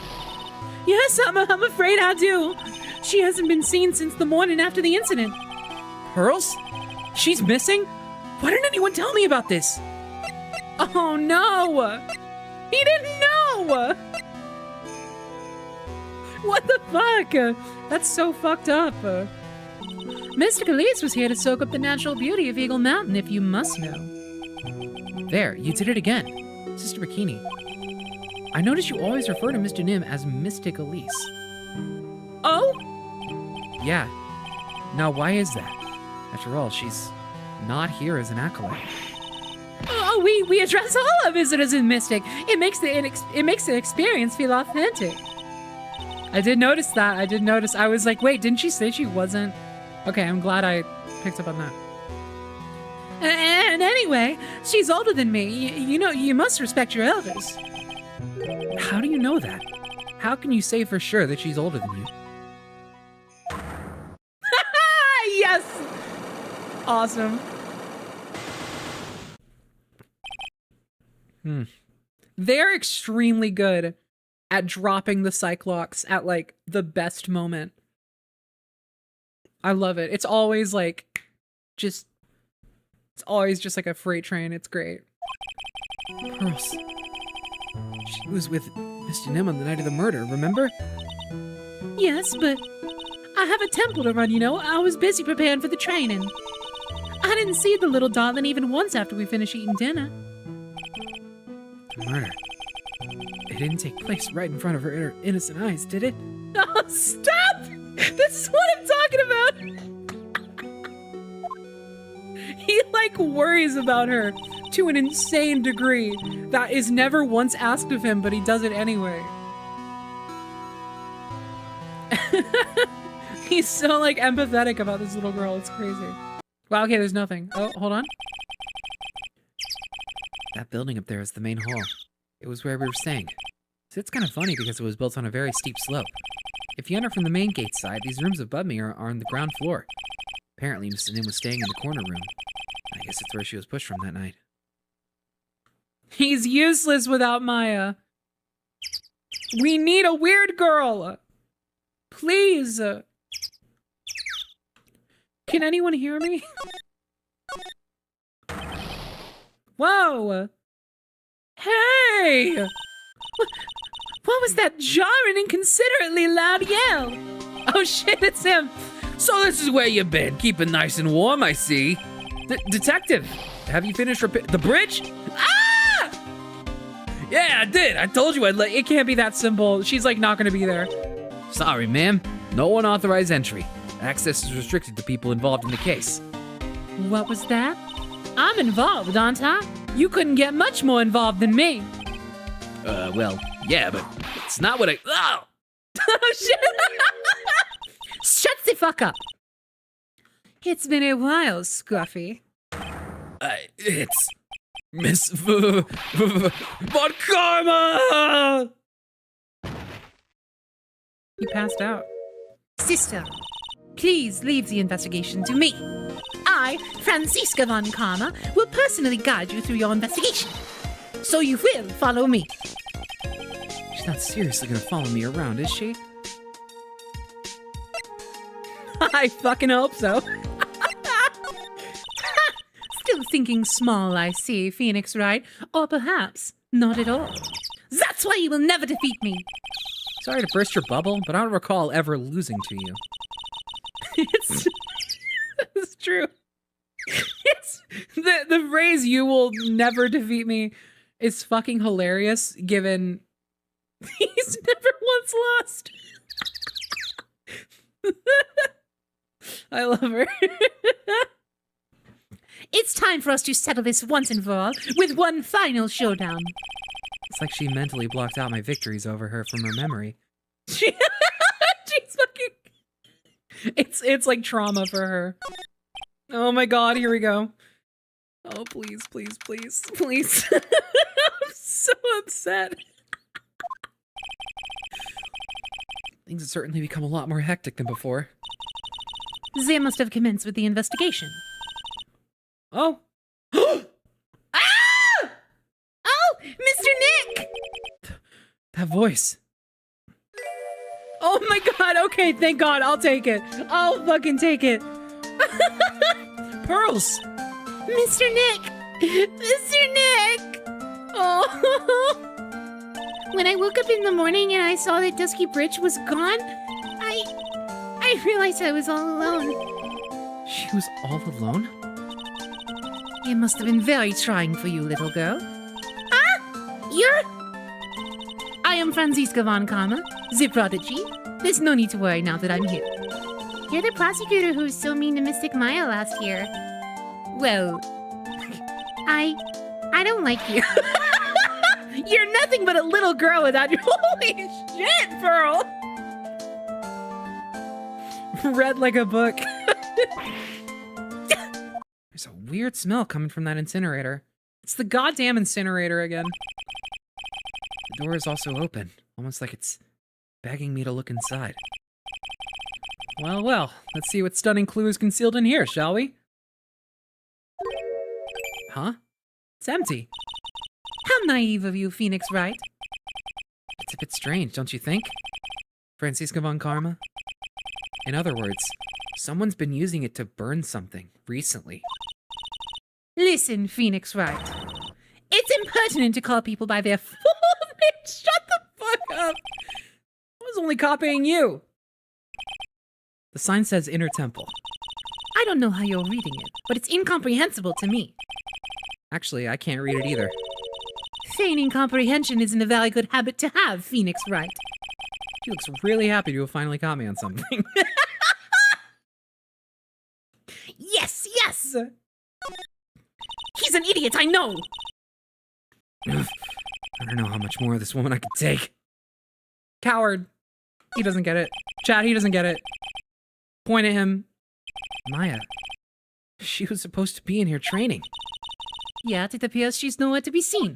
Yes, I'm afraid I do. She hasn't been seen since the morning after the incident. Pearls? She's missing? Why didn't anyone tell me about this? Oh no! He didn't know! What the fuck? That's so fucked up. Mr. Khalees was here to soak up the natural beauty of Eagle Mountain, if you must know. There, you did it again. Sister Bikini. I notice you always refer to Mr. Nim as Mystic Elise. Oh? Yeah. Now, why is that? After all, she's not here as an acolyte. Oh, we address all our visitors in Mystic. It makes the experience feel authentic. I did notice that. I did notice. I was like, wait, didn't she say she wasn't? Okay, I'm glad I picked up on that. And anyway, she's older than me. You know, you must respect your elders. How do you know that? How can you say for sure that she's older than you? Yes! Awesome. They're extremely good at dropping the Cyclops at like the best moment. I love it. It's always like it's always just like a freight train. It's great. Pearls. She was with Mr. Nim on the night of the murder, remember? Yes, but I have a temple to run, you know. I was busy preparing for the training. I didn't see the little darling even once after we finished eating dinner. The murder. It didn't take place right in front of her innocent eyes, did it? Oh, stop! This is what I'm talking about! He, like, worries about her to an insane degree that is never once asked of him, but he does it anyway. He's so, like, empathetic about this little girl. It's crazy. Wow, okay, there's nothing. Oh, hold on. That building up there is the main hall. It was where we were staying. So it's kind of funny because it was built on a very steep slope. If you enter from the main gate side, these rooms above me are on the ground floor. Apparently, Mr. Nim was staying in the corner room. I guess it's where she was pushed from that night. He's useless without Maya. We need a weird girl. Please. Can anyone hear me? Whoa. Hey! What was that jarring, inconsiderately loud yell? Oh shit, it's him. So this is where you've been, keeping nice and warm, I see. Detective, have you finished the bridge? Ah! Yeah, I did. I told you I'd let you. It can't be that simple. She's like not gonna be there. Sorry, ma'am. No unauthorized entry. Access is restricted to people involved in the case. What was that? I'm involved, aren't I? You couldn't get much more involved than me. Well, yeah, but it's not what I. Oh! Oh, shit! Shut the fuck up. It's been a while, Scruffy. It's Miss Von Karma! He passed out. Sister, please leave the investigation to me. I, Franziska von Karma, will personally guide you through your investigation. So you will follow me. She's not seriously gonna follow me around, is she? I fucking hope so. Still thinking small, I see, Phoenix Wright. Or perhaps not at all. That's why you will never defeat me. Sorry to burst your bubble, but I don't recall ever losing to you. It's true. It's the phrase "you will never defeat me" is fucking hilarious. Given he's never once lost. I love her. It's time for us to settle this once and for all with one final showdown. It's like she mentally blocked out my victories over her from her memory. She's fucking. It's like trauma for her. Oh my god, here we go. Oh please, please, please, please. I'm so upset. Things have certainly become a lot more hectic than before. They must have commenced with the investigation. Oh. Ah! Oh, Mr. Nick! That voice. Oh my god, okay, thank god, I'll take it. I'll fucking take it. Pearls! Mr. Nick! Mr. Nick! Oh. When I woke up in the morning and I saw that Dusky Bridge was gone, I realized I was all alone. She was all alone? It must have been very trying for you, little girl. Ah! You're... I am Franziska von Karma, the prodigy. There's no need to worry now that I'm here. You're the prosecutor who was so mean to Mystic Maya last year. Well, I don't like you. You're nothing but a little girl without your... Holy shit, Pearl! Read like a book. There's a weird smell coming from that incinerator. It's the goddamn incinerator again. The door is also open, almost like it's begging me to look inside. Well, well, let's see what stunning clue is concealed in here, shall we? Huh? It's empty. How naive of you, Phoenix Wright. It's a bit strange, don't you think? Franziska von Karma? In other words, someone's been using it to burn something recently. Listen, Phoenix Wright. It's impertinent to call people by their full name. Shut the fuck up! I was only copying you. The sign says Inner Temple. I don't know how you're reading it, but it's incomprehensible to me. Actually, I can't read it either. Feigning comprehension isn't a very good habit to have, Phoenix Wright. She looks really happy to have finally caught me on something. Yes, yes! He's an idiot, I know! I don't know how much more of this woman I could take. Coward. He doesn't get it. Chad, he doesn't get it. Point at him. Maya. She was supposed to be in here training. Yet it appears she's nowhere to be seen.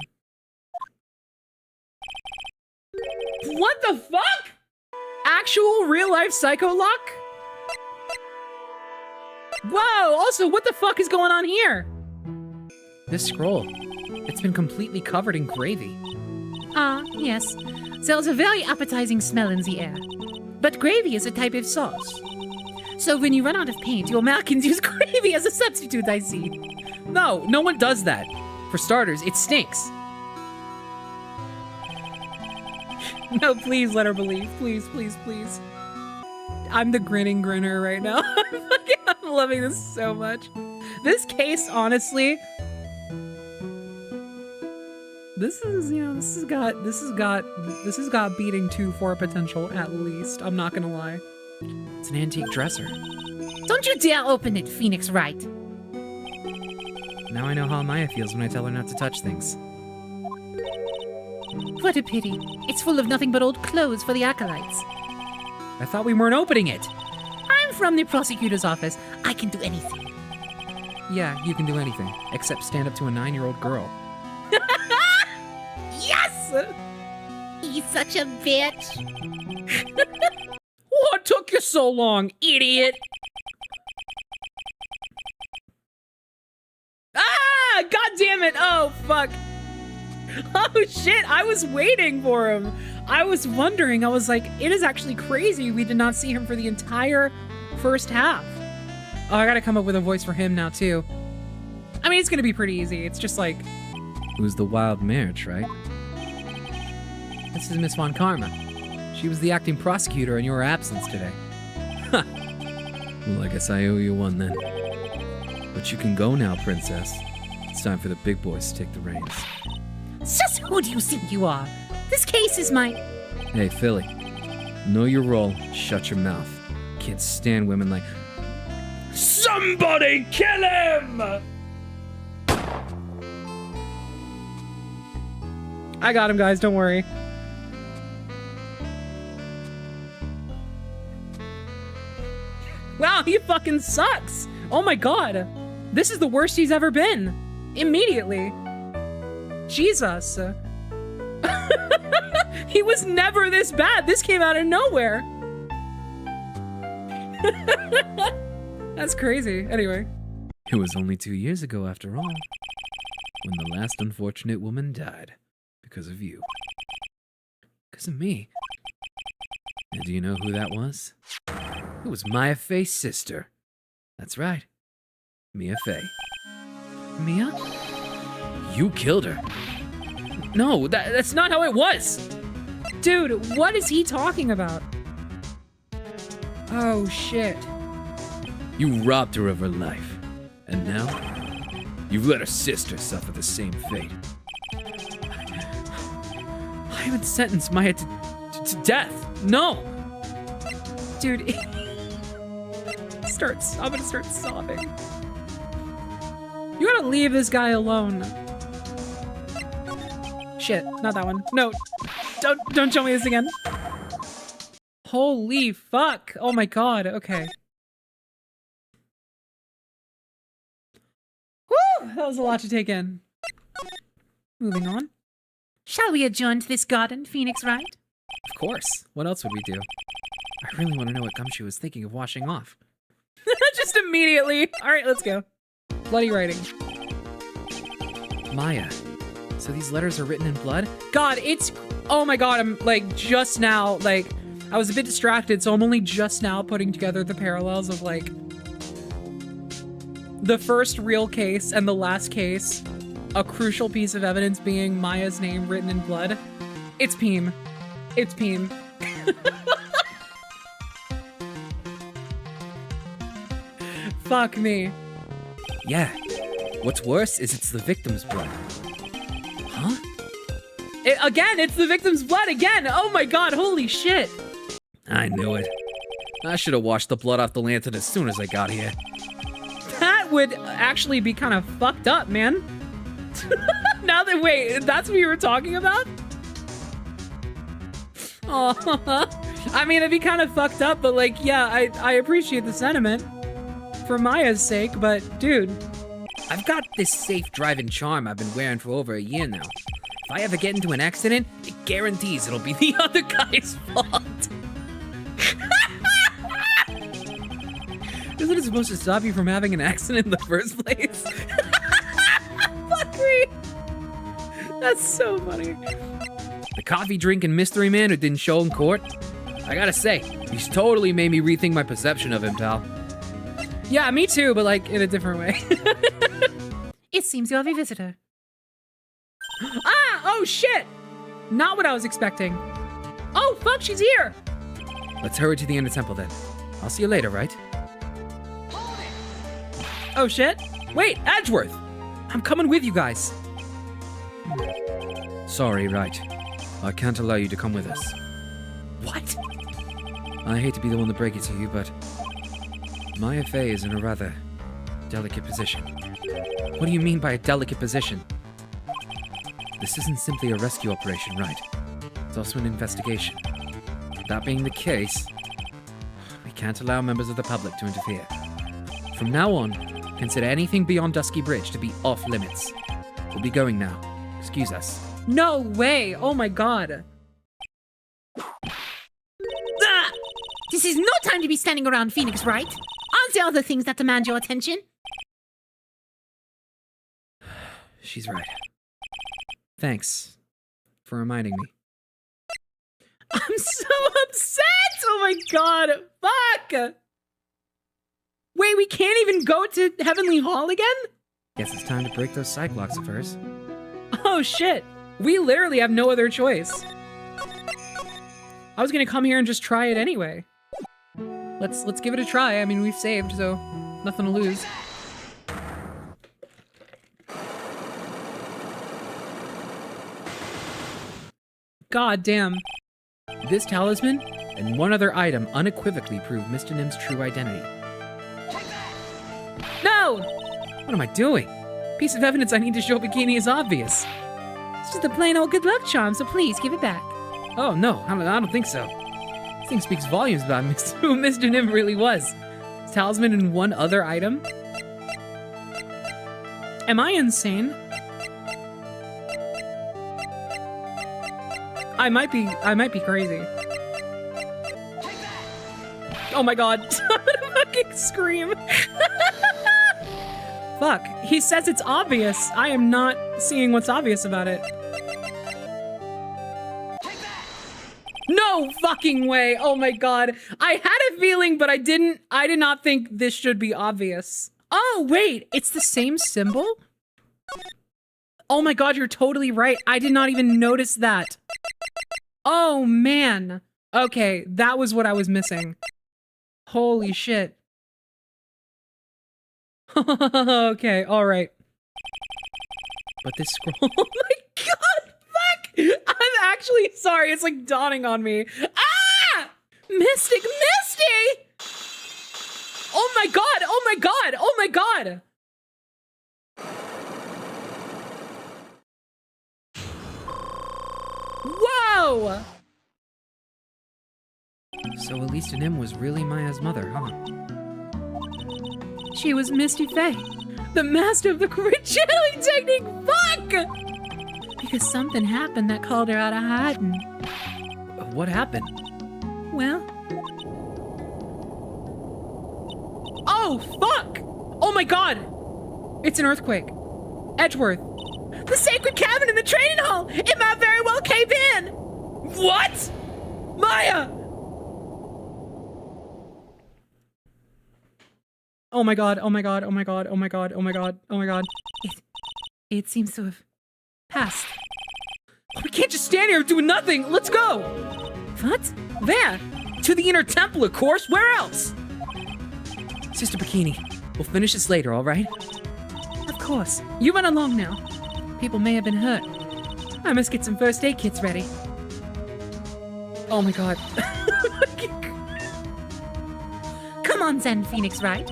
What the fuck? Actual real-life Psycho Lock? Whoa, also, what the fuck is going on here? This scroll, it's been completely covered in gravy. Ah, yes. There's a very appetizing smell in the air. But gravy is a type of sauce. So when you run out of paint, your Americans use gravy as a substitute, I see. No, no one does that. For starters, it stinks. No, please let her believe. Please, please, please. I'm the grinning grinner right now. I'm loving this so much. This case, honestly, This is, you know, this has got beating 2 for potential at least. I'm not gonna lie. It's an antique dresser. Don't you dare open it, Phoenix Wright. Now I know how Maya feels when I tell her not to touch things. What a pity. It's full of nothing but old clothes for the acolytes. I thought we weren't opening it. I'm from the prosecutor's office. I can do anything. Yeah, you can do anything, except stand up to a 9-year-old girl. Yes! He's such a bitch. What took you so long, idiot? Ah! God damn it! Oh, fuck. Oh, shit. I was waiting for him. I was wondering. I was like, it is actually crazy we did not see him for the entire first half. Oh, I gotta come up with a voice for him now, too. I mean, it's gonna be pretty easy. It's just like... It was the wild marriage, right? This is Miss Von Karma. She was the acting prosecutor in your absence today. Ha! Well, I guess I owe you one then. But you can go now, princess. It's time for the big boys to take the reins. Just who do you think you are? This case is my... Hey, Philly. Know your role. Shut your mouth. Can't stand women like... Somebody kill him! I got him, guys. Don't worry. Wow, he fucking sucks. Oh my god. This is the worst he's ever been. Immediately. Jesus. He was never this bad. This came out of nowhere. That's crazy. Anyway. It was only 2 years ago, after all, when the last unfortunate woman died. Because of you. Because of me. And do you know who that was? It was Maya Faye's sister. That's right. Mia Faye. Mia? You killed her. No, that's not how it was. Dude, what is he talking about? Oh, shit. You robbed her of her life. And now, you've let her sister suffer the same fate. I haven't sentenced Maya to death. No. Dude, I'm gonna start sobbing. You gotta leave this guy alone. Shit, not that one. No, don't show me this again. Holy fuck. Oh my god, okay. Woo! That was a lot to take in. Moving on. Shall we adjourn to this garden, Phoenix Wright? Of course. What else would we do? I really want to know what Gumshoe was thinking of washing off. Just immediately. All right, let's go. Bloody writing. Maya, so these letters are written in blood? God, it's... Oh my god, I'm like just now, like... I was a bit distracted, so I'm only just now putting together the parallels of like... the first real case and the last case. A crucial piece of evidence being Maya's name written in blood. It's Peem. It's Peem. Fuck me. Yeah. What's worse is it's the victim's blood. Huh? Again, it's the victim's blood again. Oh my god, holy shit. I knew it. I should have washed the blood off the lantern as soon as I got here. That would actually be kind of fucked up, man. Now that, wait, that's what you were talking about? Oh, I mean, it'd be kind of fucked up, but like, yeah, I appreciate the sentiment for Maya's sake, but dude. I've got this safe driving charm I've been wearing for over a year now. If I ever get into an accident, it guarantees it'll be the other guy's fault. Isn't it supposed to stop you from having an accident in the first place? Fuck me. That's so funny. The coffee drinking mystery man who didn't show in court? I gotta say, he's totally made me rethink my perception of him, pal. Yeah, me too, but like in a different way. It seems you have a visitor. Ah! Oh shit! Not what I was expecting. Oh fuck, she's here! Let's hurry to the inner temple then. I'll see you later, right? Oh shit! Wait, Edgeworth! I'm coming with you guys. Sorry, right. I can't allow you to come with us. What? I hate to be the one to break it to you, but Maya Fey is in a rather delicate position. What do you mean by a delicate position? This isn't simply a rescue operation, right? It's also an investigation. That being the case, we can't allow members of the public to interfere. From now on, consider anything beyond Dusky Bridge to be off limits. We'll be going now. Excuse us. No way. Oh my god. Ah! This is no time to be standing around, Phoenix, right? Aren't there other things that demand your attention? She's right. Thanks for reminding me. I'm so upset. Oh my god. Fuck. Wait, we can't even go to Heavenly Hall again? Guess it's time to break those cyclocks of hers. Oh shit. We literally have no other choice. I was gonna come here and just try it anyway. Let's give it a try. I mean, we've saved, so nothing to lose. God damn. This talisman and one other item unequivocally prove Mr. Nim's true identity. No! What am I doing? Piece of evidence I need to show Bikini is obvious. It's just a plain old good luck charm, so please give it back. Oh no, I don't think so. This thing speaks volumes about who Mr. Nim really was. Talisman and one other item? Am I insane? I might be crazy. Oh my god. I'm gonna fucking scream. Fuck. He says it's obvious. I am not seeing what's obvious about it. No fucking way. Oh my god. I had a feeling, but I did not think this should be obvious. Oh, wait. It's the same symbol? Oh my god, you're totally right. I did not even notice that. Oh man. Okay, that was what I was missing. Holy shit. Okay, alright. But this scroll, oh my god, fuck! I'm actually sorry, it's like dawning on me. Ah! Mystic Misty! Oh my god, oh my god, oh my god! Whoa! So Elisa Nim was really Maya's mother, huh? She was Misty Faye, the master of the channeling technique. Fuck! Because something happened that called her out of hiding. What happened? Well, oh fuck! Oh my god! It's an earthquake. Edgeworth. The sacred cabin in the training hall! It might very well cave in! What? Maya! Oh my god, oh my god, oh my god, oh my god, oh my god, oh my god. it seems to have passed. We can't just stand here doing nothing! Let's go! What? There! To the inner temple, of course! Where else? Sister Bikini, we'll finish this later, alright? Of course. You run along now. People may have been hurt. I must get some first aid kits ready. Oh my god. Come on, Zen Phoenix, right?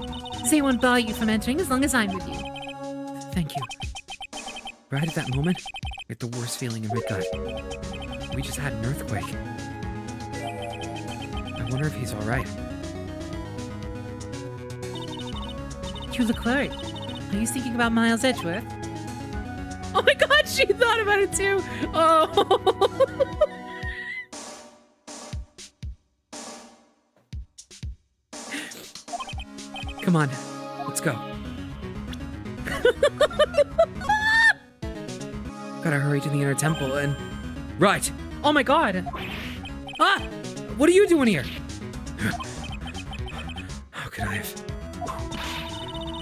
They won't bar you from entering as long as I'm with you. Thank you. Right at that moment, I get the worst feeling in my gut. We just had an earthquake. I wonder if he's alright. You look worried. Are you thinking about Miles Edgeworth? Oh my god, she thought about it too! Oh! Come on, let's go. Gotta hurry to the inner temple and... Right! Oh my god! Ah! What are you doing here? How could I have...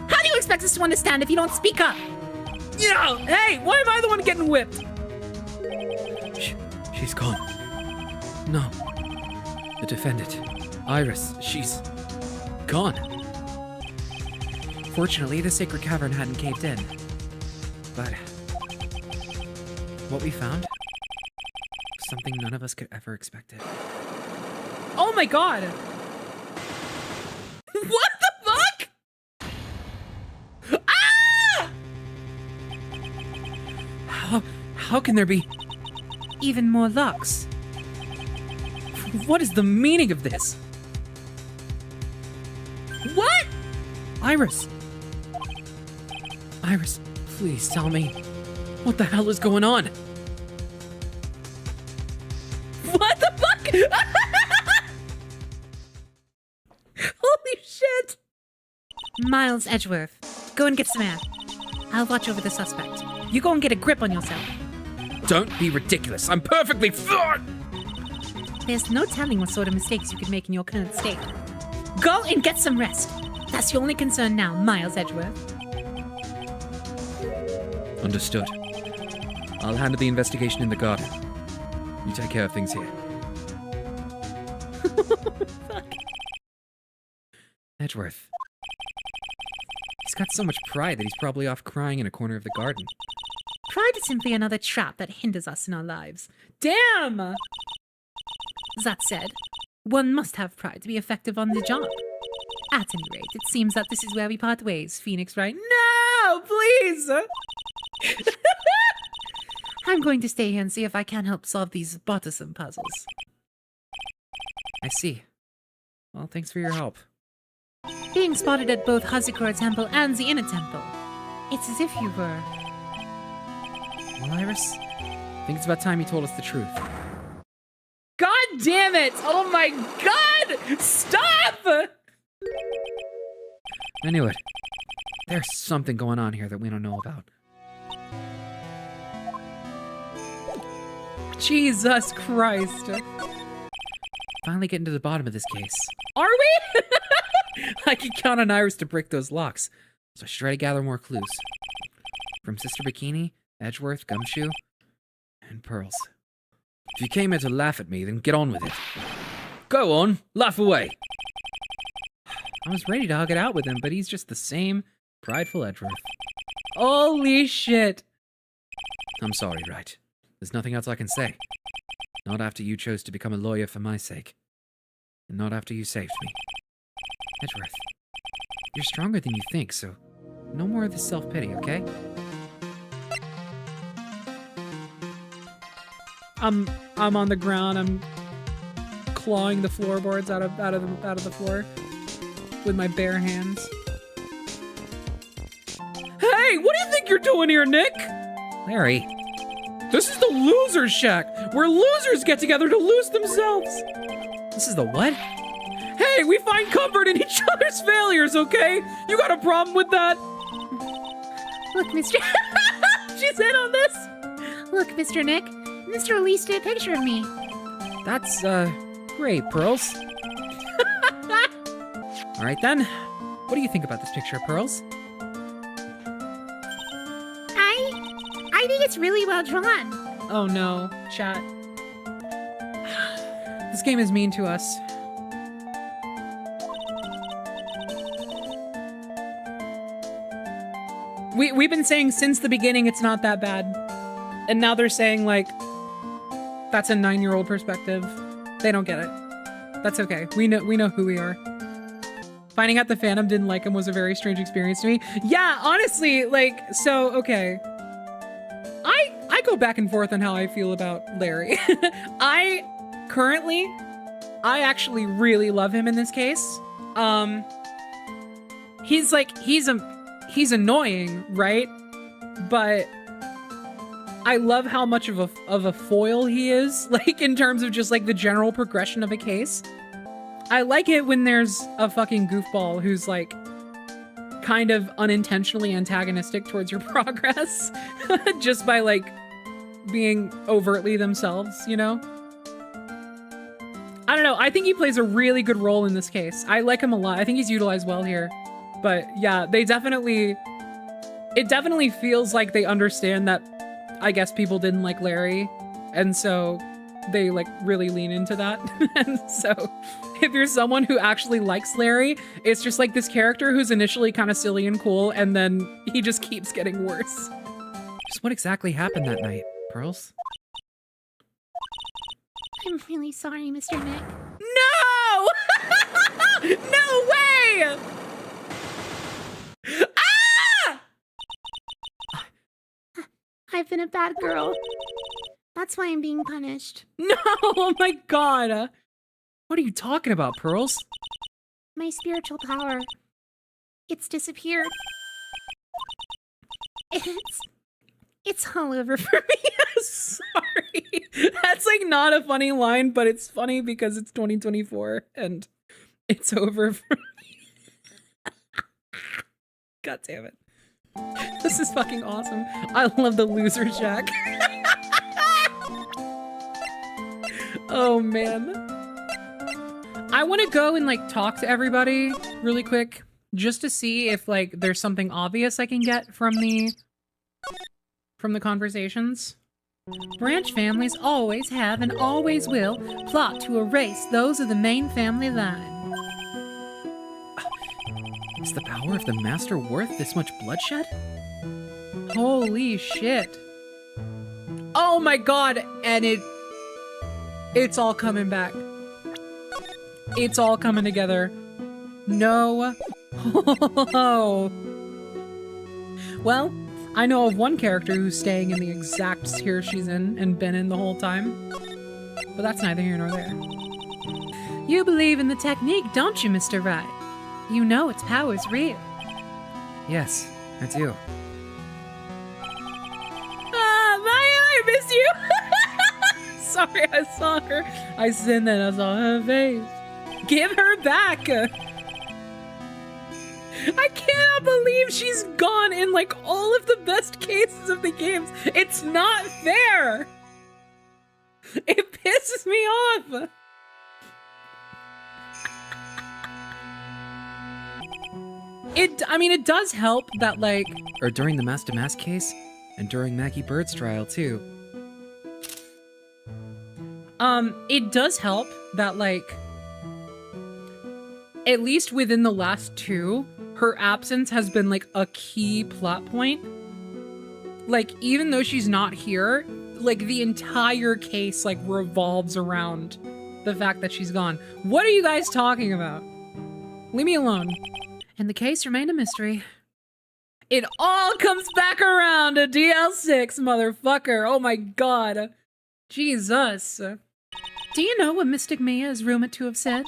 How do you expect us to understand if you don't speak up? Yeah! Hey, why am I the one getting whipped? She's gone. No. The defendant, Iris, she's... gone. Fortunately, the sacred cavern hadn't caved in. But... what we found something none of us could ever expect it. Oh my god! What the fuck? Ah! How can there be even more locks? What is the meaning of this? What? Iris! Iris, please tell me. What the hell is going on? What the fuck? Holy shit! Miles Edgeworth, go and get some air. I'll watch over the suspect. You go and get a grip on yourself. Don't be ridiculous. I'm perfectly fine. There's no telling what sort of mistakes you could make in your current state. Go and get some rest. That's your only concern now, Miles Edgeworth. Understood. I'll handle the investigation in the garden. You take care of things here. Fuck. Edgeworth. He's got so much pride that he's probably off crying in a corner of the garden. Pride is simply another trap that hinders us in our lives. Damn! That said, one must have pride to be effective on the job. At any rate, it seems that this is where we part ways, Phoenix, right? No, please! I'm going to stay here and see if I can help solve these bothersome puzzles. I see. Well, thanks for your help. Being spotted at both Hazakura Temple and the Inner Temple. It's as if you were... Well, Iris, I think it's about time you told us the truth. God damn it! Oh my god! Stop! I knew it. There's something going on here that we don't know about. Jesus Christ. Finally getting to the bottom of this case. Are we? I can count on Iris to break those locks, so I should try to gather more clues. From Sister Bikini, Edgeworth, Gumshoe, and Pearls. If you came here to laugh at me, then get on with it. Go on, laugh away. I was ready to hug it out with him, but he's just the same prideful Edgeworth. Holy shit. I'm sorry, right? There's nothing else I can say. Not after you chose to become a lawyer for my sake. And not after you saved me. Edgeworth, you're stronger than you think, so no more of this self-pity, okay? I'm on the ground. I'm clawing the floorboards out of the floor with my bare hands. Hey, what do you think you're doing here, Nick? Larry, This is the loser's shack, where losers get together to lose themselves. this is the what? Hey, we find comfort in each other's failures, okay? You got a problem with that? Look, Mr. She's in on this. Look, Mr. Nick. Mr. Elise did a picture of me. That's, great, Pearls. All right, then. What do you think about this picture, Pearls? I think it's really well drawn. Oh no, chat. This game is mean to us. We've been saying since the beginning it's not that bad. And now they're saying, like, that's a 9-year-old perspective. They don't get it. That's okay. We know who we are. Finding out the fandom didn't like him was a very strange experience to me. Yeah, honestly, like, so, okay. I go back and forth on how I feel about Larry. I actually really love him in this case. He's annoying, right? But I love how much of a foil he is, like, in terms of just, like, the general progression of a case. I like it when there's a fucking goofball who's, like, kind of unintentionally antagonistic towards your progress, just by, like, being overtly themselves, you know? I don't know, I think he plays a really good role in this case. I like him a lot. I think he's utilized well here. But yeah, it definitely feels like they understand that, I guess, people didn't like Larry, and so they, like, really lean into that. And so if you're someone who actually likes Larry, it's just like this character who's initially kind of silly and cool, and then he just keeps getting worse. Just what exactly happened that night, Pearls? I'm really sorry, Mr. Nick. No! No way! Ah! I've been a bad girl. That's why I'm being punished. No! Oh my god! What are you talking about, Pearls? My spiritual power. It's disappeared. It's all over for me. Sorry. That's like not a funny line, but it's funny because it's 2024 and it's over for me. God damn it. This is fucking awesome. I love the loser Jack. Oh man. I want to go and like talk to everybody really quick just to see if like there's something obvious I can get from the conversations. Branch families always have and always will plot to erase those of the main family line. Is the power of the Master worth this much bloodshed? Holy shit. Oh my god, and it's all coming back. It's all coming together. No. Well, I know of one character who's staying in the exact tier she's in and been in the whole time. But that's neither here nor there. You believe in the technique, don't you, Mr. Wright? You know its power's real. Yes, I do. Ah, Maya, I miss you! Sorry, I saw her. I sinned and I saw her face. Give her back! I cannot believe she's gone in like all of the best cases of the games. It's not fair! It pisses me off! I mean, it does help that like... Or during the Master Mask case, and during Mackie Bird's trial, too. It does help that like... At least within the last two, her absence has been like a key plot point. Like, even though she's not here, like the entire case like revolves around the fact that she's gone. What are you guys talking about? Leave me alone. And the case remained a mystery. It all comes back around to DL6, motherfucker. Oh my god. Jesus. Do you know what Mystic Mia is rumored to have said?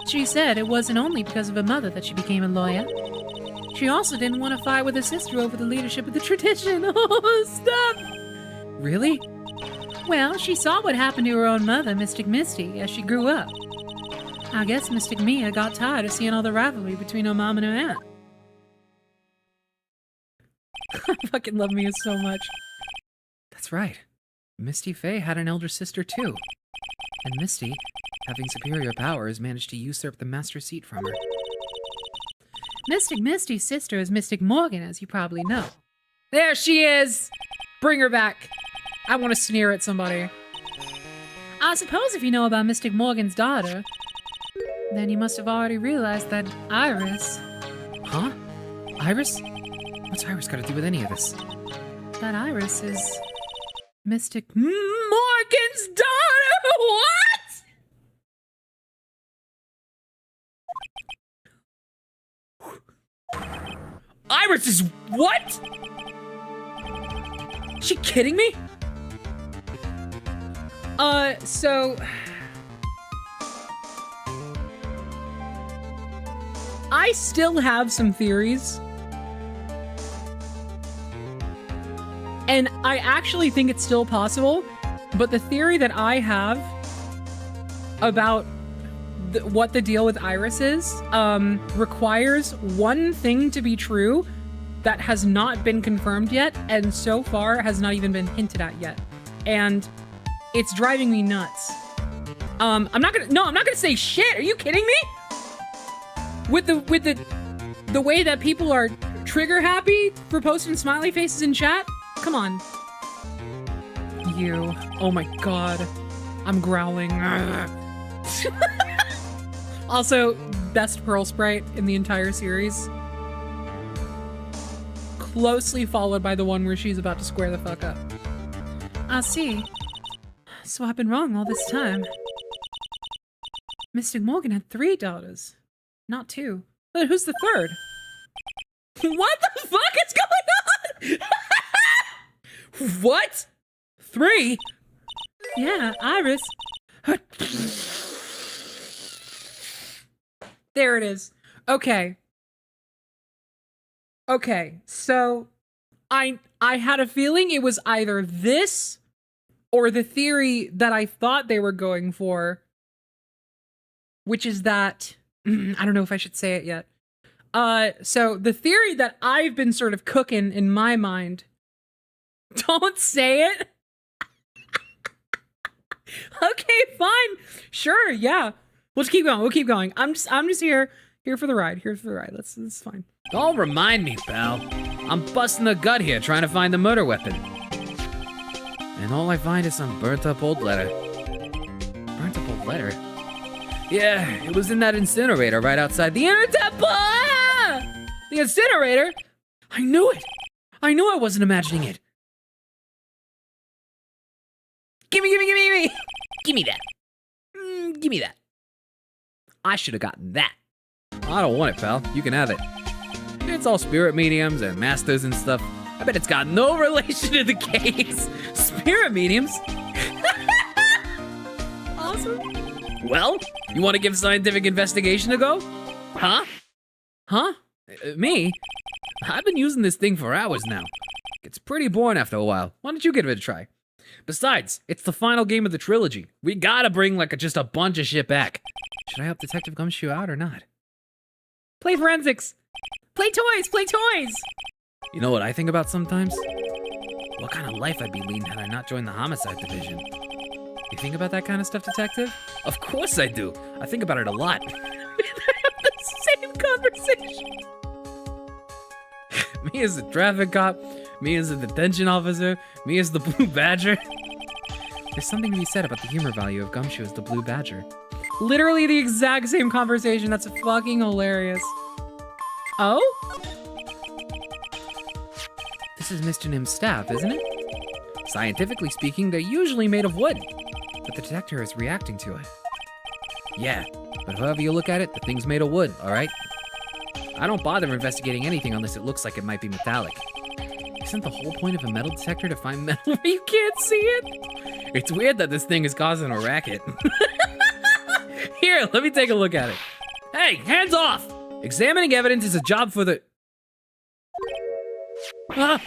She said it wasn't only because of her mother that she became a lawyer. She also didn't want to fight with her sister over the leadership of the tradition. Oh, stop! Really? Well, she saw what happened to her own mother, Mystic Misty, as she grew up. I guess Mystic Mia got tired of seeing all the rivalry between her mom and her aunt. I fucking love Mia so much. That's right. Misty Faye had an elder sister, too. And Misty, having superior powers, managed to usurp the master seat from her. Mystic Misty's sister is Mystic Morgan, as you probably know. There she is! Bring her back. I want to sneer at somebody. I suppose if you know about Mystic Morgan's daughter, then you must have already realized that Iris... Huh? Iris? What's Iris got to do with any of this? That Iris is... Mystic Morgan's daughter! What?! Iris is what?! She kidding me? So... I still have some theories. And I actually think it's still possible, but the theory that I have about what the deal with Iris is requires one thing to be true that has not been confirmed yet, and so far has not even been hinted at yet. And it's driving me nuts. I'm not gonna say shit. Are you kidding me? With the way that people are trigger happy for posting smiley faces in chat? Come on. You. Oh my god. I'm growling. Also, best Pearl Sprite in the entire series. Closely followed by the one where she's about to square the fuck up. I see. So I've been wrong all this time. Mr. Morgan had 3 daughters, not 2. But who's the third? What the fuck is going on? What? 3? Yeah, Iris. There it is. Okay. Okay, so I had a feeling it was either this or the theory that I thought they were going for, which is that I don't know if I should say it yet. So the theory that I've been sort of cooking in my mind. Don't say it. Okay, fine. Sure, yeah. We'll just keep going. We'll keep going. I'm just here for the ride. Here for the ride. This is fine. Don't remind me, pal. I'm busting the gut here trying to find the murder weapon. And all I find is some burnt up old letter. Burnt up old letter? Yeah, it was in that incinerator right outside the inner temple! Ah! The incinerator? I knew it! I knew I wasn't imagining it. Gimme! Give me that. Give me that. I should have gotten that. I don't want it, pal. You can have it. It's all spirit mediums and masters and stuff. I bet it's got no relation to the case. Spirit mediums? Awesome. Well, you want to give scientific investigation a go? Huh? Huh? Me? I've been using this thing for hours now. It's pretty boring after a while. Why don't you give it a try? Besides, it's the final game of the trilogy. We gotta bring just a bunch of shit back. Should I help Detective Gumshoe out or not? Play forensics. Play toys. Play toys. You know what I think about sometimes? What kind of life I'd be leading had I not joined the homicide division. You think about that kind of stuff, Detective? Of course I do. I think about it a lot. We have the same conversation. Me as the traffic cop, me as the detention officer, me as the Blue Badger. There's something to be said about the humor value of Gumshoe as the Blue Badger. Literally the exact same conversation. That's fucking hilarious. Oh? This is Mr. Nim's staff, isn't it? Scientifically speaking, they're usually made of wood, but the detector is reacting to it. Yeah, but however you look at it, the thing's made of wood, all right? I don't bother investigating anything unless it looks like it might be metallic. Isn't the whole point of a metal detector to find metal where you can't see it? It's weird that this thing is causing a racket. Here, let me take a look at it. Hey, hands off! Examining evidence is a job for the... Ah!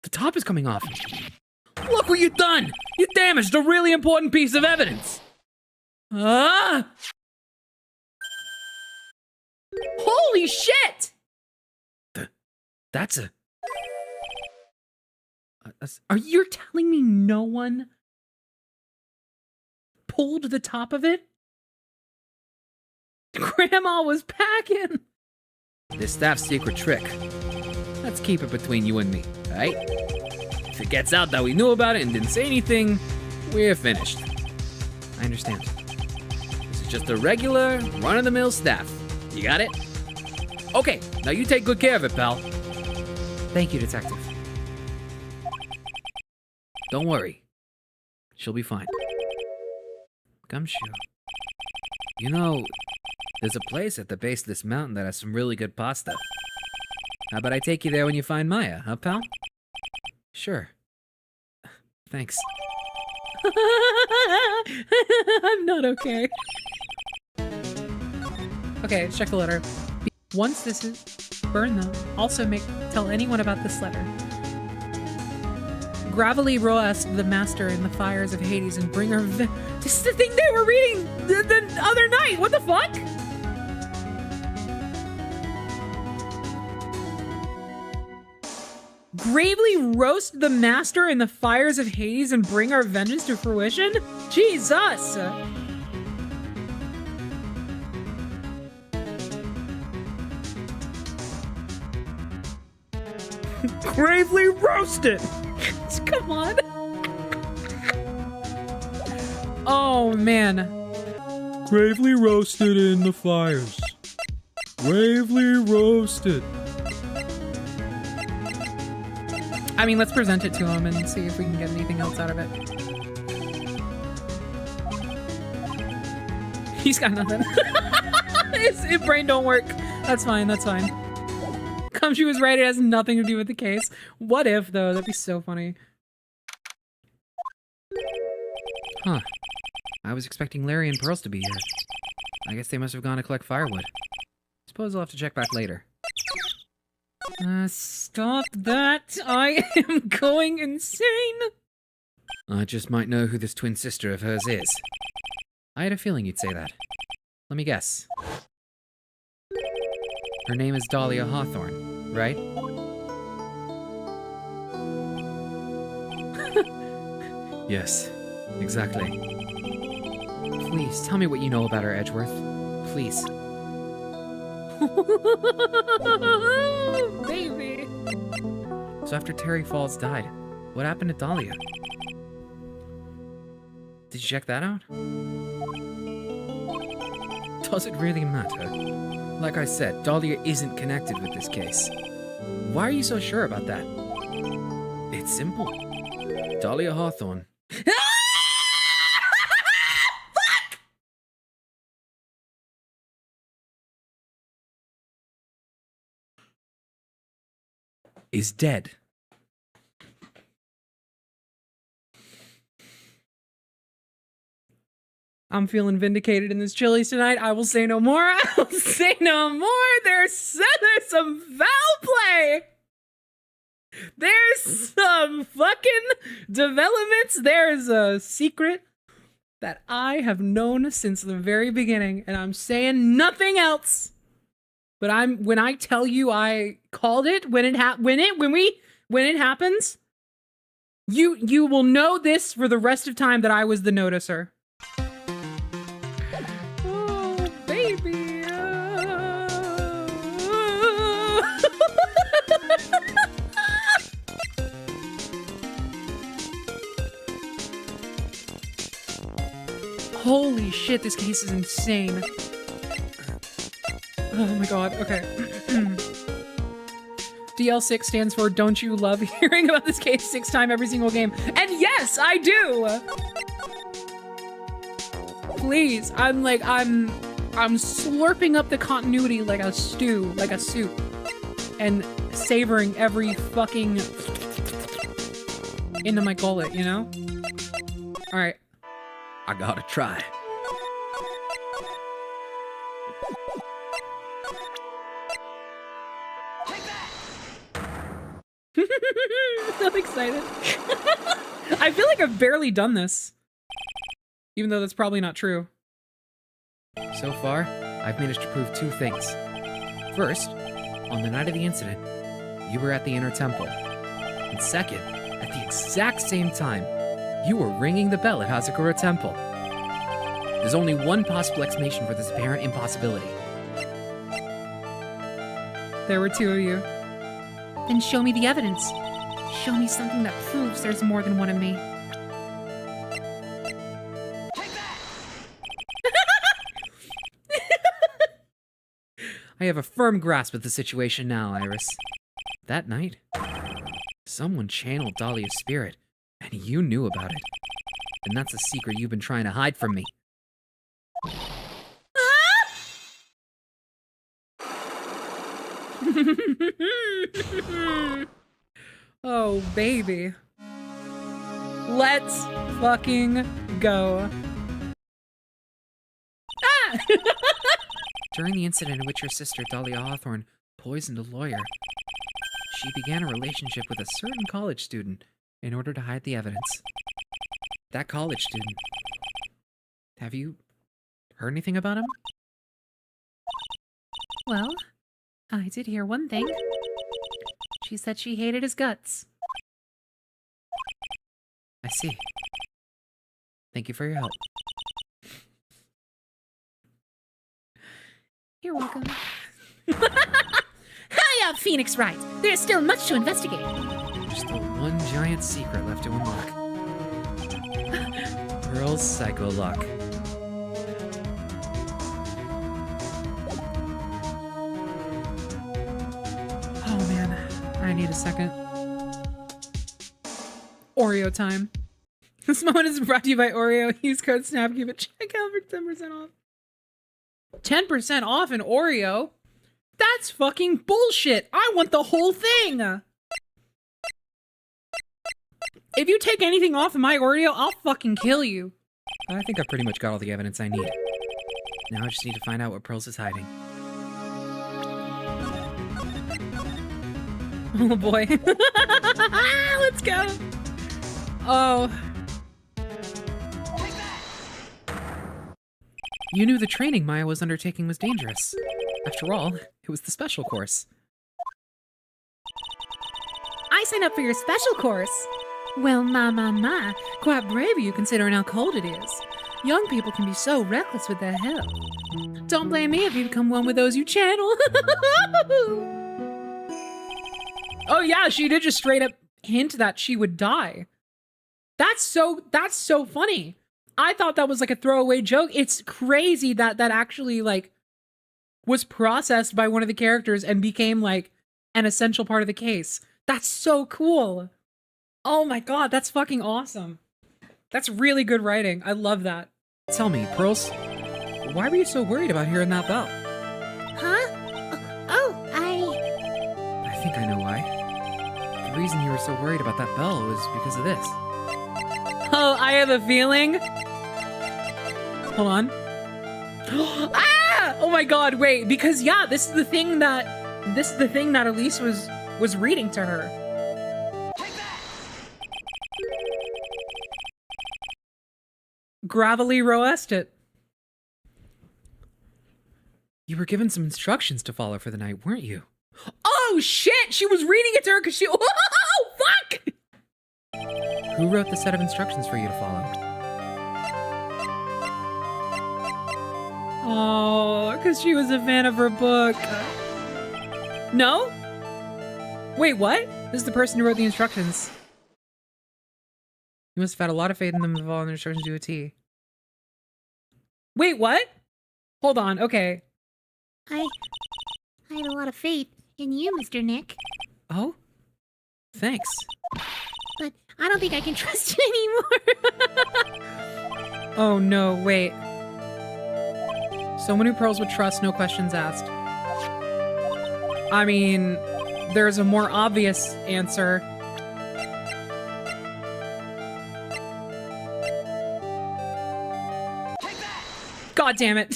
The top is coming off. Look what you've done! You damaged a really important piece of evidence! Ah! Holy shit! That's a... Are you telling me no one pulled the top of it? Grandma was packing! This staff's secret trick. Let's keep it between you and me, alright? If it gets out that we knew about it and didn't say anything, we're finished. I understand. This is just a regular, run-of-the-mill staff. You got it? Okay, now you take good care of it, pal. Thank you, Detective. Don't worry. She'll be fine. Gumshoe. You know, there's a place at the base of this mountain that has some really good pasta. How about I take you there when you find Maya, huh, pal? Sure. Thanks. I'm not okay. Okay, let's check the letter. Once this is burn them. Also tell anyone about this letter. Gravely roast the master in the fires of Hades and bring her. This is the thing they were reading the other night. What the fuck? Gravely roast the master in the fires of Hades and bring our vengeance to fruition? Jesus! Gravely roasted! Come on! Oh, man. Gravely roasted in the fires. Gravely roasted. I mean, let's present it to him and see if we can get anything else out of it. He's got nothing. His brain don't work. That's fine. That's fine. Gumshoe was right. It has nothing to do with the case. What if, though? That'd be so funny. Huh. I was expecting Larry and Pearls to be here. I guess they must have gone to collect firewood. Suppose I'll have to check back later. Stop that. I am going insane. I just might know who this twin sister of hers is. I had a feeling you'd say that. Let me guess. Her name is Dahlia Hawthorne, right? Yes, exactly. Please, tell me what you know about her, Edgeworth. Please. Baby. So after Terry Falls died, what happened to Dahlia? Did you check that out? Does it really matter? Like I said, Dahlia isn't connected with this case. Why are you so sure about that? It's simple. Dahlia Hawthorne. Is dead. I'm feeling vindicated in this Chili's tonight. I will say no more. I will say no more. There's some foul play. There's some fucking developments. There's a secret that I have known since the very beginning, and I'm saying nothing else. But when I tell you I called it when it happens, you will know this for the rest of time that I was the noticer. Oh, baby. Holy shit, this case is insane. Oh my god, okay. DL6 stands for Don't You Love Hearing About This Case 6 times every single game. And yes, I do! Please, I'm slurping up the continuity like a stew, like a soup. And savoring every fucking into my gullet, you know? Alright. I gotta try. I'm excited. I feel like I've barely done this. Even though that's probably not true. So far, I've managed to prove two things. First, on the night of the incident, you were at the Inner Temple. And second, at the exact same time, you were ringing the bell at Hazakura Temple. There's only one possible explanation for this apparent impossibility. There were two of you. Then show me the evidence. Show me something that proves there's more than one of me. I have a firm grasp of the situation now, Iris. That night, someone channeled Dahlia's spirit, and you knew about it. And that's a secret you've been trying to hide from me. Oh, baby. Let's fucking go. Ah! During the incident in which your sister, Dahlia Hawthorne, poisoned a lawyer, she began a relationship with a certain college student in order to hide the evidence. That college student. Have you heard anything about him? Well, I did hear one thing. She said she hated his guts. I see. Thank you for your help. You're welcome. Hiya, Phoenix Wright! There's still much to investigate. There's still one giant secret left to unlock. Pearl's Psycho Lock. Oh man, I need a second. Oreo time. This moment is brought to you by Oreo. Use code SNAPCube at checkout for 10% off. 10% off an Oreo? That's fucking bullshit. I want the whole thing. If you take anything off of my Oreo, I'll fucking kill you. I think I've pretty much got all the evidence I need. Now I just need to find out what Pearls is hiding. Oh boy. Let's go. Oh. You knew the training Maya was undertaking was dangerous. After all, it was the special course. I signed up for your special course. Well, ma. Quite brave of you considering how cold it is. Young people can be so reckless with their health. Don't blame me if you become one with those you channel. Oh yeah, she did just straight up hint that she would die. That's so funny. I thought that was like a throwaway joke. It's crazy that that actually like was processed by one of the characters and became like an essential part of the case. That's so cool. Oh my god, that's fucking awesome. That's really good writing. I love that. Tell me, Pearls, why were you so worried about hearing that bell? Huh? I think I know why. The reason you were so worried about that bell was because of this. Oh, I have a feeling. Hold on. Ah! Oh my god, wait, because yeah, this is the thing that Elise was reading to her. Gravelly roast it. You were given some instructions to follow for the night, weren't you? Oh shit! She was reading it to her because she. Oh fuck! Who wrote the set of instructions for you to follow? Oh, because she was a fan of her book. No? Wait, what? This is the person who wrote the instructions. You must have had a lot of faith in them to follow the instructions to a T. Wait, what? Hold on, okay. I had a lot of faith in you, Mr. Nick. Oh? Thanks. But I don't think I can trust you anymore. Oh no, wait. Someone who Pearls would trust, no questions asked. I mean, there's a more obvious answer. God damn it.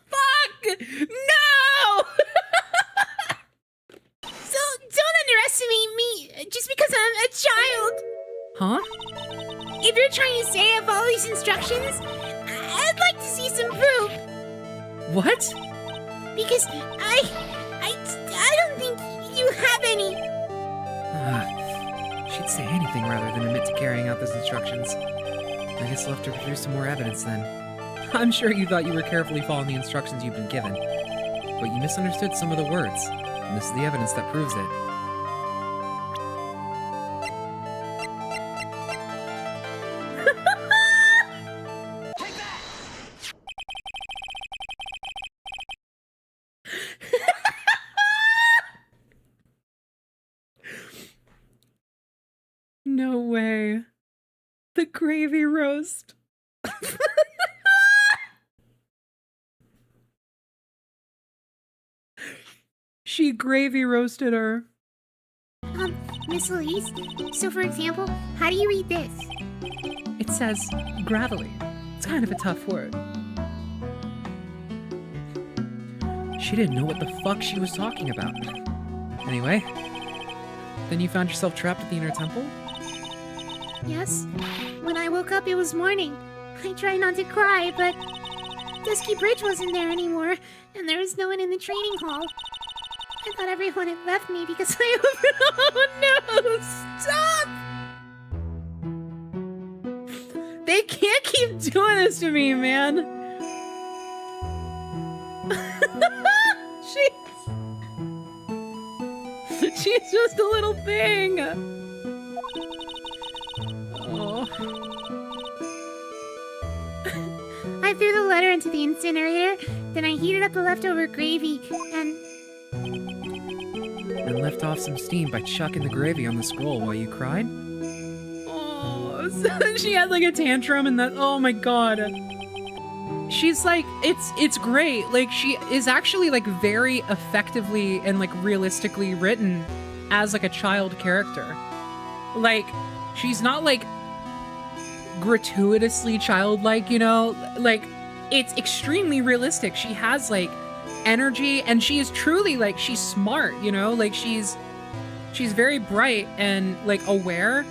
Fuck! No! So don't underestimate me just because I'm a child. Huh? If you're trying to say I follow these instructions, I'd like to see some proof. What? Because I don't think you have any. She'd say anything rather than admit to carrying out those instructions. I guess I'll have to produce some more evidence then. I'm sure you thought you were carefully following the instructions you've been given, but you misunderstood some of the words, and this is the evidence that proves it. No way. The gravy roast. She gravy roasted her. Miss Elise, so for example, how do you read this? It says gravelly. It's kind of a tough word. She didn't know what the fuck she was talking about. Anyway, then you found yourself trapped at the inner temple? Yes. When I woke up, it was morning. I tried not to cry, but Dusky Bridge wasn't there anymore, and there was no one in the training hall. I thought everyone had left me because I Oh no! Stop! They can't keep doing this to me, man. She's just a little thing. Oh. I threw the letter into the incinerator, then I heated up the leftover gravy, and left off some steam by chucking the gravy on the scroll while you cried? Oh, so she had like a tantrum and that. Oh my god. she's like, it's great. Like, she is actually like very effectively and like realistically written as like a child character. Like, she's not like gratuitously childlike, you know? Like, it's extremely realistic. She has like energy, and she is truly like, she's smart, you know? Like, she's very bright and like aware,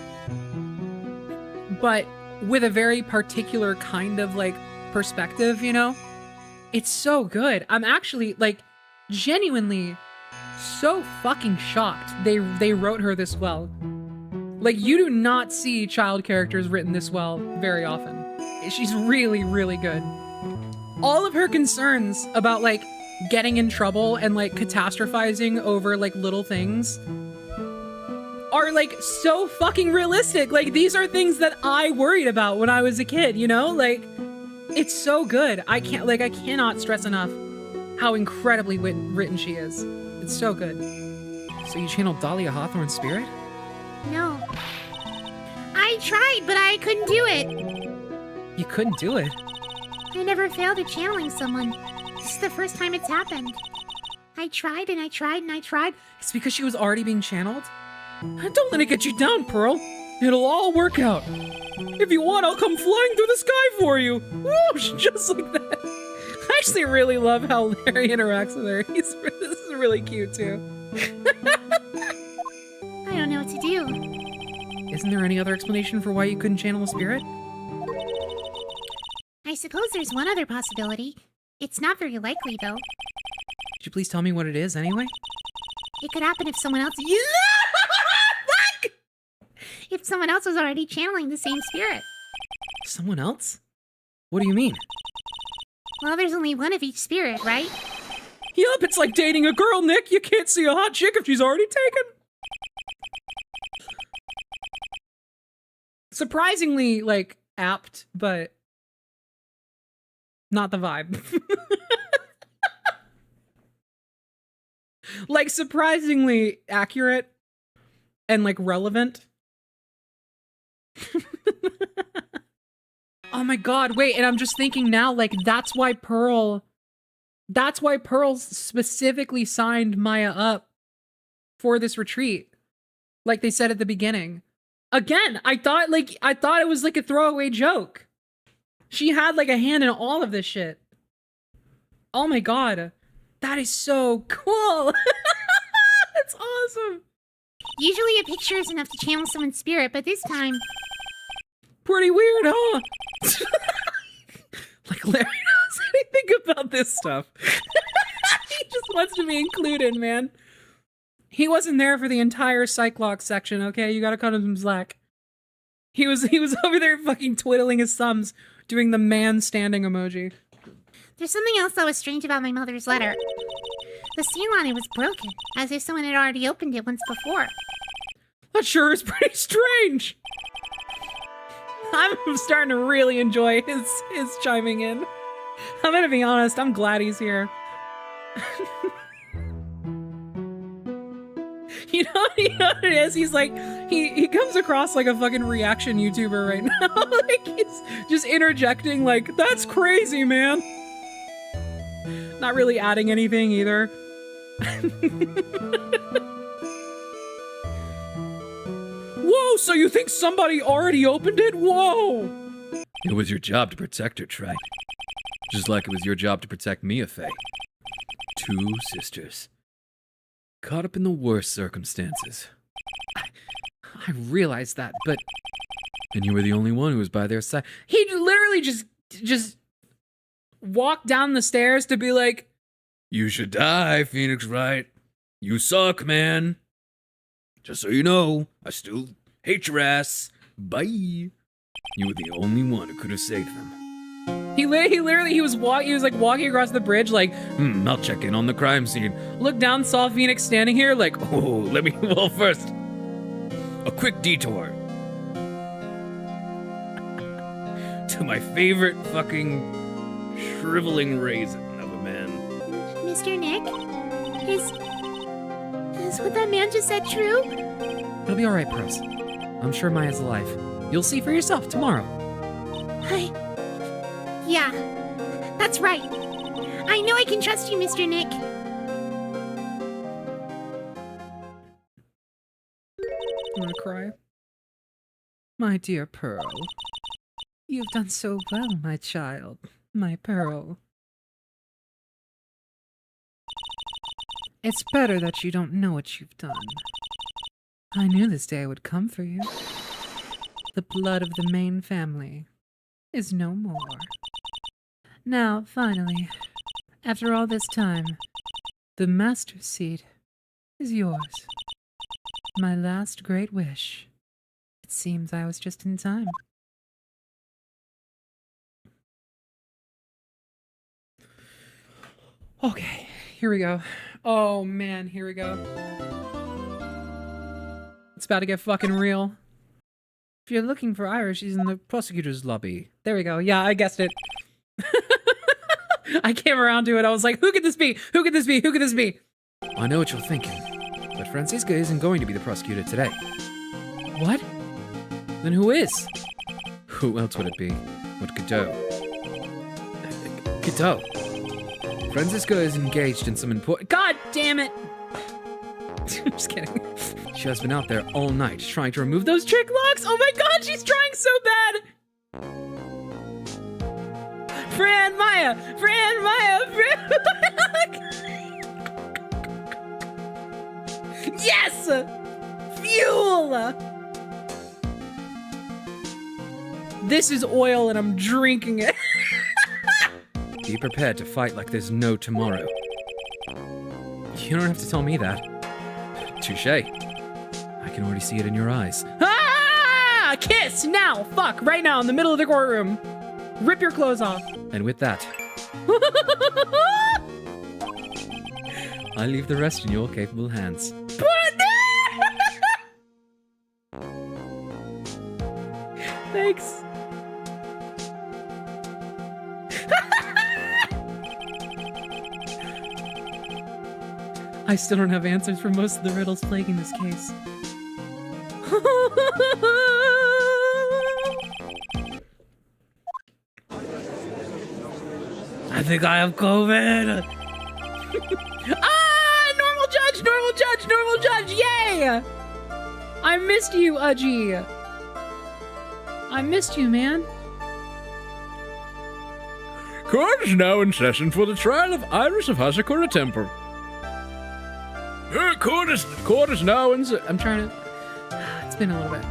but with a very particular kind of like perspective, you know? It's so good. I'm actually like genuinely so fucking shocked they wrote her this well. Like, you do not see child characters written this well very often. She's really, really good. All of her concerns about like getting in trouble and like catastrophizing over like little things are like so fucking realistic. Like, these are things that I worried about when I was a kid, you know? Like, it's so good. I cannot stress enough how incredibly written she is. It's so good. So you channeled Dahlia Hawthorne's spirit? No. I tried, but I couldn't do it. You couldn't do it? I never failed at channeling someone. This is the first time it's happened. I tried and I tried and I tried. It's because she was already being channeled? Don't let it get you down, Pearl. It'll all work out. If you want, I'll come flying through the sky for you. Whoosh, just like that. I actually really love how Larry interacts with her. This is really cute too. I don't know what to do. Isn't there any other explanation for why you couldn't channel a spirit? I suppose there's one other possibility. It's not very likely, though. Could you please tell me what it is anyway? It could happen if someone else... Fuck! If someone else was already channeling the same spirit. Someone else? What do you mean? Well, there's only one of each spirit, right? Yup, it's like dating a girl, Nick. You can't see a hot chick if she's already taken. Surprisingly, like, apt, but not the vibe. Like, surprisingly accurate and, like, relevant. Oh my god, wait, and I'm just thinking now, like, that's why Pearl specifically signed Maya up for this retreat. Like they said at the beginning. Again, I thought it was like a throwaway joke. She had like a hand in all of this shit. Oh my god. That is so cool. That's awesome. Usually a picture is enough to channel someone's spirit, but this time... Pretty weird, huh? Like Larry knows anything about this stuff. He just wants to be included, man. He wasn't there for the entire Cyclops section, okay? You gotta cut him some slack. He was over there fucking twiddling his thumbs, doing the man standing emoji. There's something else that was strange about my mother's letter. The seal on it was broken, as if someone had already opened it once before. That sure is pretty strange. I'm starting to really enjoy his chiming in. I'm gonna be honest, I'm glad he's here. You know what it is? He's like, he comes across like a fucking reaction YouTuber right now. Like, he's just interjecting like, that's crazy, man. Not really adding anything either. Whoa, so you think somebody already opened it? Whoa! It was your job to protect her, Trey. Just like it was your job to protect Mia Fey. Two sisters. Caught up in the worst circumstances. I realized that, but... And you were the only one who was by their side. He literally just walked down the stairs to be like... You should die, Phoenix Wright. You suck, man. Just so you know, I still hate your ass. Bye. You were the only one who could have saved them. He was like walking across the bridge like, I'll check in on the crime scene. looked down, saw Phoenix standing here like, Oh, well, first, a quick detour. To my favorite fucking shriveling raisin of a man. Mr. Nick? Is what that man just said true? it'll be alright, Pros. I'm sure Maya's alive. You'll see for yourself tomorrow. Yeah. That's right. I know I can trust you, Mr. Nick. I'm gonna cry. My dear Pearl, you've done so well, my child, my Pearl. It's better that you don't know what you've done. I knew this day would come for you. The blood of the main family is no more. Now, finally, after all this time, the Master Seat is yours. My last great wish. It seems I was just in time. Okay, here we go. Oh man, here we go. It's about to get fucking real. If you're looking for Irish, he's in the prosecutor's lobby. There we go. Yeah, I guessed it. I came around to it. I was like, who could this be? Who could this be? Who could this be? I know what you're thinking, but Francisca isn't going to be the prosecutor today. What? Then who is? Who else would it be? But Godot. Godot. Francisca is engaged in some important... God damn it! I'm just kidding. She has been out there all night trying to remove Those trick locks! Oh my god, she's trying so bad! Fran Maya! Fran Maya! Fran Yes! Fuel! This is oil and I'm drinking it. Be prepared to fight like there's no tomorrow. You don't have to tell me that. Touché. I can already see it in your eyes. Ah! Kiss! Now! Fuck! Right now, in the middle of the courtroom. Rip your clothes off. And with that, I leave the rest in your capable hands. Thanks. I still don't have answers for most of the riddles plaguing this case. I think I have COVID. Normal judge, normal judge, normal judge, yay! I missed you, Udgy. I missed you, man. Court is now in session for the trial of Iris of Hasakura Temple. Court is now in I'm trying to... It's been a little bit.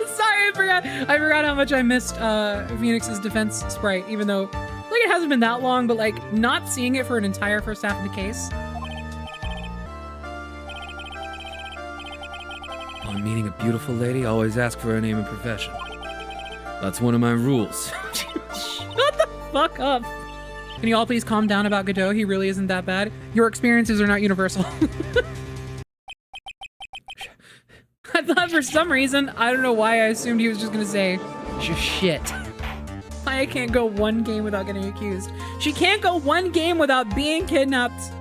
Sorry, I forgot how much I missed Phoenix's defense sprite, even though like it hasn't been that long, but like not seeing it for an entire first half of the case. On meeting a beautiful lady, always ask for her name and profession. That's one of my rules. Shut the fuck up. Can you all please calm down about Godot? He really isn't that bad. Your experiences are not universal. I thought for some reason, I don't know why I assumed he was just gonna say, just shit. I can't go one game without getting accused. She can't go one game without being kidnapped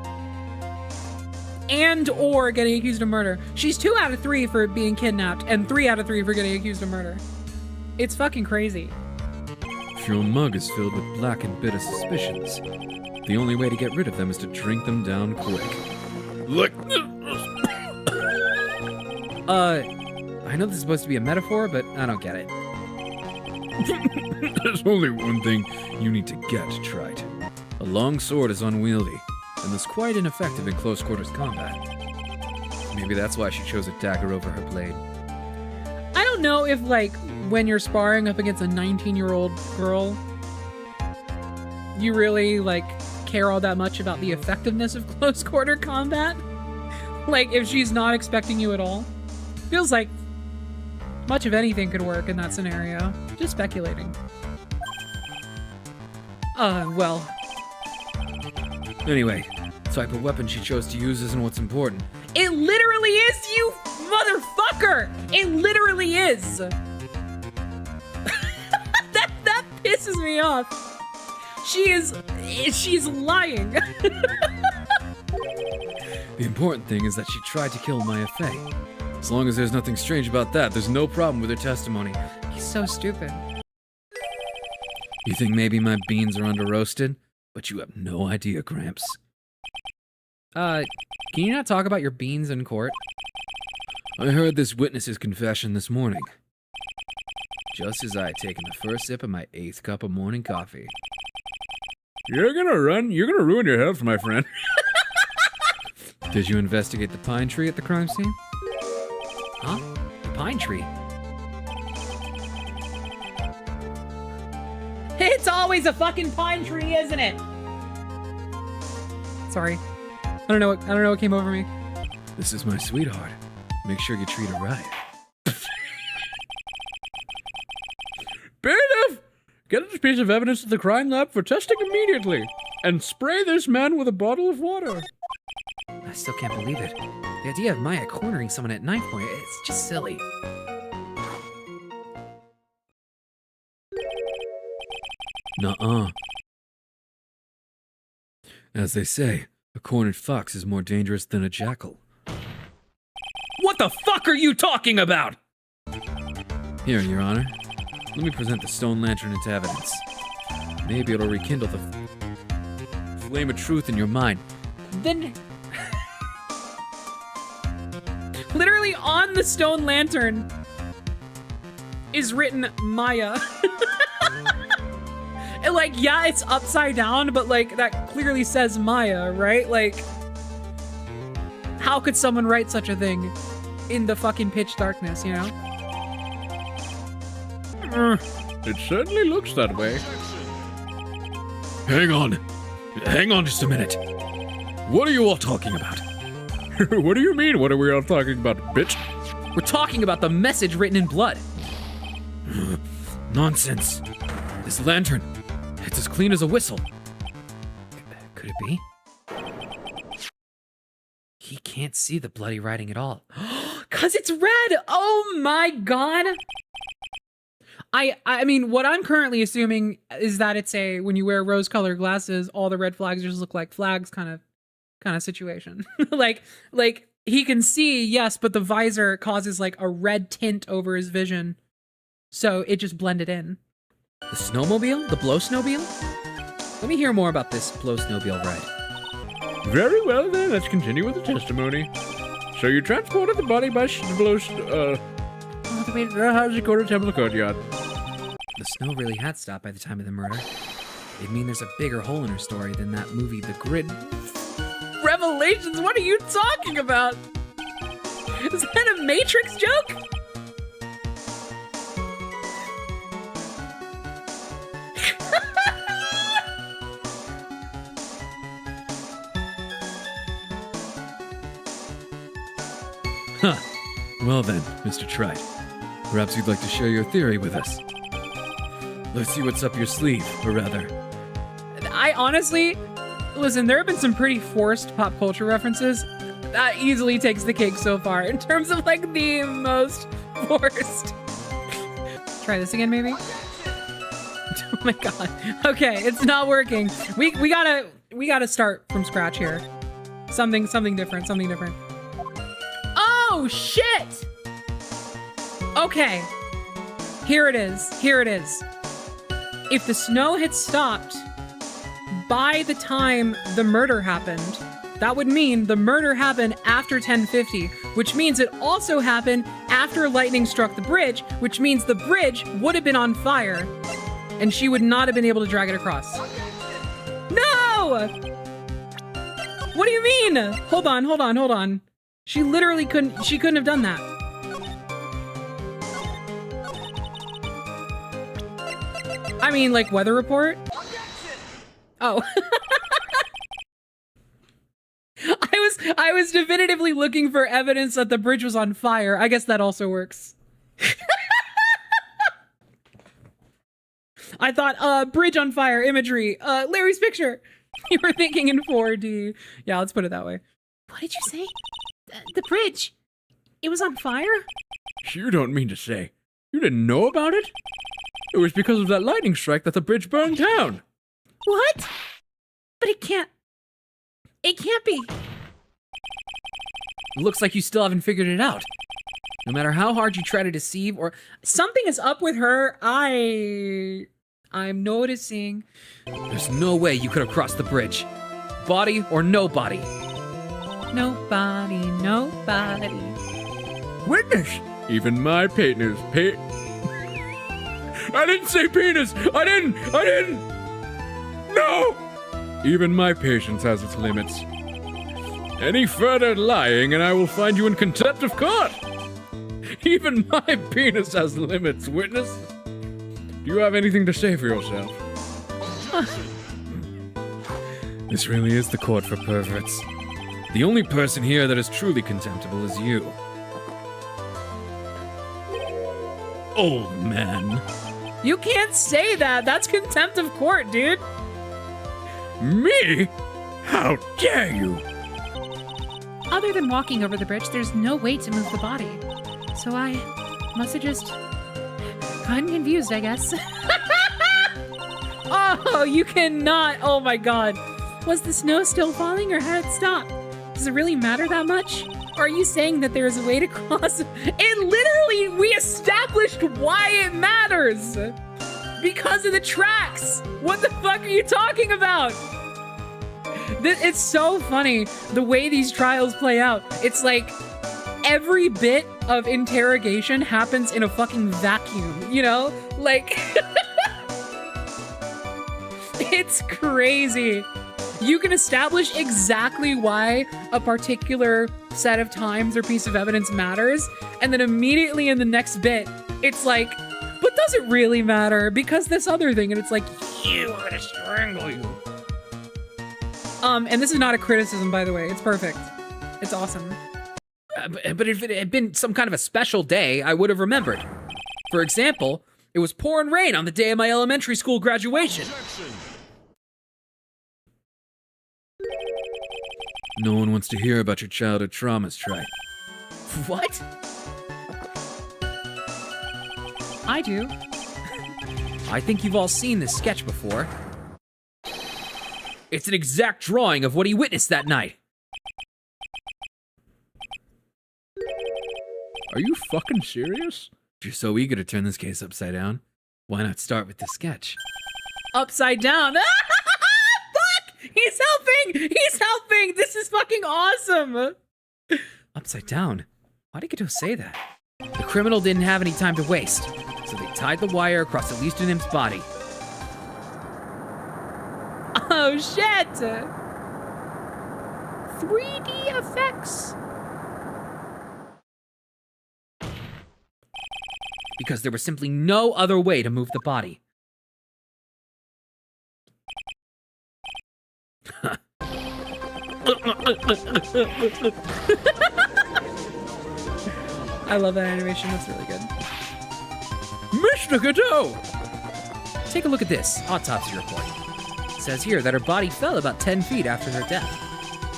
and or getting accused of murder. She's 2 out of 3 for being kidnapped and 3 out of 3 for getting accused of murder. It's fucking crazy. If your mug is filled with black and bitter suspicions, the only way to get rid of them is to drink them down quick. Look. I know this is supposed to be a metaphor, but I don't get it. There's only one thing you need to get, Trite. A long sword is unwieldy, and is quite ineffective in close quarters combat. Maybe that's why she chose a dagger over her blade. I don't know if, like, when you're sparring up against a 19-year-old girl, you really, like, care all that much about the effectiveness of close quarter combat. Like, if she's not expecting you at all. Feels like much of anything could work in that scenario. Just speculating. Well. Anyway, the type of weapon she chose to use isn't what's important. It literally is, you motherfucker! It literally is! that pisses me off. She's lying. The important thing is that she tried to kill Maya Fey. As long as there's nothing strange about that, there's no problem with her testimony. He's so stupid. You think maybe my beans are under roasted? But you have no idea, Gramps. Can you not talk about your beans in court? I heard this witness's confession this morning. Just as I had taken the first sip of my 8th cup of morning coffee. You're gonna ruin your health, my friend. Did you investigate the pine tree at the crime scene? Huh? The pine tree? It's always a fucking pine tree, isn't it? Sorry. I don't know what came over me. This is my sweetheart. Make sure you treat her right. Bailiff! Get this piece of evidence to the crime lab for testing immediately. And spray this man with a bottle of water. I still can't believe it. The idea of Maya cornering someone at knife point, it's just silly. Nuh-uh. As they say, a cornered fox is more dangerous than a jackal. What the fuck are you talking about? Here, Your Honor. Let me present the stone lantern into evidence. Maybe it'll rekindle the flame of truth in your mind. Then literally on the stone lantern is written Maya. And like, yeah, it's upside down, but like that clearly says Maya, right? Like, how could someone write such a thing in the fucking pitch darkness, you know? It certainly looks that way. Hang on. Hang on just a minute. What are you all talking about? What do you mean, what are we all talking about, bitch? We're talking about the message written in blood. Nonsense. This lantern, it's as clean as a whistle. Could it be? He can't see the bloody writing at all. Cause it's red. Oh my god. I mean, what I'm currently assuming is that it's a when you wear rose-colored glasses, all the red flags just look like flags kind of situation. like he can see, yes, but the visor causes like a red tint over his vision, so it just blended in. The snowmobile? The blow snowmobile? Let me hear more about this blow snowmobile ride. Very well then, let's continue with the testimony. So you transported the body by all the way to the Dakota Temple courtyard. The snow really had stopped by the time of the murder. It'd mean there's a bigger hole in her story than that movie, The Grid. Revelations? What are you talking about? Is that a Matrix joke? Huh. Well then, Mr. Trite. Perhaps you'd like to share your theory with us. Let's see what's up your sleeve, or rather. I honestly, listen, there have been some pretty forced pop culture references. That easily takes the cake so far in terms of like the most forced. Try this again, maybe? Oh my god. Okay, it's not working. We gotta start from scratch here. Something different, something different. Oh shit! Okay. Here it is. If the snow had stopped by the time the murder happened, that would mean the murder happened after 10:50, which means it also happened after lightning struck the bridge, which means the bridge would have been on fire, and she would not have been able to drag it across. No! What do you mean? Hold on. She literally couldn't have done that. I mean, like weather report? Oh. I was definitively looking for evidence that the bridge was on fire. I guess that also works. I thought, bridge on fire imagery. Larry's picture. You were thinking in 4D. Yeah, let's put it that way. What did you say? The bridge. It was on fire? You don't mean to say you didn't know about it? It was because of that lightning strike that the bridge burned down. What? But it can't be. Looks like you still haven't figured it out. No matter how hard you try to deceive or something is up with her, I I'm noticing. There's no way you could have crossed the bridge. Body or no body. Nobody. Witness! Even my penis. I didn't say penis! I didn't! No! Even my patience has its limits. Any further lying and I will find you in contempt of court! Even my penis has limits, witness. Do you have anything to say for yourself? This really is the court for perverts. The only person here that is truly contemptible is you. Old man. You can't say that. That's contempt of court, dude. Me? How dare you? Other than walking over the bridge, there's no way to move the body. So I must have just gotten confused, I guess. Oh, you cannot. Oh my god. Was the snow still falling or had it stopped? Does it really matter that much? Or are you saying that there is a way to cross? It literally, we established why it matters. Because of the tracks. What the fuck are you talking about? It's so funny the way these trials play out. It's like every bit of interrogation happens in a fucking vacuum, you know? Like, it's crazy. You can establish exactly why a particular set of times or piece of evidence matters, and then immediately in the next bit, it's like, but does it really matter? Because this other thing, and it's like, you, I'm gonna strangle you. And this is not a criticism, by the way. It's perfect. It's awesome. But if it had been some kind of a special day, I would have remembered. For example, it was pouring rain on the day of my elementary school graduation. No one wants to hear about your childhood traumas, Trite. What? I do. I think you've all seen this sketch before. It's an exact drawing of what he witnessed that night. Are you fucking serious? If you're so eager to turn this case upside down, why not start with the sketch? Upside down. Fuck! He's helping! He's helping! This is fucking awesome! Upside down? Why'd Ikato say that? The criminal didn't have any time to waste, so they tied the wire across Elise Nim's body. Oh shit! 3D effects. Because there was simply no other way to move the body. I love that animation. That's really good. Mr. Godot! Take a look at this autopsy report. It says here that her body fell about 10 feet after her death.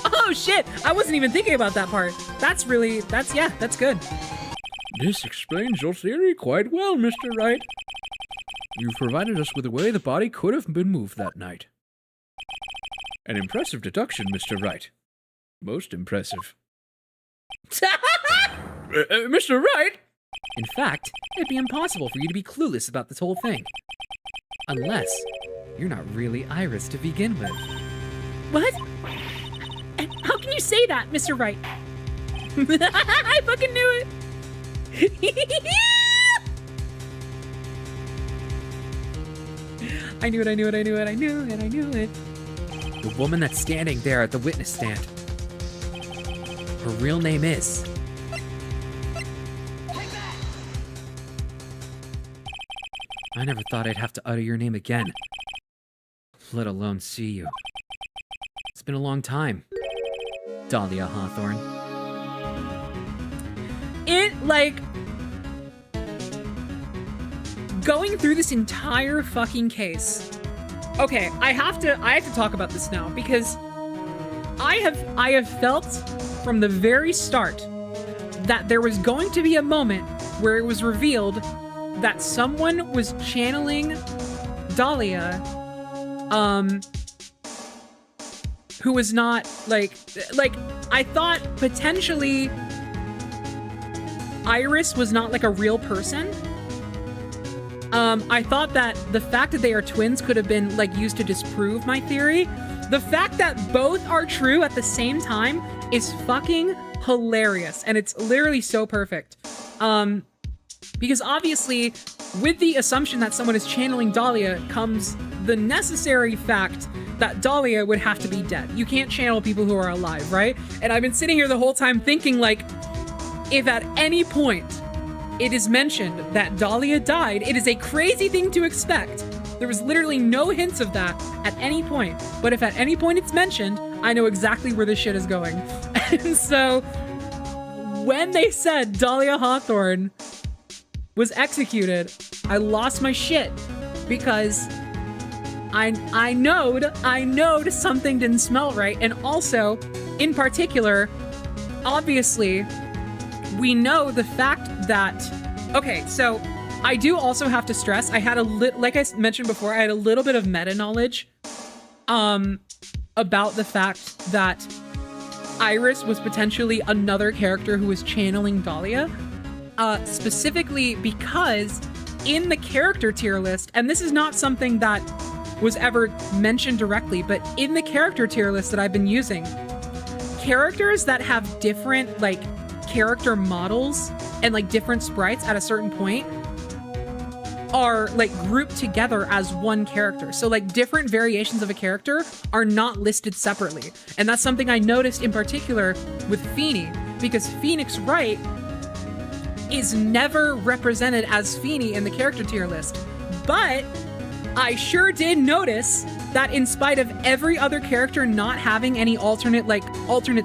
Oh shit! I wasn't even thinking about that part. That's good. This explains your theory quite well, Mr. Wright. You've provided us with a way the body could have been moved that night. An impressive deduction, Mr. Wright. Most impressive. Mr. Wright! In fact, it'd be impossible for you to be clueless about this whole thing. Unless you're not really Iris to begin with. What? How can you say that, Mr. Wright? I fucking knew it. I knew it. The woman that's standing there at the witness stand. Her real name is... I never thought I'd have to utter your name again. Let alone see you. It's been a long time, Dahlia Hawthorne. Going through this entire fucking case. Okay, I have to talk about this now because I have felt from the very start that there was going to be a moment where it was revealed that someone was channeling Dahlia, who was not like I thought potentially Iris was not like a real person. I thought that the fact that they are twins could have been like used to disprove my theory. The fact that both are true at the same time is fucking hilarious, and it's literally so perfect. Because obviously, with the assumption that someone is channeling Dahlia comes the necessary fact that Dahlia would have to be dead. You can't channel people who are alive, right? And I've been sitting here the whole time thinking, like, if at any point it is mentioned that Dahlia died, it is a crazy thing to expect. There was literally no hints of that at any point. But if at any point it's mentioned, I know exactly where this shit is going. And so when they said Dahlia Hawthorne was executed, I lost my shit because I knowed something didn't smell right. And also, in particular, obviously, we know the fact that, okay, so I do also have to stress, I had like I mentioned before, I had a little bit of meta knowledge about the fact that Iris was potentially another character who was channeling Dahlia, specifically because in the character tier list, and this is not something that was ever mentioned directly, but in the character tier list that I've been using, characters that have different like character models and like different sprites at a certain point are like grouped together as one character. So like different variations of a character are not listed separately. And that's something I noticed in particular with Feeny, because Phoenix Wright is never represented as Feeny in the character tier list. But I sure did notice that in spite of every other character not having any alternate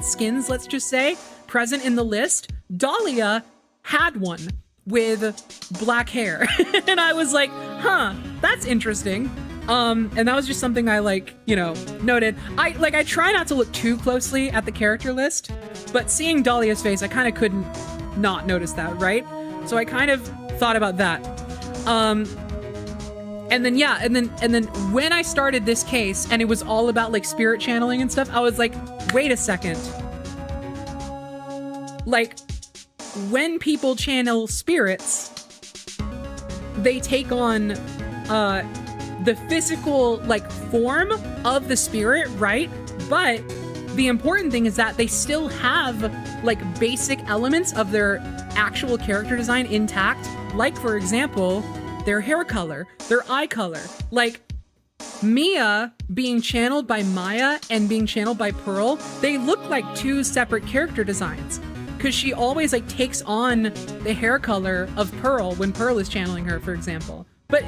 skins, let's just say, present in the list, Dahlia had one with black hair. And I was like, huh, that's interesting. And that was just something I noted. I try not to look too closely at the character list, but seeing Dahlia's face, I kind of couldn't not notice that, right? So I kind of thought about that. And then when I started this case and it was all about like spirit channeling and stuff, I was like, wait a second. Like, when people channel spirits, they take on the physical like form of the spirit, right? But the important thing is that they still have like basic elements of their actual character design intact. Like, for example, their hair color, their eye color. Like, Mia being channeled by Maya and being channeled by Pearl, they look like two separate character designs. Because she always like takes on the hair color of Pearl when Pearl is channeling her, for example. But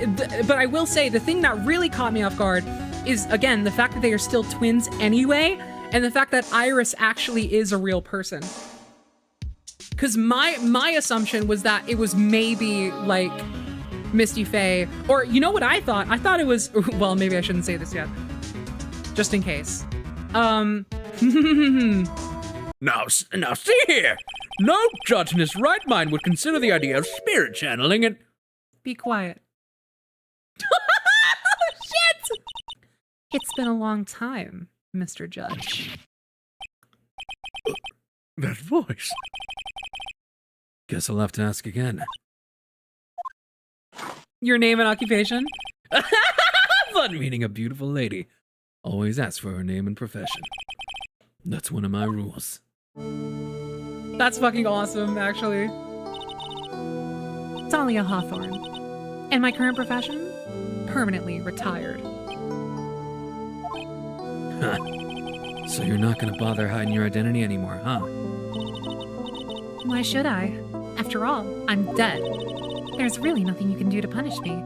I will say the thing that really caught me off guard is, again, the fact that they are still twins anyway, and the fact that Iris actually is a real person. Because my assumption was that it was maybe like Misty Faye, or you know what I thought? I thought it was, well, maybe I shouldn't say this yet, just in case. Now see here! No judge in his right mind would consider the idea of spirit channeling and... Be quiet. Shit! It's been a long time, Mr. Judge. That voice. Guess I'll have to ask again. Your name and occupation? Fun meeting a beautiful lady. Always ask for her name and profession. That's one of my rules. That's fucking awesome, actually. Dahlia Hawthorne. And my current profession? Permanently retired. Huh. So you're not gonna bother hiding your identity anymore, huh? Why should I? After all, I'm dead. There's really nothing you can do to punish me.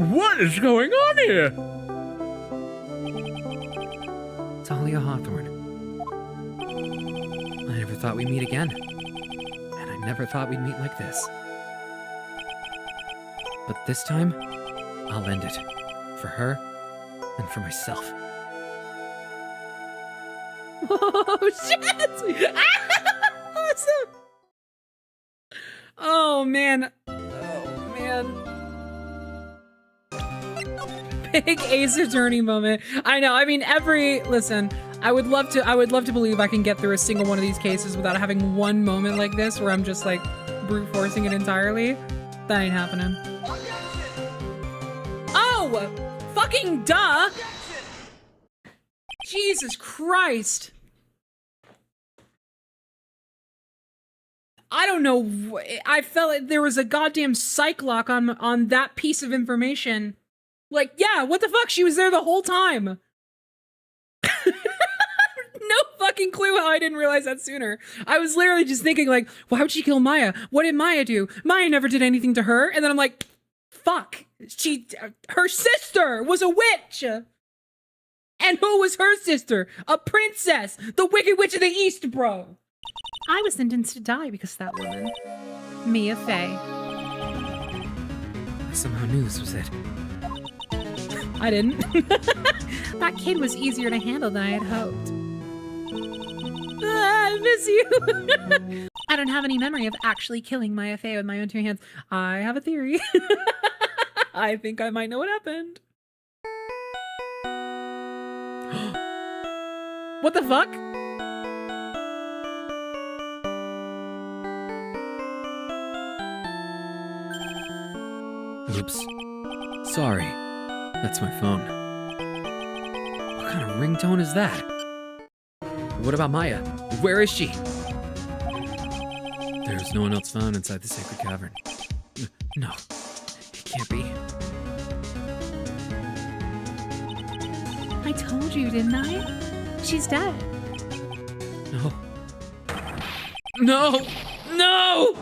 What is going on here? Dahlia Hawthorne. I never thought we'd meet again. And I never thought we'd meet like this. But this time, I'll end it. For her, and for myself. Oh, shit! Awesome! Oh, man. Oh, man. Big Ace Attorney moment. I know, I mean, listen, I would love to believe I can get through a single one of these cases without having one moment like this where I'm just like brute forcing it entirely. That ain't happening. No! Fucking duh! Jesus Christ. I don't know. I felt like there was a goddamn psych lock on that piece of information. Like, yeah, what the fuck? She was there the whole time. No fucking clue how I didn't realize that sooner. I was literally just thinking, like, why would she kill Maya? What did Maya do? Maya never did anything to her. And then I'm like, fuck. Her sister was a witch. And who was her sister? A princess. The Wicked Witch of the East, bro. I was sentenced to die because of that woman. Mia Fey. I somehow knew this was it. I didn't. That kid was easier to handle than I had hoped. I miss you. I don't have any memory of actually killing Maya Fey with my own two hands. I have a theory. I think I might know what happened. What the fuck? Oops. Sorry. That's my phone. What kind of ringtone is that? What about Maya? Where is she? There's no one else found inside the sacred cavern. No, it can't be. I told you, didn't I? She's dead. No. No! No!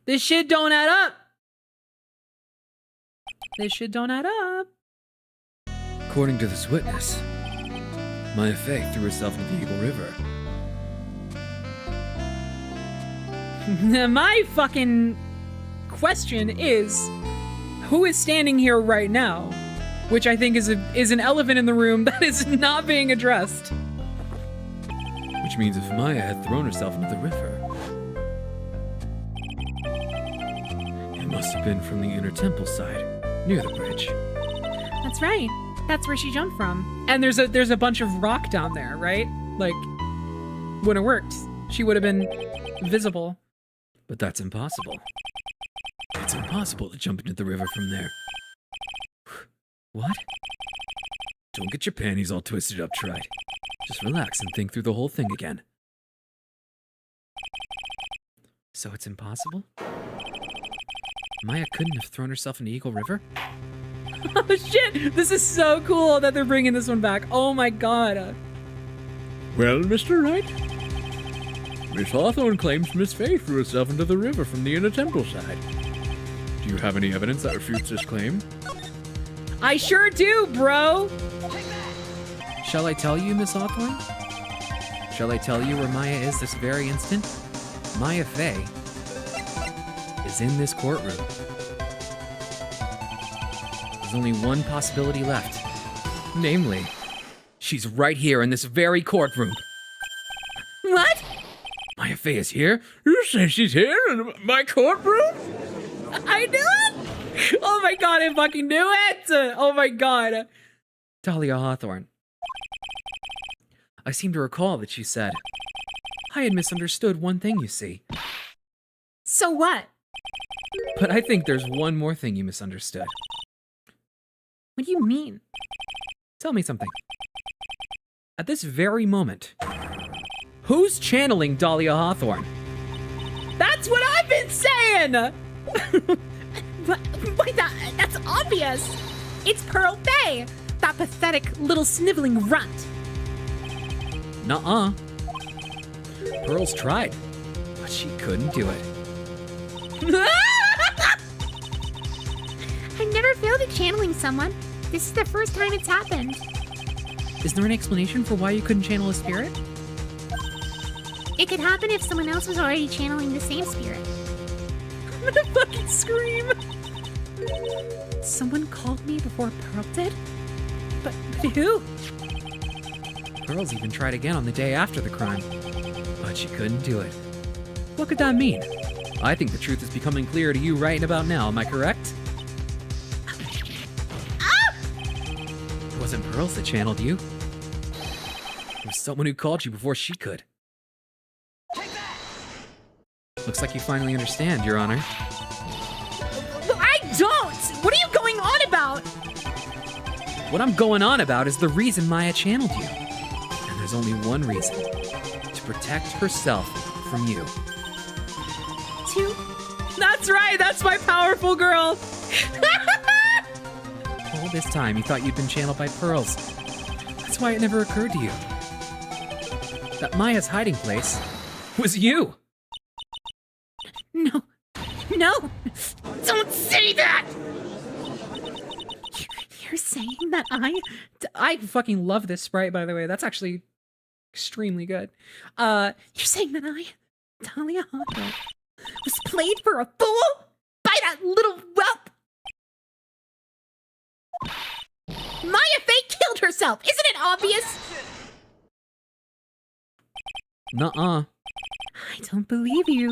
This shit don't add up. This shit don't add up. According to this witness, Maya Fey threw herself into the Eagle River. My fucking question is, who is standing here right now? Which I think is an elephant in the room that is not being addressed. Which means if Maya had thrown herself into the river, it must have been from the inner temple side, near the bridge. That's right. That's where she jumped from. And there's a bunch of rock down there, right? Like, when it worked, she would have been visible. But that's impossible. It's impossible to jump into the river from there. What? Don't get your panties all twisted up, Tride. Just relax and think through the whole thing again. So it's impossible? Maya couldn't have thrown herself into Eagle River? Oh shit! This is so cool that they're bringing this one back. Oh my god. Well, Mr. Wright, Miss Hawthorne claims Miss Fey threw herself into the river from the inner temple side. Do you have any evidence that refutes this claim? I sure do, bro! Shall I tell you, Miss Hawthorne? Shall I tell you where Maya is this very instant? Maya Fey is in this courtroom. There's only one possibility left. Namely, she's right here in this very courtroom. What? Maya Fey is here? You say she's here in my courtroom? I knew it! Oh my god, I fucking knew it! Oh my god. Dahlia Hawthorne. I seem to recall that she said, I had misunderstood one thing, you see. So what? But I think there's one more thing you misunderstood. What do you mean? Tell me something. At this very moment, who's channeling Dahlia Hawthorne? That's what I've been saying! Wait, that's obvious! It's Pearl Fey! That pathetic little sniveling runt! Nuh-uh. Pearl's tried, but she couldn't do it. I've never failed at channeling someone. This is the first time it's happened. Is there an explanation for why you couldn't channel a spirit? It could happen if someone else was already channeling the same spirit. I'm gonna fucking scream! Someone called me before Pearl did? But who? Pearl's even tried again on the day after the crime, but she couldn't do it. What could that mean? I think the truth is becoming clear to you right about now, am I correct? It wasn't Pearls that channeled you. It was someone who called you before she could. Looks like you finally understand, Your Honor. What I'm going on about is the reason Maya channeled you. And there's only one reason. To protect herself from you. Two. That's right, that's my powerful girl. All this time, you thought you'd been channeled by pearls. That's why it never occurred to you that Maya's hiding place was you. No. No! Don't say that! You're saying that I fucking love this sprite, by the way. That's actually extremely good. You're saying that Talia Hawthorne, was played for a fool? By that little whelp? Maya Fey killed herself! Isn't it obvious? Nuh-uh. I don't believe you.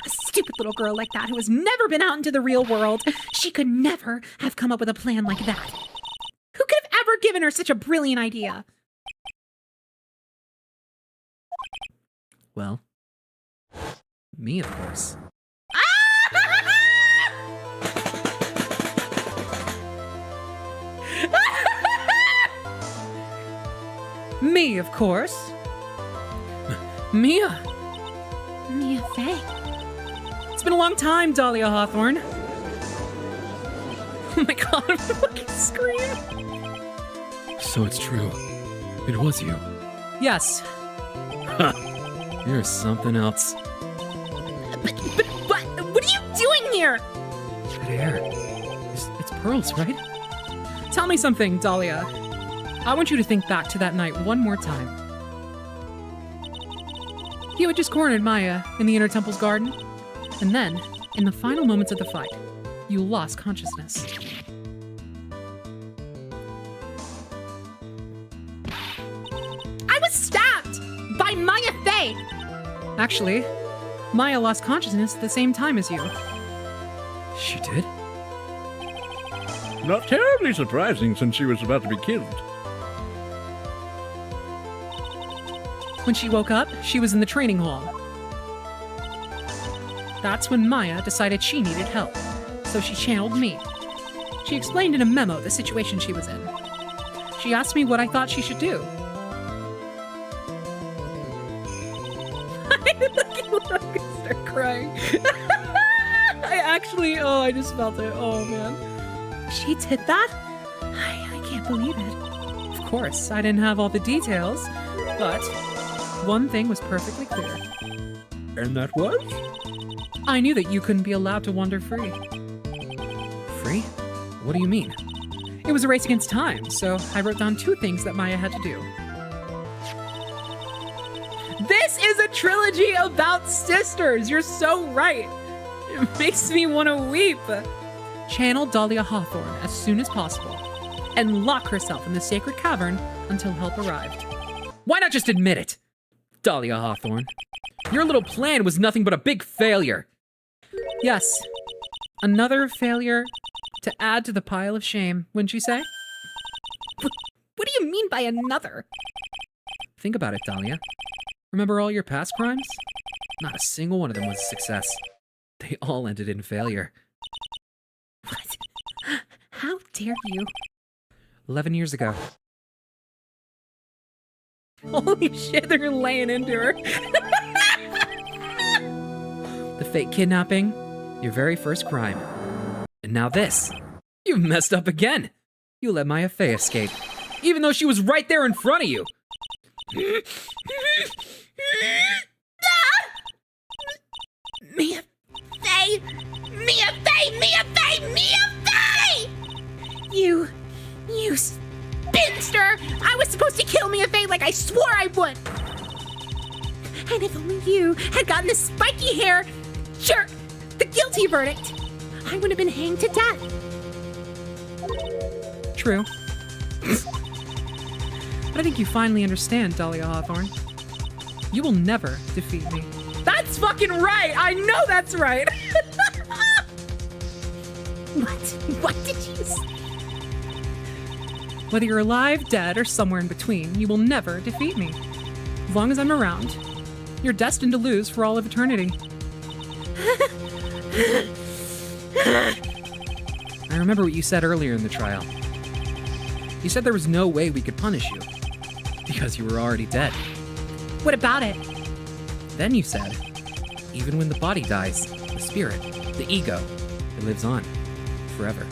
A stupid little girl like that who has never been out into the real world. She could never have come up with a plan like that. Who could have ever given her such a brilliant idea? Well, me, of course. Me, of course. Mia. Mia Fey. It's been a long time, Dahlia Hawthorne. Oh my god, I'm gonna fucking scream. So it's true. It was you. Yes. You're something else. But what are you doing here? That hair. It's pearls, right? Tell me something, Dahlia. I want you to think back to that night one more time. You had just cornered Maya in the Inner Temple's garden, and then, in the final moments of the fight, you lost consciousness. I was stabbed by Maya Fey. Actually, Maya lost consciousness at the same time as you. She did? Not terribly surprising since she was about to be killed. When she woke up, she was in the training hall. That's when Maya decided she needed help, so she channeled me. She explained in a memo the situation she was in. She asked me what I thought she should do. I'm gonna start crying. I just felt it. Oh man. She did that? I can't believe it. Of course, I didn't have all the details, but one thing was perfectly clear. And that was? I knew that you couldn't be allowed to wander free. Free? What do you mean? It was a race against time, so I wrote down 2 things that Maya had to do. This is a trilogy about sisters! You're so right! It makes me want to weep! Channel Dahlia Hawthorne as soon as possible, and lock herself in the sacred cavern until help arrived. Why not just admit it? Dahlia Hawthorne. Your little plan was nothing but a big failure. Yes, another failure to add to the pile of shame, wouldn't you say? What do you mean by another? Think about it, Dahlia. Remember all your past crimes? Not a single one of them was a success. They all ended in failure. What? How dare you? 11 years ago. Holy shit, they're laying into her. The fake kidnapping, your very first crime. And now this. You've messed up again. You let Maya Fey escape, even though she was right there in front of you. Mia Fey! Mia Fey! Mia Fey! Mia Fey! You spinster! I was supposed to kill Mia Fey like I swore I would! And if only you had gotten the spiky hair jerk the guilty verdict, I would have been hanged to death. True. But I think you finally understand, Dahlia Hawthorne. You will never defeat me. That's fucking right! I know that's right! What did you say? Whether you're alive, dead, or somewhere in between, you will never defeat me. As long as I'm around, you're destined to lose for all of eternity. I remember what you said earlier in the trial. You said there was no way we could punish you. Because you were already dead. What about it? Then you said, even when the body dies, the spirit, the ego, it lives on. Forever.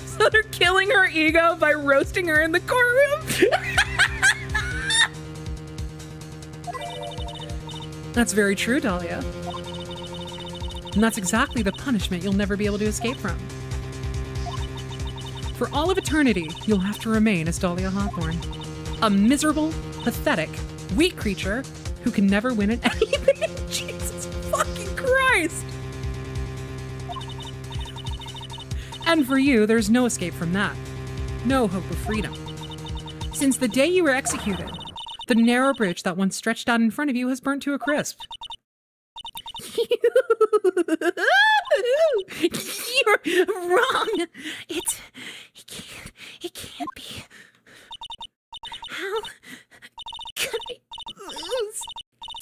So they're killing her ego by roasting her in the courtroom? That's very true, Dahlia. And that's exactly the punishment you'll never be able to escape from. For all of eternity, you'll have to remain as Dahlia Hawthorne. A miserable, pathetic, weak creature who can never win at anything. Jesus fucking Christ! And for you, there's no escape from that. No hope of freedom. Since the day you were executed, the narrow bridge that once stretched out in front of you has burnt to a crisp. You're wrong. It can't be. How could I lose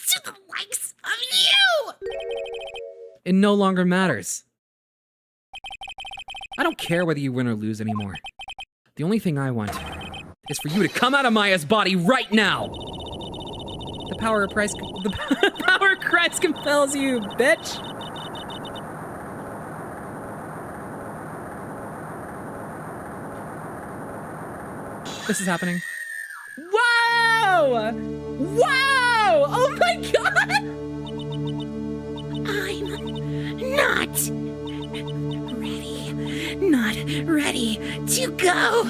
to the likes of you? It no longer matters. I don't care whether you win or lose anymore. The only thing I want is for you to come out of Maya's body right now! The power of Christ compels you, bitch! This is happening. Whoa! Whoa! Oh my god! I'm not ready to go.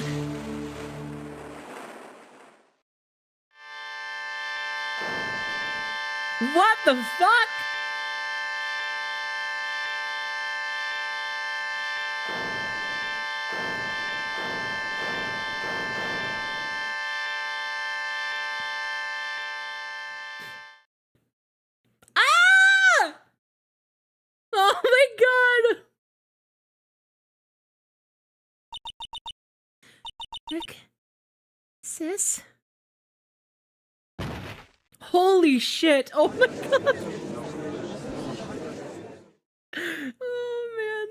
What the fuck? Ah! Oh my god! Look, sis. Holy shit! Oh my god! Oh man.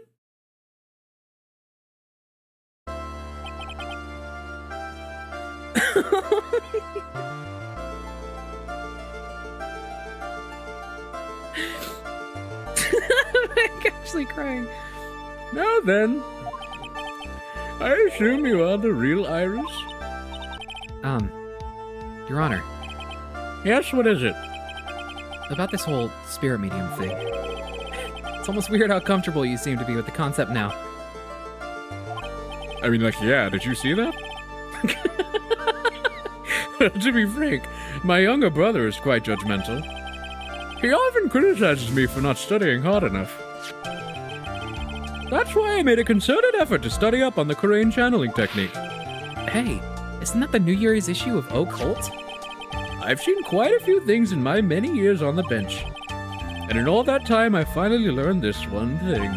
I'm actually crying. Now then, I assume you are the real Iris? Your Honor, Yes, what is it? about this whole spirit medium thing. It's almost weird how comfortable you seem to be with the concept now. I mean, like, yeah, did you see that? To be frank, my younger brother is quite judgmental. He often criticizes me for not studying hard enough. That's why I made a concerted effort to study up on the Korean channeling technique. Hey, isn't that the New Year's issue of Occult? I've seen quite a few things in my many years on the bench. And in all that time, I finally learned this one thing.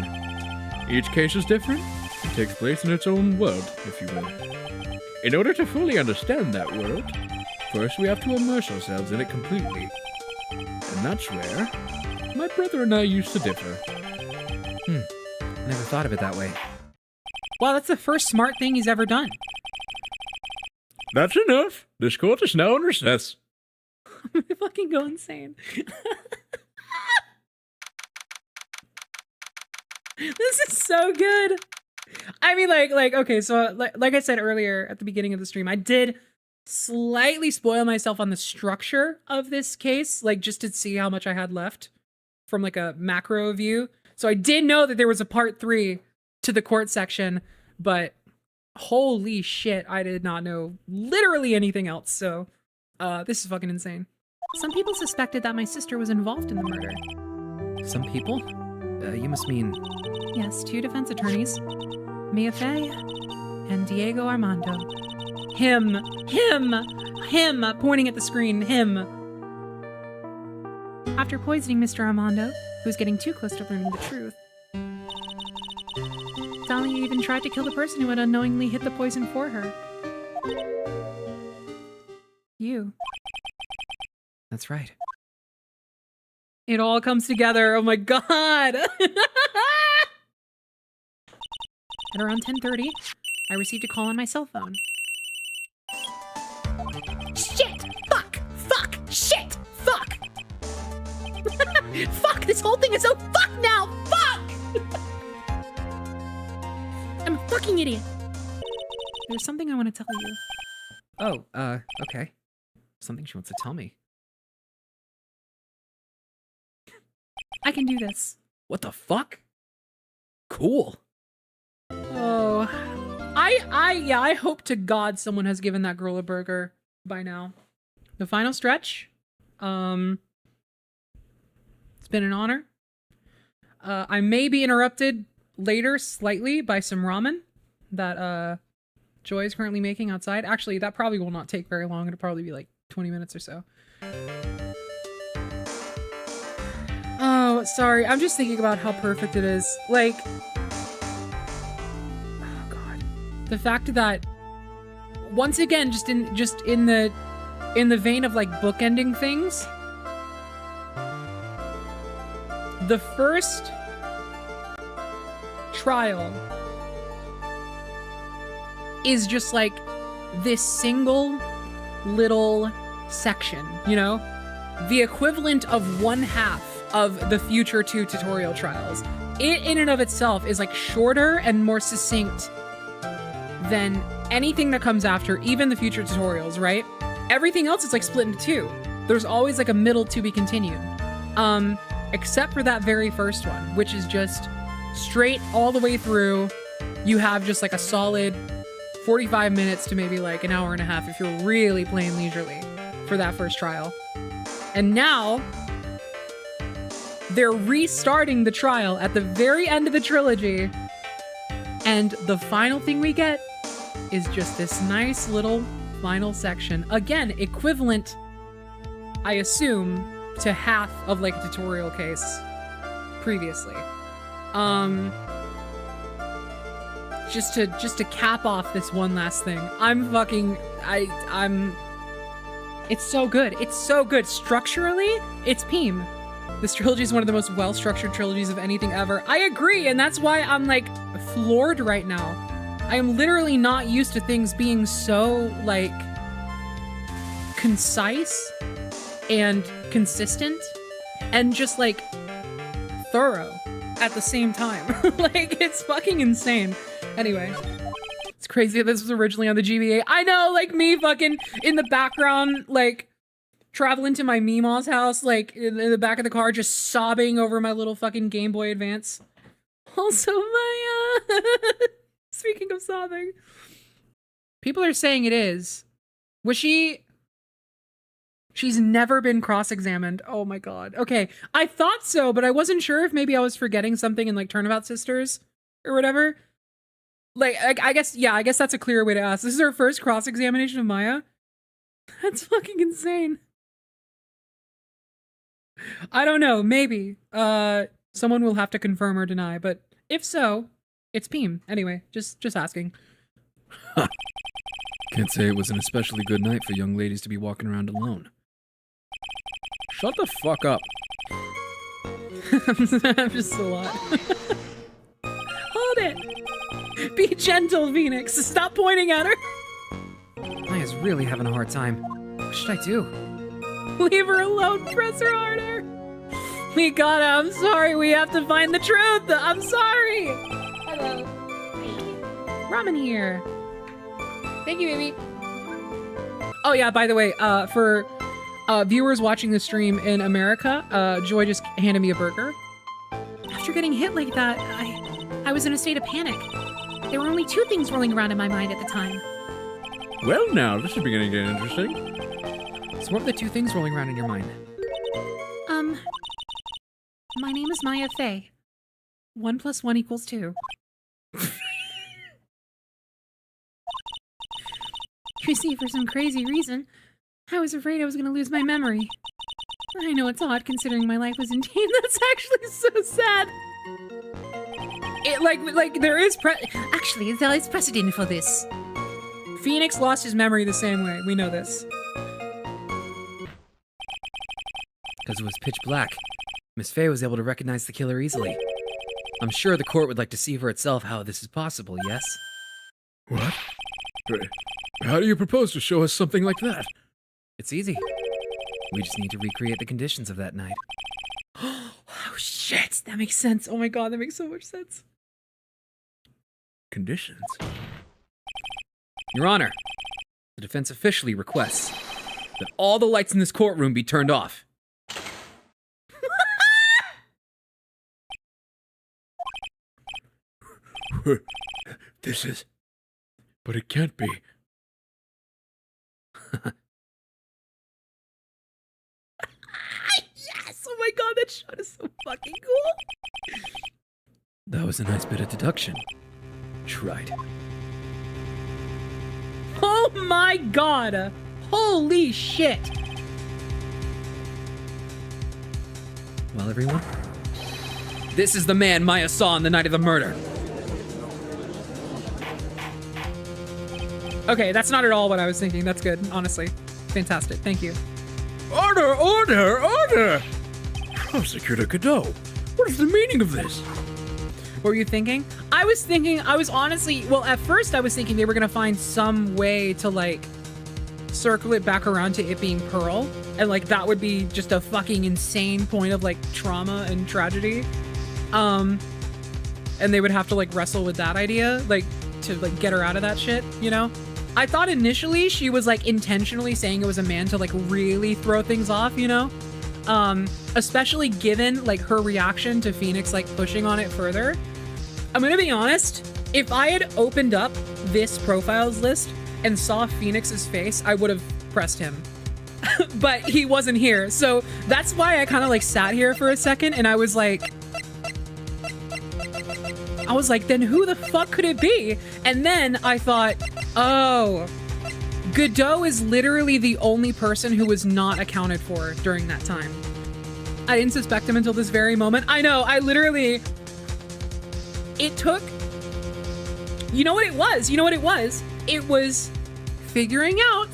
Each case is different. It takes place in its own world, if you will. In order to fully understand that world, first we have to immerse ourselves in it completely. And that's where my brother and I used to differ. Never thought of it that way. Wow, that's the first smart thing he's ever done. That's enough. This court is now in recess. I'm gonna fucking go insane. This is so good. I mean, like, okay, so like I said earlier at the beginning of the stream, I did slightly spoil myself on the structure of this case, like just to see how much I had left from like a macro view. So I did know that there was a part 3 to the court section, but holy shit, I did not know literally anything else. So this is fucking insane. Some people suspected that my sister was involved in the murder. Some people? You must mean... Yes, 2 defense attorneys, Mia Fey and Diego Armando. Him, pointing at the screen, him. After poisoning Mr. Armando, who was getting too close to learning the truth, Dahlia even tried to kill the person who had unknowingly hit the poison for her. You. That's right. It all comes together. Oh my god. At around 10:30, I received a call on my cell phone. Fuck, this whole thing is so fucked now! Fuck! I'm a fucking idiot. There's something I want to tell you. Oh, okay. Something she wants to tell me. I can do this. What the fuck? Cool. Oh, I hope to God someone has given that girl a burger by now. The final stretch. It's been an honor. I may be interrupted later slightly by some ramen that Joy is currently making outside. Actually, that probably will not take very long. It'll probably be like 20 minutes or so. Oh, sorry. I'm just thinking about how perfect it is. Like, oh god, the fact that once again, just in the vein of like bookending things, the first trial is just like this single little section, you know, the equivalent of one half of the future 2 tutorial trials. It in and of itself is like shorter and more succinct than anything that comes after, even the future tutorials, right? Everything else is like split into 2. There's always like a middle to be continued. Except for that very first one, which is just straight all the way through. You have just like a solid 45 minutes to maybe like an hour and a half if you're really playing leisurely for that first trial. And now they're restarting the trial at the very end of the trilogy. And the final thing we get is just this nice little final section. Again, equivalent, I assume, to half of like a tutorial case previously. Just to cap off this one last thing. It's so good. It's so good. Structurally, it's Peem. This trilogy is one of the most well-structured trilogies of anything ever. I agree, and that's why I'm like floored right now. I am literally not used to things being so like concise and consistent and just like thorough at the same time. Like, it's fucking insane. Anyway, it's crazy that this was originally on the GBA. I know, like me fucking in the background, like traveling to my Meemaw's house, like in the back of the car, just sobbing over my little fucking Game Boy Advance. Also, Maya. Speaking of sobbing, people are saying it is. Was she? She's never been cross-examined. Oh my god. Okay, I thought so, but I wasn't sure if maybe I was forgetting something in like Turnabout Sisters or whatever. Like, I guess, yeah, I guess that's a clear way to ask. This is her first cross-examination of Maya? That's fucking insane. I don't know, maybe. Someone will have to confirm or deny, but if so, it's Peem. Anyway, just asking. Can't say it was an especially good night for young ladies to be walking around alone. Shut the fuck up. I'm just a lot. Hold it. Be gentle, Phoenix. Stop pointing at her. Maya's really having a hard time. What should I do? Leave her alone. Press her harder. We gotta. I'm sorry. We have to find the truth. I'm sorry. Hello. Ramen here. Thank you, baby. Oh yeah, by the way, for viewers watching the stream in America, Joy just handed me a burger. After getting hit like that, I was in a state of panic. There were only 2 things rolling around in my mind at the time. Well now, this is beginning to get interesting. So what are the 2 things rolling around in your mind? My name is Maya Fey. 1 + 1 = 2. You see, for some crazy reason, I was afraid I was going to lose my memory. I know it's odd considering my life was in danger. That's actually so sad. It like there is actually there is precedent for this. Phoenix lost his memory the same way. We know this. Because it was pitch black. Miss Fey was able to recognize the killer easily. I'm sure the court would like to see for itself how this is possible, yes? What? How do you propose to show us something like that? It's easy. We just need to recreate the conditions of that night. That makes sense. Oh my god, that makes so much sense. Conditions. Your Honor, the defense officially requests that all the lights in this courtroom be turned off. This is... But it can't be. Yes! Oh my god, that shot is so fucking cool. That was a nice bit of deduction. Tried. Oh my god! Holy shit! Well, everyone, this is the man Maya saw on the night of the murder. Okay, that's not at all what I was thinking. That's good, honestly. Fantastic. Thank you. Order, order, order! Prosecutor Godot, what is the meaning of this? What were you thinking? I was honestly, well, at first I was thinking they were gonna find some way to, like, circle it back around to it being Pearl. And, like, that would be just a fucking insane point of, like, trauma and tragedy. And they would have to, like, wrestle with that idea, like, to, like, get her out of that shit, you know? I thought initially she was, like, intentionally saying it was a man to, like, really throw things off, you know? Especially given, like, her reaction to Phoenix, like, pushing on it further. I'm gonna be honest, if I had opened up this profiles list and saw Phoenix's face, I would have pressed him. But he wasn't here, so that's why I kind of, like, sat here for a second, and I was like, then who the fuck could it be? And then I thought, oh, Godot is literally the only person who was not accounted for during that time. I didn't suspect him until this very moment. I know, I literally... It took... You know what it was? It was figuring out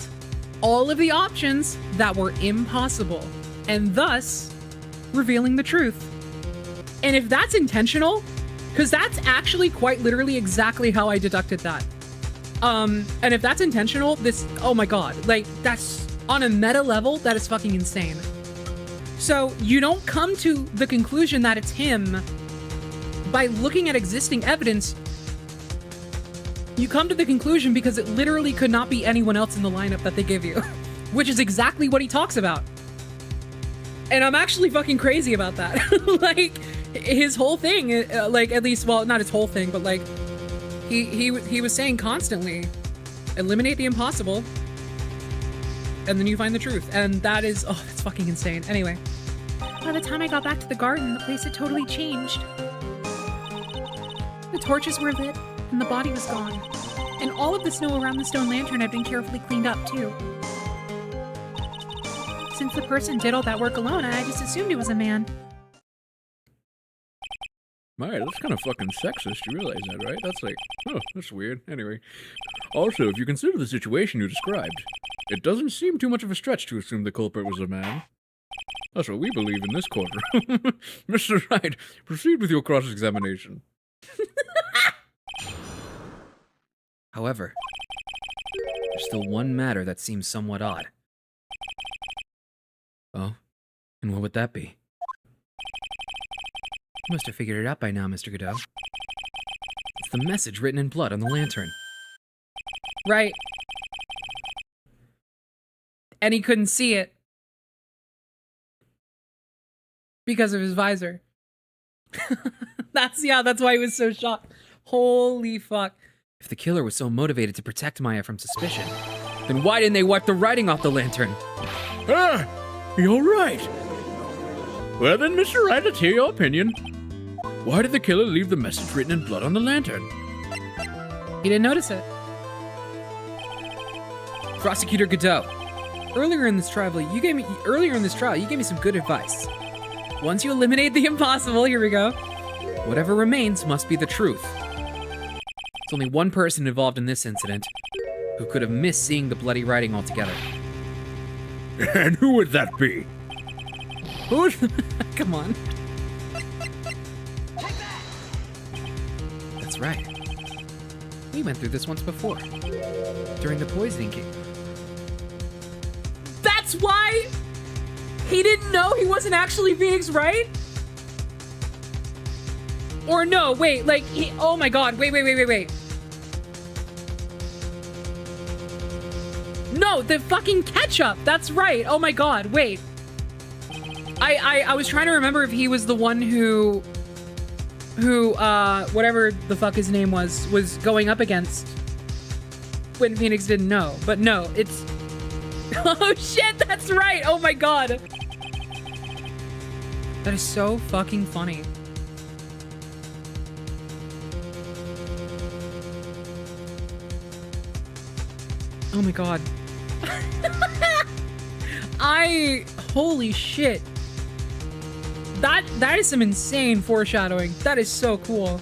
all of the options that were impossible, and thus revealing the truth. And if that's intentional, because that's actually quite literally exactly how I deducted that. And if that's intentional, this, oh my god, like, that's on a meta level, that is fucking insane. So you don't come to the conclusion that it's him by looking at existing evidence. You come to the conclusion because it literally could not be anyone else in the lineup that they give you, which is exactly what he talks about. And I'm actually fucking crazy about that. Like, his whole thing, like, at least, well, not his whole thing, but like, he was saying constantly, eliminate the impossible, and then you find the truth. And that is, oh, that's fucking insane. Anyway. By the time I got back to the garden, the place had totally changed. The torches were lit, and the body was gone. And all of the snow around the stone lantern had been carefully cleaned up, too. Since the person did all that work alone, I just assumed it was a man. Alright, that's kind of fucking sexist, you realize that, right? That's like, oh, that's weird. Anyway. Also, if you consider the situation you described, it doesn't seem too much of a stretch to assume the culprit was a man. That's what we believe in this courtroom. Mr. Wright, proceed with your cross-examination. However, there's still one matter that seems somewhat odd. Oh? And what would that be? You must have figured it out by now, Mr. Godot. It's the message written in blood on the lantern. Right. And he couldn't see it. Because of his visor. That's why he was so shocked. Holy fuck. If the killer was so motivated to protect Maya from suspicion, then why didn't they wipe the writing off the lantern? Ah, you're right. Well then, Mr. Wright, let's hear your opinion. Why did the killer leave the message written in blood on the lantern? He didn't notice it. Prosecutor Godot, earlier in this trial, you gave me some good advice. Once you eliminate the impossible, here we go, whatever remains must be the truth. There's only one person involved in this incident who could have missed seeing the bloody writing altogether. And who would that be? Who's... Come on. That's right. We went through this once before. During the poisoning case. That's why he didn't know he wasn't actually Phoenix, right? Or no, wait, like, oh my god, wait. No, the fucking ketchup, that's right. Oh my god, wait. I was trying to remember if he was the one who, whatever the fuck his name was going up against when Phoenix didn't know. But no, it's, oh shit, that's right. Oh my god. That is so fucking funny. Oh my god. Holy shit. That is some insane foreshadowing. That is so cool.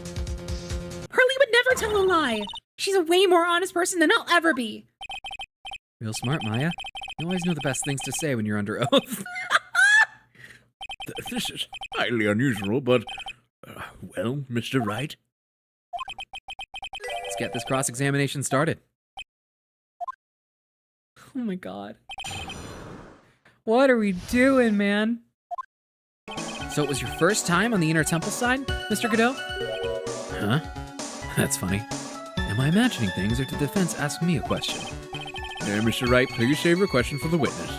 Hurley would never tell a lie. She's a way more honest person than I'll ever be. Real smart, Maya. You always know the best things to say when you're under oath. This is highly unusual, but, well, Mr. Wright. Let's get this cross-examination started. Oh my god. What are we doing, man? So it was your first time on the Inner Temple side, Mr. Godot? Huh? That's funny. Am I imagining things, or did the defense ask me a question? Mr. Wright, please save your question for the witness.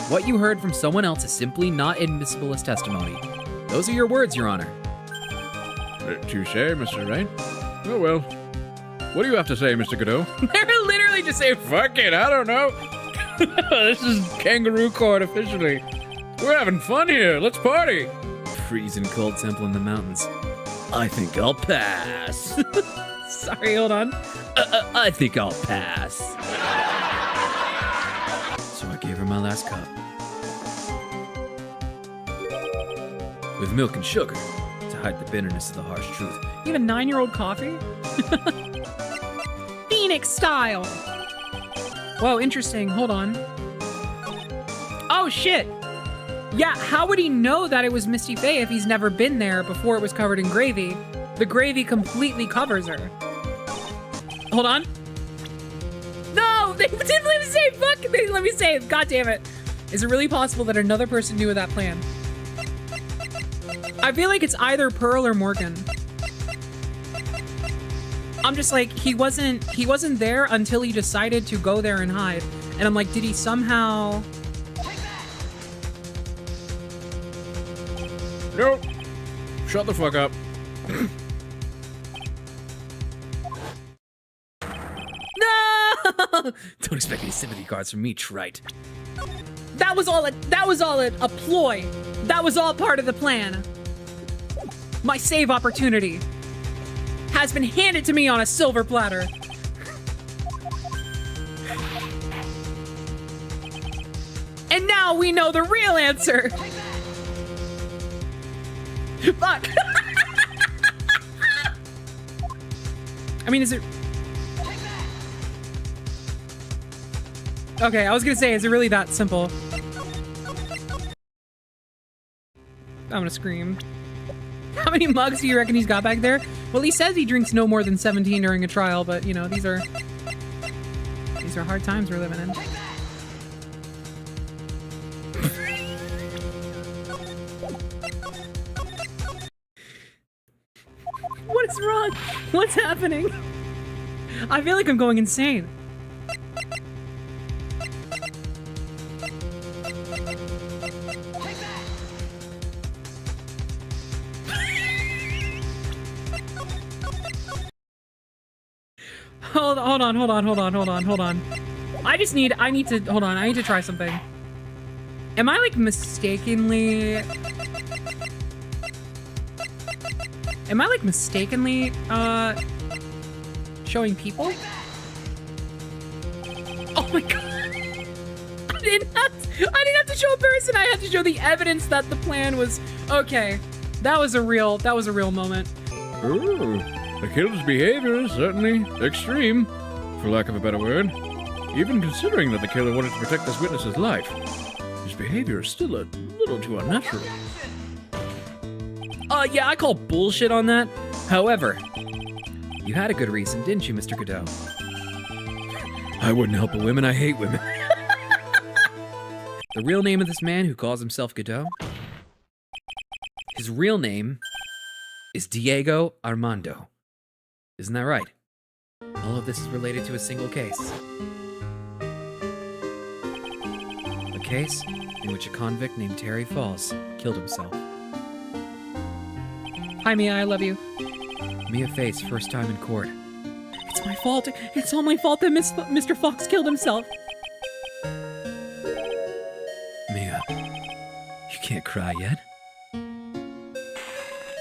What you heard from someone else is simply not admissible as testimony. Those are your words, Your Honor. Touche, Mr. Wright. Oh well. What do you have to say, Mr. Godot? They're literally just saying, Fuck it, I don't know. This is kangaroo court officially. We're having fun here. Let's party. Freezing cold temple in the mountains. I think I'll pass. sorry, hold on. I think I'll pass. So I gave her my last cup. With milk and sugar to hide the bitterness of the harsh truth. You have a 9-year-old coffee? Phoenix style. Whoa, interesting. Hold on. Oh, shit. Yeah, how would he know that it was Misty Faye if he's never been there before it was covered in gravy? The gravy completely covers her. Hold on. No, they didn't let me save. Fuck, they didn't let me save. God damn it. Is it really possible that another person knew of that plan? I feel like it's either Pearl or Morgan. I'm just like, he wasn't there until he decided to go there and hide. And I'm like, did he somehow... Nope. Shut the fuck up. No! Don't expect any sympathy cards from me, trite. That was all a ploy. That was all part of the plan. My save opportunity has been handed to me on a silver platter. And now we know the real answer. Fuck. I mean, is it... Okay, I was gonna say, is it really that simple? I'm gonna scream. How many mugs do you reckon he's got back there? Well, he says he drinks no more than 17 during a trial, but, you know, these are hard times we're living in. What is wrong? What's happening? I feel like I'm going insane. Hold on. I need to try something. Am I like mistakenly showing people? Oh my god. I didn't have to show a person. I had to show the evidence that the plan was okay. That was a real moment. Ooh, the killer's behavior is certainly extreme, for lack of a better word. Even considering that the killer wanted to protect this witness's life, his behavior is still a little too unnatural. Yeah, I call bullshit on that. However, you had a good reason, didn't you, Mr. Godot? I wouldn't help a women. I hate women. The real name of this man who calls himself Godot? His real name is Diego Armando. Isn't that right? All of this is related to a single case. A case in which a convict named Terry Falls killed himself. Hi, Mia, I love you. Mia Faye's first time in court. It's my fault. It's all my fault that Mr. Fox killed himself. Mia, you can't cry yet?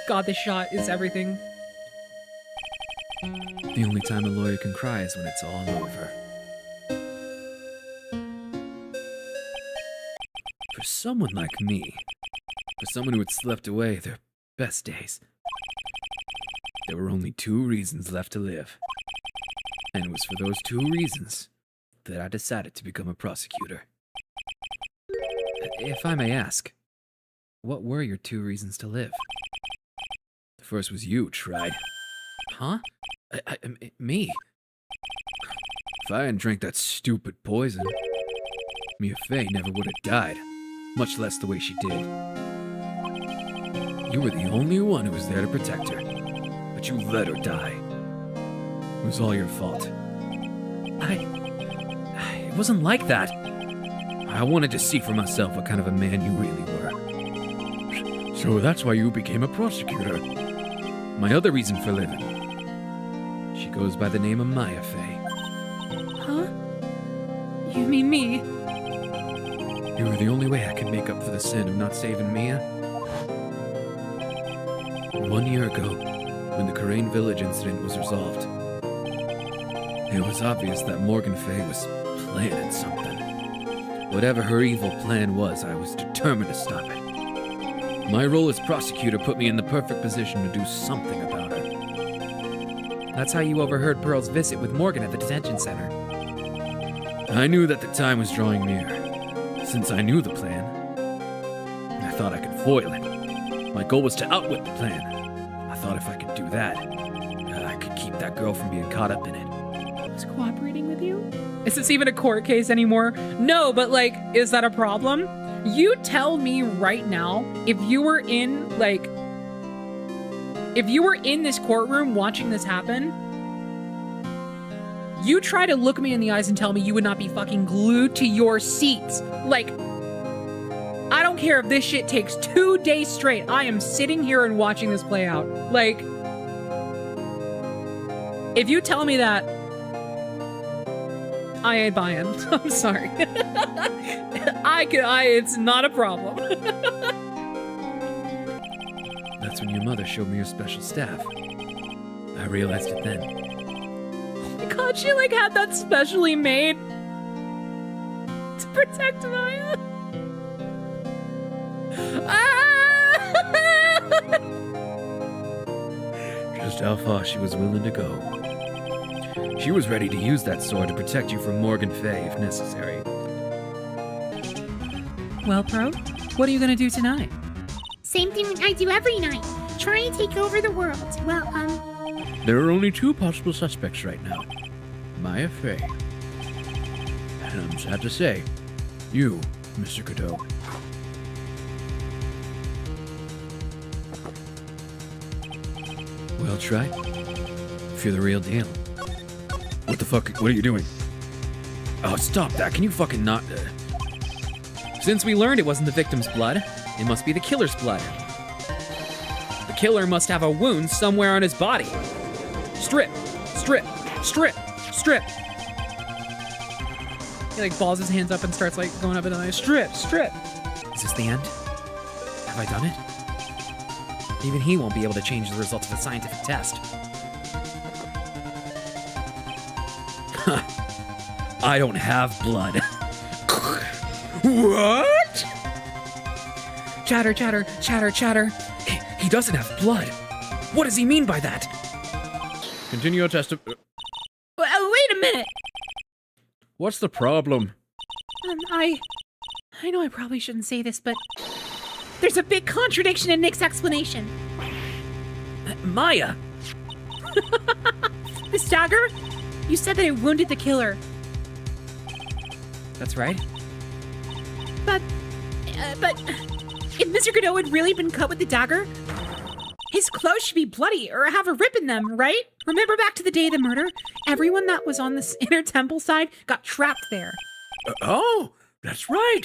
God, this shot is everything. The only time a lawyer can cry is when it's all over. For someone like me, for someone who had slept away their best days, there were only 2 reasons left to live. And it was for those 2 reasons that I decided to become a prosecutor. If I may ask, what were your 2 reasons to live? The first was you, Tried. Huh? Me? If I hadn't drank that stupid poison, Mia Faye never would have died, much less the way she did. You were the only one who was there to protect her, but you let her die. It was all your fault. It wasn't like that. I wanted to see for myself what kind of a man you really were. So that's why you became a prosecutor. My other reason for living. She goes by the name of Maya Faye. Huh? You mean me? You were the only way I could make up for the sin of not saving Mia. 1 year ago, when the Corain Village incident was resolved, it was obvious that Morgan Faye was planning something. Whatever her evil plan was, I was determined to stop it. My role as prosecutor put me in the perfect position to do something about her. That's how you overheard Pearl's visit with Morgan at the detention center. I knew that the time was drawing near. Since I knew the plan, I thought I could foil it. My goal was to outwit the plan. I thought if I could do that, I could keep that girl from being caught up in it. Was cooperating with you? Is this even a court case anymore? No, but like, is that a problem? You tell me right now, if you were in this courtroom watching this happen, you try to look me in the eyes and tell me you would not be fucking glued to your seats. Like, I don't care if this shit takes 2 days straight. I am sitting here and watching this play out. Like, if you tell me that, I ain't buying. I'm sorry. It's not a problem. That's when your mother showed me your special staff. I realized it then. Oh my god, she like had that specially made to protect Maya. Just how far she was willing to go. She was ready to use that sword to protect you from Morgan Faye if necessary. Well, Pro, what are you gonna do tonight? Same thing I do every night. Try and take over the world. Well, There are only 2 possible suspects right now. Maya Faye. And I'm sad to say, you, Mr. Godot. Well tried. If you're the real deal. What the fuck? What are you doing? Oh, stop that. Can you fucking not... Since we learned it wasn't the victim's blood, it must be the killer's blood. The killer must have a wound somewhere on his body. Strip, strip, strip, strip. He like balls his hands up and starts like going up and down. Strip, strip. Is this the end? Have I done it? Even he won't be able to change the results of a scientific test. I don't have blood. What? Chatter, chatter, chatter, chatter. He doesn't have blood. What does he mean by that? Continue your test. wait a minute. What's the problem? I know I probably shouldn't say this, but there's a big contradiction in Nick's explanation. Maya! This dagger? You said that it wounded the killer, That's right. but if Mr. Godot had really been cut with the dagger, His clothes should be bloody or have a rip in them, right? Remember back to the day of the murder? Everyone that was on this inner temple side got trapped there. Oh, that's right.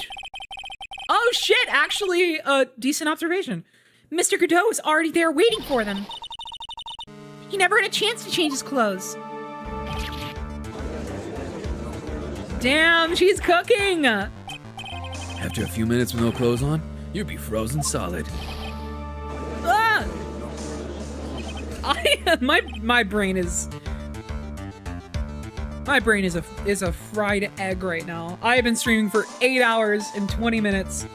Oh shit, actually, decent observation. Mr. Godot was already there waiting for them. He never had a chance to change his clothes. Damn, she's cooking! After a few minutes with no clothes on, you'd be frozen solid. Ah! My brain is a fried egg right now. I have been streaming for 8 hours and 20 minutes,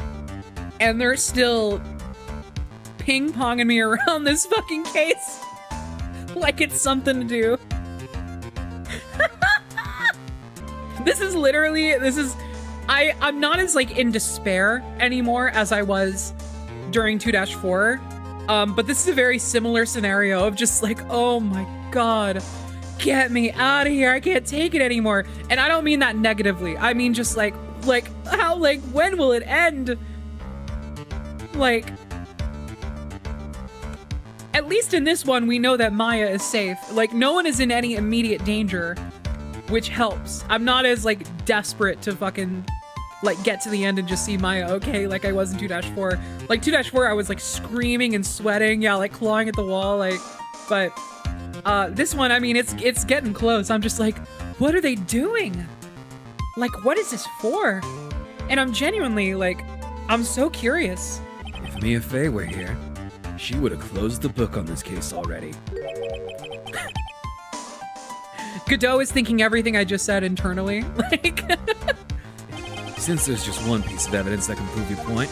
and they're still ping-ponging me around this fucking case like it's something to do. I'm not as like in despair anymore as I was during 2-4. But this is a very similar scenario of just like, oh my god, get me out of here. I can't take it anymore. And I don't mean that negatively. I mean just like how, like, when will it end? Like, at least in this one, we know that Maya is safe. Like, no one is in any immediate danger, which helps. I'm not as, like, desperate to fucking, like, get to the end and just see Maya okay like I was in 2-4. Like, 2-4, I was, like, screaming and sweating, yeah, like, clawing at the wall, like, but, this one, I mean, it's getting close. I'm just like, what are they doing? Like, what is this for? And I'm genuinely, like, I'm so curious. If Mia Fey were here, she would have closed the book on this case already. Godot is thinking everything I just said internally. Like, Since there's just one piece of evidence that can prove your point,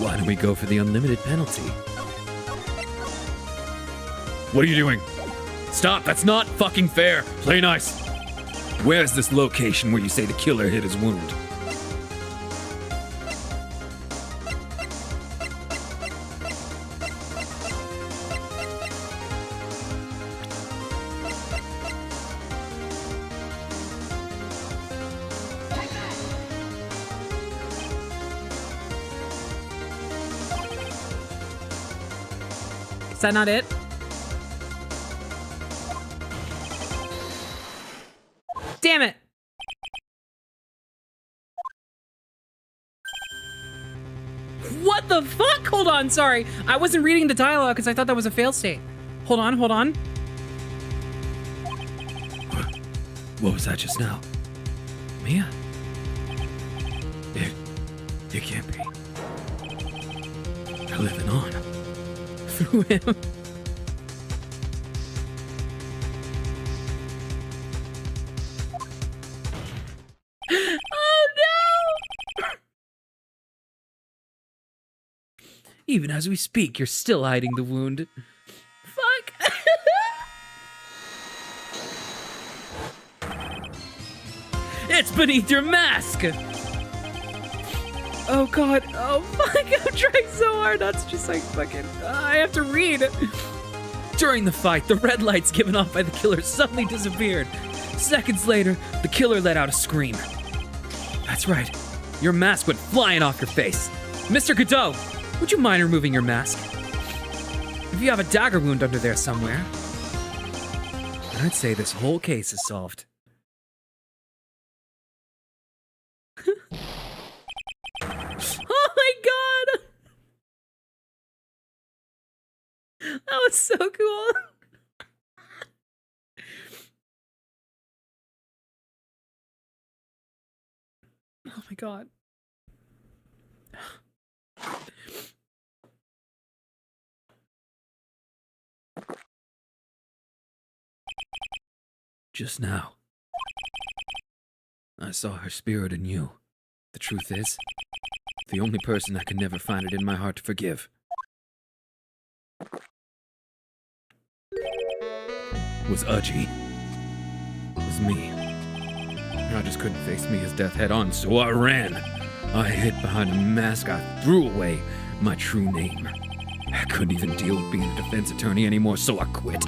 why don't we go for the unlimited penalty? What are you doing? Stop, that's not fucking fair. Play nice. Where's this location where you say the killer hit his wound? is that not it? Damn it. What the fuck? Hold on, sorry. I wasn't reading the dialogue because I thought that was a fail state. Hold on. What was that just now? Mia? It can't be. They're living on. Through him. Oh no! Even as we speak, you're still hiding the wound. Fuck. It's beneath your mask! Oh god. Oh fuck. I'm trying so hard not to just like fucking. I have to read. During the fight, the red lights given off by the killer suddenly disappeared. Seconds later, the killer let out a scream. That's right. Your mask went flying off your face. Mr. Godot, would you mind removing your mask? If you have a dagger wound under there somewhere, I'd say this whole case is solved. Oh my god! That was so cool. Oh my god. Just now, I saw her spirit in you. The truth is, the only person I can never find it in my heart to forgive was Udgy. Was me. I just couldn't face Mia's death head on, so I ran. I hid behind a mask. I threw away my true name. I couldn't even deal with being a defense attorney anymore, so I quit.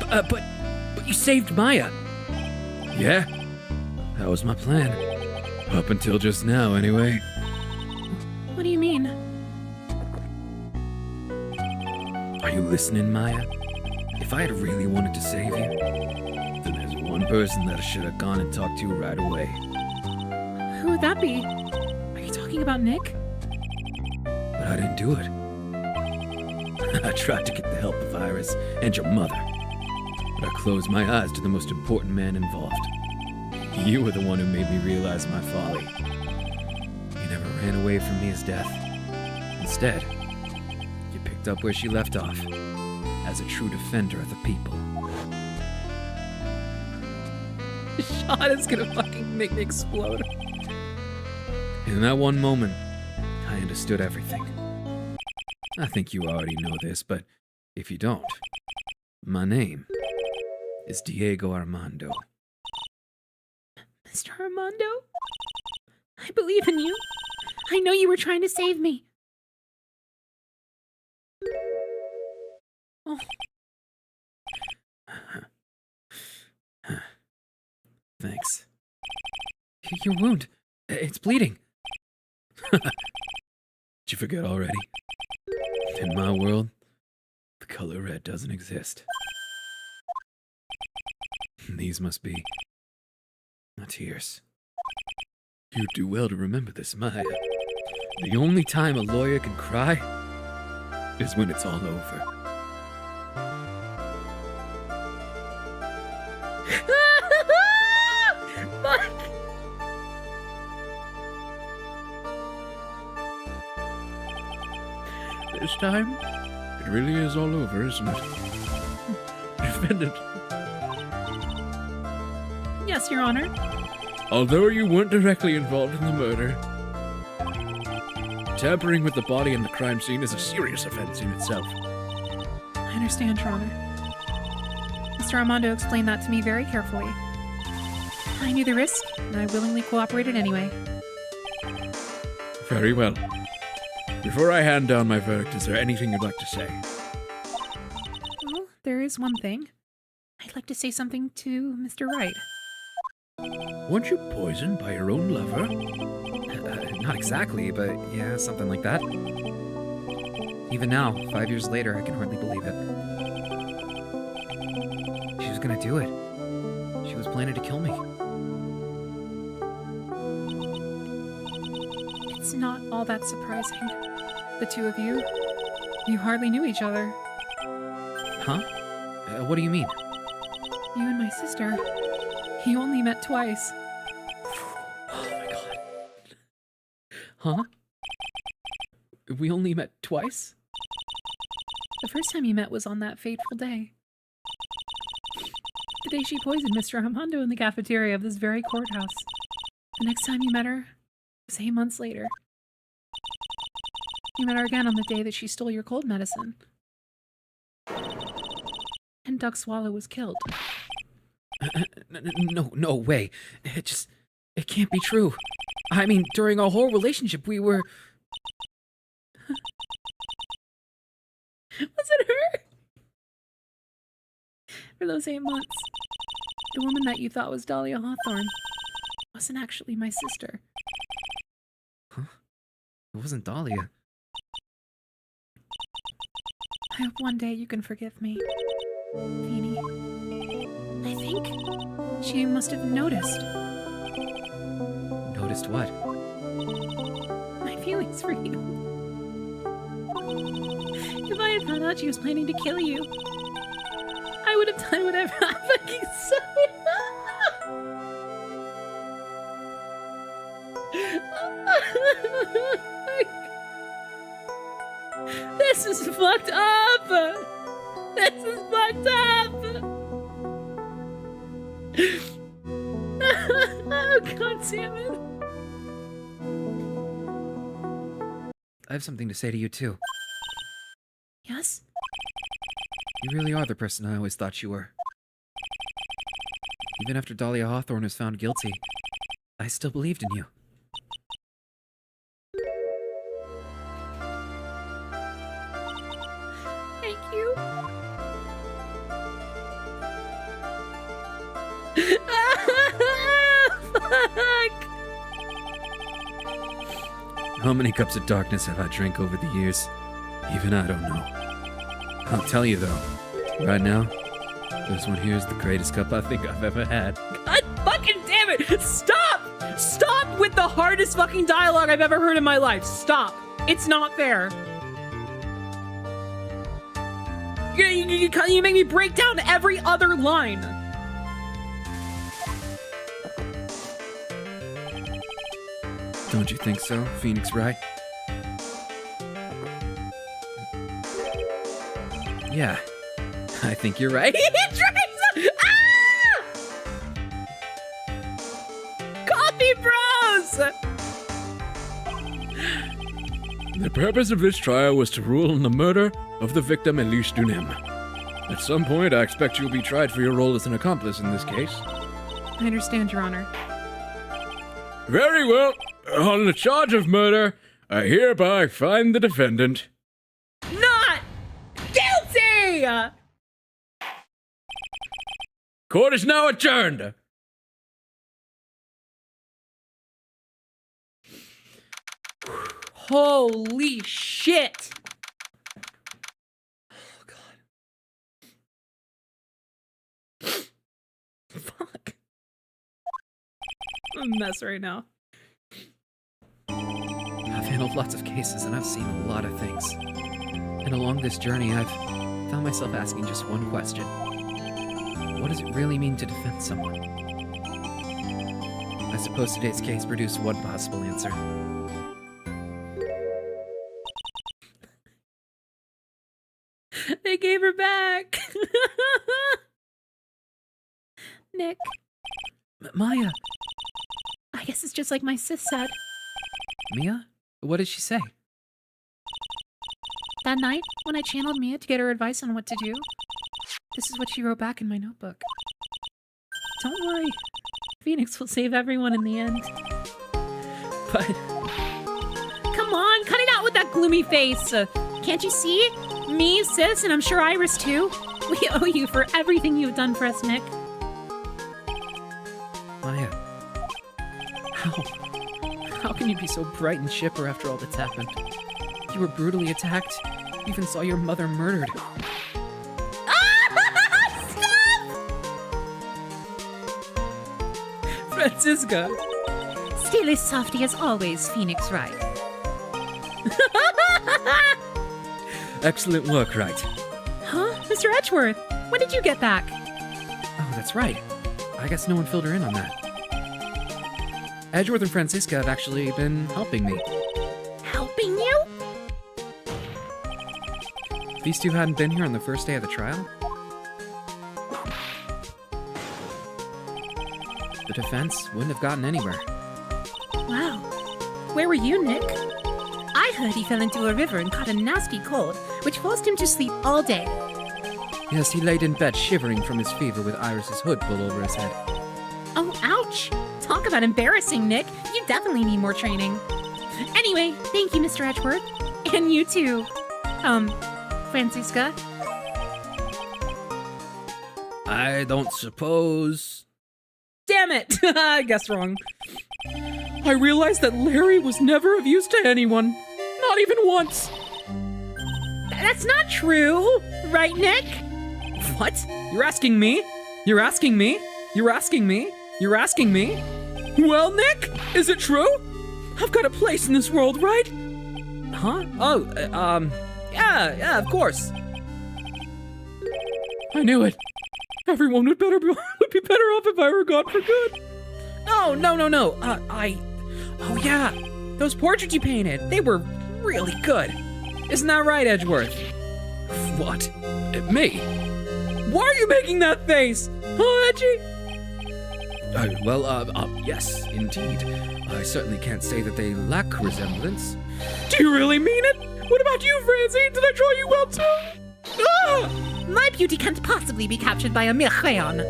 But you saved Maya. Yeah, that was my plan. Up until just now, anyway. What do you mean? Are you listening, Maya? If I had really wanted to save you, then there's one person that I should have gone and talked to right away. Who would that be? Are you talking about Nick? But I didn't do it. I tried to get the help of Iris and your mother, but I closed my eyes to the most important man involved. You were the one who made me realize my folly. You never ran away from Mia's death. Instead, you picked up where she left off, as a true defender of the people. Sean is gonna fucking make me explode. In that one moment, I understood everything. I think you already know this, but if you don't, my name is Diego Armando. Mr. Armando? I believe in you. I know you were trying to save me. Oh, Thanks. Your wound. It's bleeding. Did you forget already? In my world, the color red doesn't exist. These must be my tears. You do well to remember this, Maya. The only time a lawyer can cry is when it's all over. This time, it really is all over, isn't it? Defendant, yes, Your Honor. although you weren't directly involved in the murder, tampering with the body in the crime scene is a serious offense in itself. I understand, Your Honor. Mr. Armando explained that to me very carefully. I knew the risk, and I willingly cooperated anyway. Very well. Before I hand down my verdict, is there anything you'd like to say? Well, there is one thing. I'd like to say something to Mr. Wright. Weren't you poisoned by your own lover? Not exactly, but yeah, something like that. Even now, 5 years later, I can hardly believe it. She was gonna do it. She was planning to kill me. It's not all that surprising. The two of you, you hardly knew each other. Huh? What do you mean? You and my sister, you only met twice. Oh my god. Huh? We only met twice? The first time you met was on that fateful day. The day she poisoned Mr. Armando in the cafeteria of this very courthouse. The next time you met her was 8 months later. You met her again on the day that she stole your cold medicine. And Doug Swallow was killed. No way. It can't be true. I mean, during our whole relationship, we were... Was it her? For those 8 months, the woman that you thought was Dahlia Hawthorne wasn't actually my sister. Huh? It wasn't Dahlia. I hope one day you can forgive me, Feeny. I think she must have noticed Noticed what? my feelings for you. If I had found out she was planning to kill you, I would have done whatever I fucking said. This is fucked up! This is fucked up! Oh, God damn it. I have something to say to you, too. Yes? You really are the person I always thought you were. Even after Dahlia Hawthorne was found guilty, I still believed in you. Thank you. Fuck! How many cups of darkness have I drank over the years? Even I don't know. I'll tell you though, right now, this one here is the greatest cup I think I've ever had. God fucking damn it! Stop! Stop with the hardest fucking dialogue I've ever heard in my life. Stop. It's not fair. You make me break down every other line. Don't you think so, Phoenix Wright? Yeah, I think you're right. Coffee Bros! The purpose of this trial was to rule on the murder of the victim Elise Dunem. At some point, I expect you'll be tried for your role as an accomplice in this case. I understand, Your Honor. Very well. On the charge of murder, I hereby find the defendant. Not guilty! Court is now adjourned. Holy shit! Oh, God. Fuck. I'm a mess right now. I've handled lots of cases and I've seen a lot of things. And along this journey, I've found myself asking just one question. What does it really mean to defend someone? I suppose today's case produced one possible answer. They gave her back. Nick, Maya! I guess it's just like my sis said. Mia? What did she say? That night, when I channeled Mia to get her advice on what to do, this is what she wrote back in my notebook. Don't worry. Phoenix will save everyone in the end. But... Come on, cut it out with that gloomy face. Can't you see? Me, sis, and I'm sure Iris too. We owe you for everything you've done for us, Nick. Maya. How can you be so bright and chipper after all that's happened? You were brutally attacked. You even saw your mother murdered. Francisca. Still as softy as always, Phoenix Wright. Excellent work, Wright. Huh? Mr. Edgeworth, when did you get back? Oh, that's right. I guess no one filled her in on that. Edgeworth and Francisca have actually been helping me. Helping you? If these two hadn't been here on the first day of the trial, the defense wouldn't have gotten anywhere. Wow. Where were you, Nick? I heard he fell into a river and caught a nasty cold, which forced him to sleep all day. Yes, he laid in bed shivering from his fever with Iris's hood pulled over his head. Oh, ouch! Talk about embarrassing, Nick. You definitely need more training. Anyway, thank you, Mr. Edgeworth. And you too. Francisca. I don't suppose... Damn it! I guessed wrong. I realized that Larry was never of use to anyone. Not even once. That's not true, right, Nick? What? You're asking me? You're asking me? You're asking me? You're asking me? Well, Nick, is it true? I've got a place in this world, right? Huh? Oh, yeah, of course. I knew it. Everyone would be better off if I were gone for good. No. Oh yeah, those portraits you painted, they were really good. Isn't that right, Edgeworth? What? Me? Why are you making that face? Huh, Edgy? Yes, indeed. I certainly can't say that they lack resemblance. Do you really mean it? What about you, Francie? Did I draw you well too? Ah! My beauty can't possibly be captured by a mere crayon.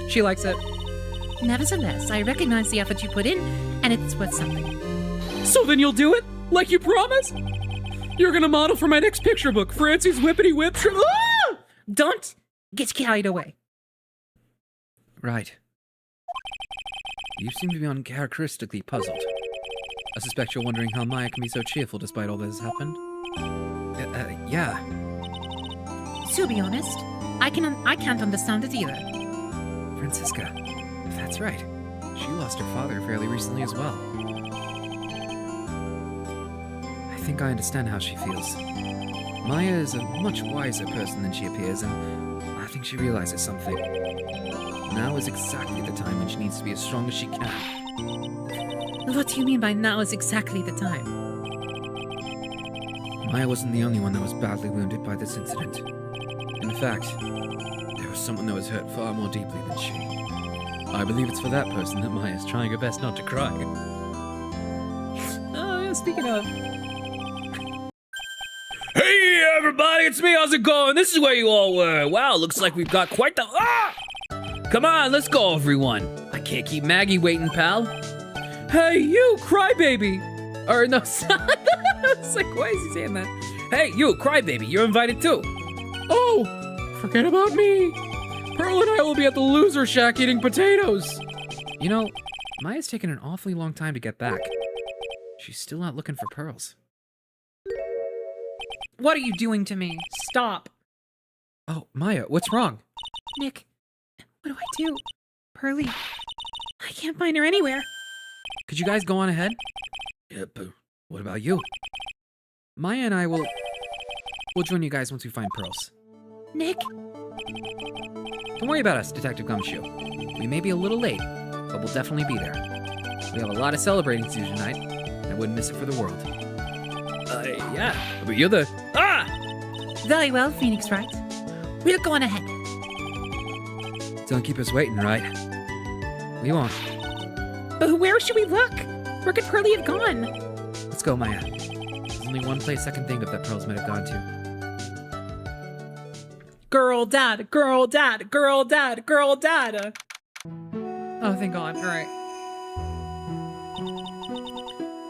She likes it. Nevertheless, I recognize the effort you put in, and it's worth something. So then you'll do it? Like you promised? You're gonna model for my next picture book, Francie's Whippity Whip. Ah! Don't get carried away. Right. You seem to be uncharacteristically puzzled. suspect you're wondering how Maya can be so cheerful despite all that has happened. Yeah. To be honest, I can't understand it either. Francisca. That's right. She lost her father fairly recently as well. I think I understand how she feels. Maya is a much wiser person than she appears, and I think she realizes something. Now is exactly the time when she needs to be as strong as she can. What do you mean by now is exactly the time? Maya wasn't the only one that was badly wounded by this incident. In fact, there was someone that was hurt far more deeply than she. I believe it's for that person that Maya is trying her best not to cry. Oh, yeah, speaking of. Hey, everybody, it's me. How's it going? This is where you all were. Wow, looks like we've got quite the... Ah! Come on, let's go, everyone. I can't keep Maggie waiting, pal. Hey, you crybaby! Or no, it's like, why is he saying that? Hey, you, crybaby, you're invited too. Oh, forget about me. Pearl and I will be at the loser shack eating potatoes. You know, Maya's taken an awfully long time to get back. She's still not looking for pearls. What are you doing to me? Stop. Oh, Maya, what's wrong? Nick, what do I do? Pearly, I can't find her anywhere. Could you guys go on ahead? Yep. What about you? Maya and I will... We'll join you guys once we find pearls. Nick, Don't worry about us, Detective Gumshoe. We may be a little late, but we'll definitely be there. We have a lot of celebrating to do tonight, and I wouldn't miss it for the world. Yeah, but you're the... Ah! very well, Phoenix Wright. We'll go on ahead. Don't keep us waiting, right? We won't. But where should we look? Where could Pearly have gone? Let's go, Maya. There's only one place I can think of that pearls might have gone to. Girl, dad, girl, dad, girl, dad, girl, dad. Oh, thank God. All right.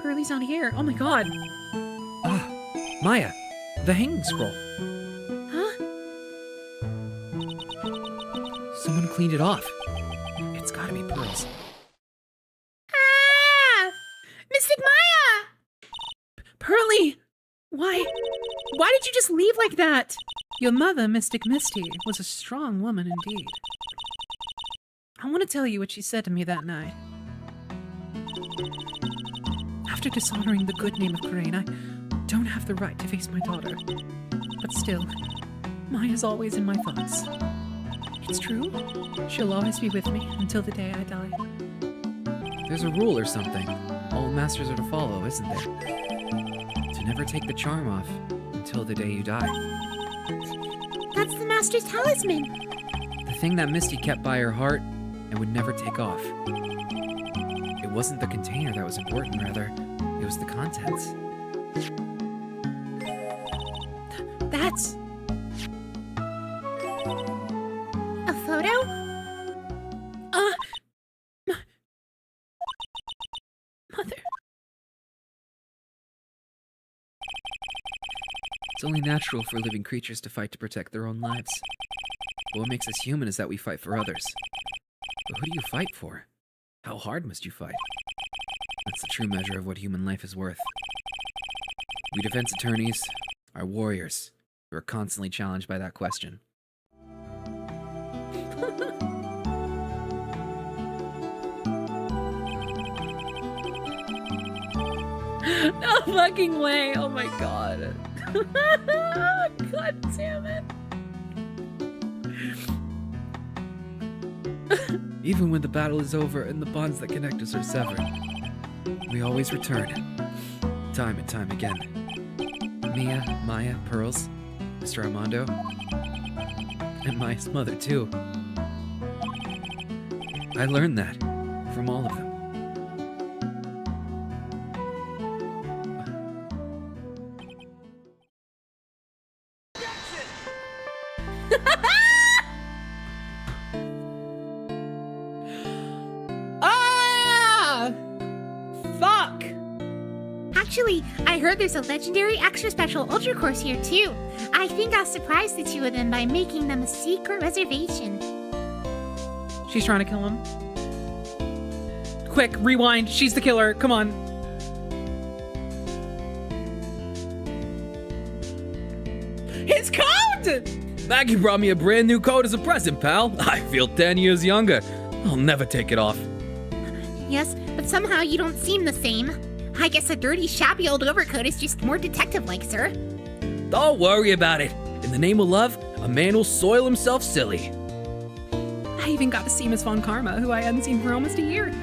Pearly's not here. Oh my God. Ah, Maya, the hanging scroll. Huh? Someone cleaned it off. It's gotta be pearls. Ah! Mystic Maya! Pearly, why did you just leave like that? Your mother, Mystic Misty, was a strong woman indeed. I want to tell you what she said to me that night. After dishonoring the good name of Crane, I don't have the right to face my daughter. But still, Maya's always in my thoughts. It's true. She'll always be with me until the day I die. There's a rule or something. All masters are to follow, isn't there? To never take the charm off until the day you die. That's the Master's talisman! The thing that Misty kept by her heart and would never take off. It wasn't the container that was important, rather, it was the contents. That's... a photo? Mother... It's only natural for living creatures to fight to protect their own lives. But what makes us human is that we fight for others. But who do you fight for? How hard must you fight? That's the true measure of what human life is worth. We defense attorneys are warriors who are constantly challenged by that question. No fucking way. Oh my God. God damn it. Even when the battle is over and the bonds that connect us are severed, we always return, time and time again. Mia, Maya, Pearls, Mr. Armando, and Maya's mother, too. I learned that from all of them. Ah! Fuck! Actually, I heard there's a legendary extra special ultra course here too. I think I'll surprise the two of them by making them a secret reservation. She's trying to kill him. Quick, rewind. She's the killer. Come on. code! Maggie brought me a brand new coat as a present, pal. I feel 10 years younger. I'll never take it off. Yes, but somehow you don't seem the same. I guess a dirty, shabby old overcoat is just more detective-like, sir. Don't worry about it. In the name of love, a man will soil himself silly. I even got to see Miss Von Karma, who I hadn't seen for almost a year.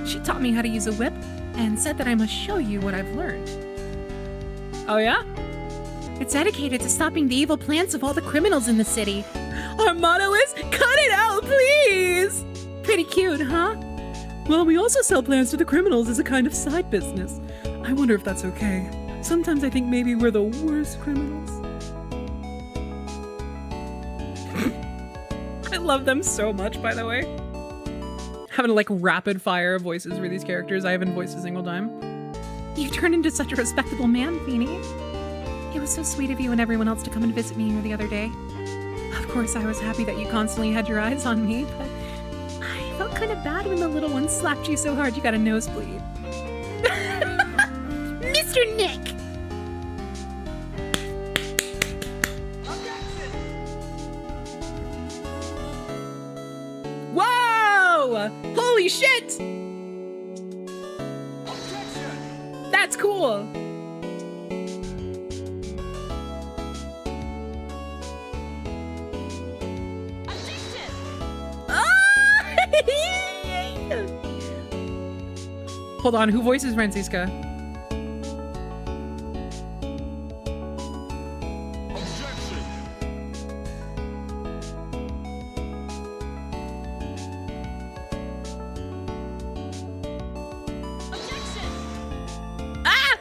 She taught me how to use a whip and said that I must show you what I've learned. Oh yeah? It's dedicated to stopping the evil plans of all the criminals in the city. Our motto is, cut it out, please! Pretty cute, huh? Well, we also sell plans to the criminals as a kind of side business. I wonder if that's okay. Sometimes I think maybe we're the worst criminals. I love them so much, by the way. Having like rapid fire voices for these characters I haven't voiced a single time. You turned into such a respectable man, Feeny. It was so sweet of you and everyone else to come and visit me here the other day. Of course, I was happy that you constantly had your eyes on me, but I felt kind of bad when the little one slapped you so hard you got a nosebleed. Mr. Nick! Whoa! Holy shit! That's cool! Hold on, who voices Franziska? Ah!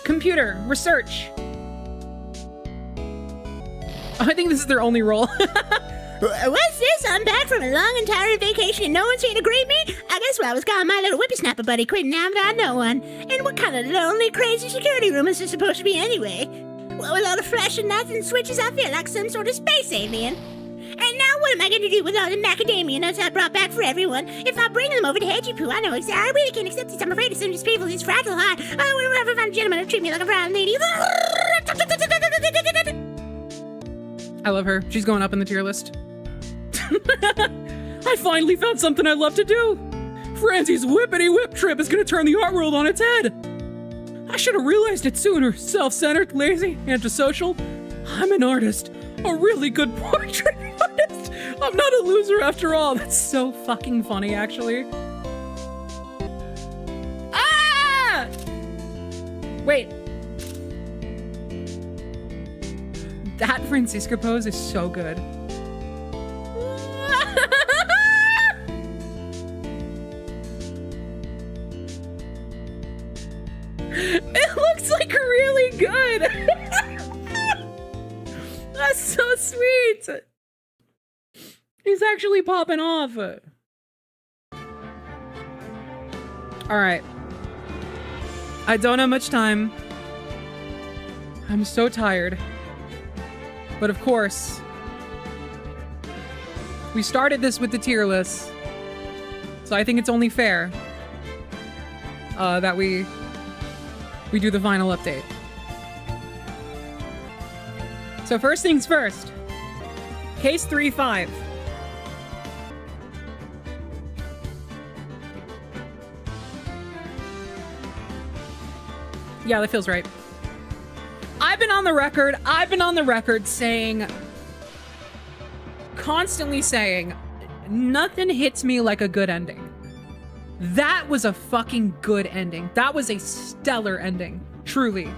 Computer, research. I think this is their only role. What's this? I'm back from a long and tiring vacation and no one's here to greet me? I guess I was calling my little whippersnapper buddy Quentin now that I know one. And what kind of lonely, crazy security room is this supposed to be anyway? Well, with all the flashing lights and switches, I feel like some sort of space alien. And now what am I going to do with all the macadamia nuts I brought back for everyone? If I bring them over to Hedgepoo, I know exactly. I really can't accept this. I'm afraid of some of these people, these fragile heart. I will never find a gentleman to treat me like a brown lady. I love her. She's going up in the tier list. I finally found something I love to do! Franzie's whippity whip trip is gonna turn the art world on its head! I should have realized it sooner. Self-centered, lazy, antisocial. I'm an artist. A really good portrait artist. I'm not a loser after all. That's so fucking funny, actually. Ah! Wait. That Franziska pose is so good. It looks like really good. That's so sweet. He's actually popping off. All right. I don't have much time. I'm so tired. But of course, we started this with the tier list. So I think it's only fair that we do the final update. So first things first. Case 3-5. Yeah, that feels right. I've been on the record saying, constantly saying, nothing hits me like a good ending. That was a fucking good ending. That was a stellar ending. Truly.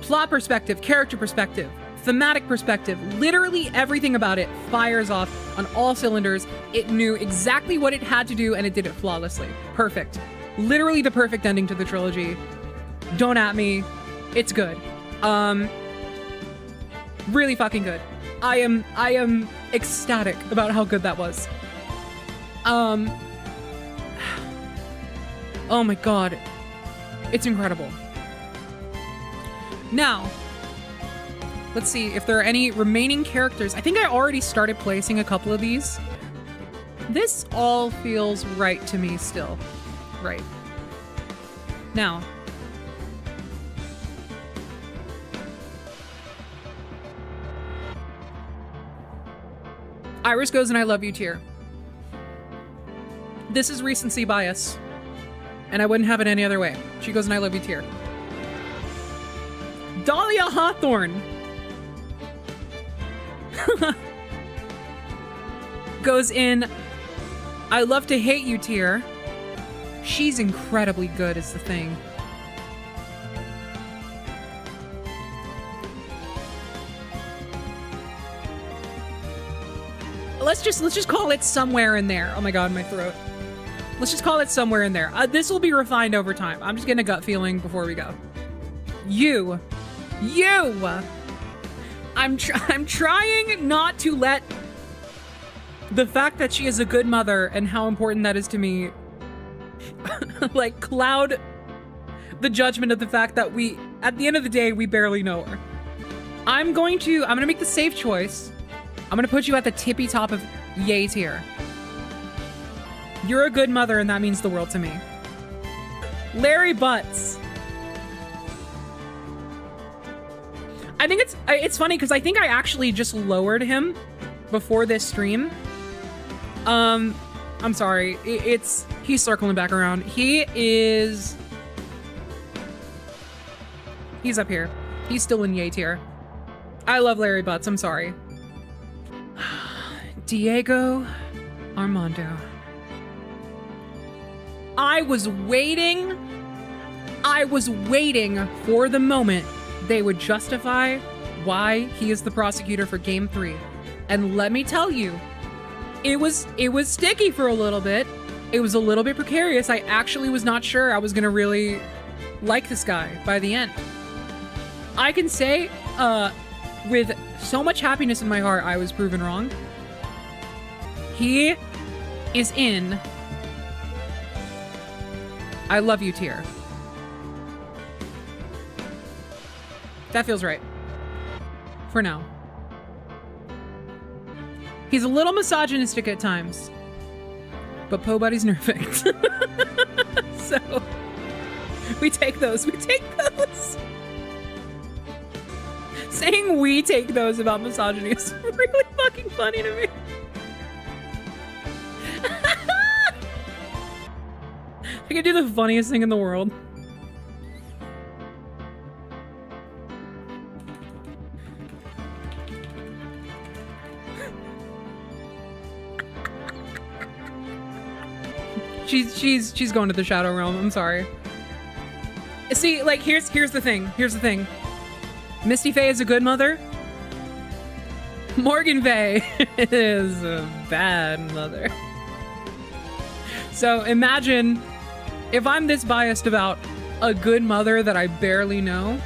Plot perspective, character perspective, thematic perspective, literally everything about it fires off on all cylinders. It knew exactly what it had to do and it did it flawlessly. Perfect. Literally the perfect ending to the trilogy. Don't at me. It's good. Really fucking good. I am ecstatic about how good that was. Oh my god. It's incredible. Now, let's see if there are any remaining characters. I think I already started placing a couple of these. This all feels right to me still. Right. Now, Iris goes and I love you tier. This is recency bias. And I wouldn't have it any other way. She goes and I love you tier. Dahlia Hawthorne goes in I love to hate you tier. She's incredibly good is the thing. Let's just call it somewhere in there. Oh my god, my throat. Let's just call it somewhere in there. This will be refined over time. I'm just getting a gut feeling before we go. You. I'm trying not to let the fact that she is a good mother and how important that is to me like cloud the judgment of the fact that we, at the end of the day, we barely know her. I'm gonna make the safe choice. I'm gonna put you at the tippy top of yay tier. You're a good mother and that means the world to me. Larry Butts. I think it's funny because I think I actually just lowered him before this stream. I'm sorry. He's circling back around. He's up here. He's still in yay tier. I love Larry Butts. I'm sorry. Diego Armando. I was waiting for the moment they would justify why he is the prosecutor for Game 3. And let me tell you, it was sticky for a little bit. It was a little bit precarious. I actually was not sure I was gonna really like this guy by the end. I can say, with so much happiness in my heart, I was proven wrong. He is in I love you tier. That feels right. For now. He's a little misogynistic at times. But Po Buddy's perfect. So we take those. Saying we take those about misogyny is really fucking funny to me. I could do the funniest thing in the world. She's going to the Shadow Realm. I'm sorry. See, like here's the thing. Misty Faye is a good mother. Morgan Faye is a bad mother. So imagine if I'm this biased about a good mother that I barely know.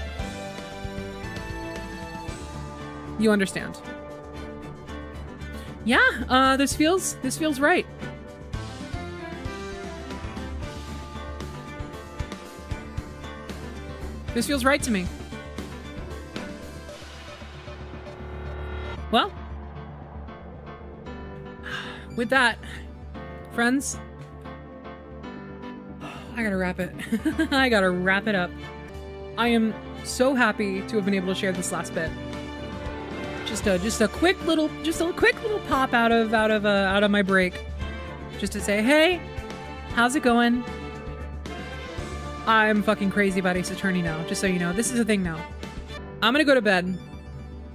You understand. Yeah, this feels right. This feels right to me. Well, with that, friends, I gotta wrap it. I gotta wrap it up. I am so happy to have been able to share this last bit. Just a quick little pop out of my break, just to say, hey, how's it going? I'm fucking crazy about Ace Attorney now. Just so you know, this is a thing now. I'm gonna go to bed.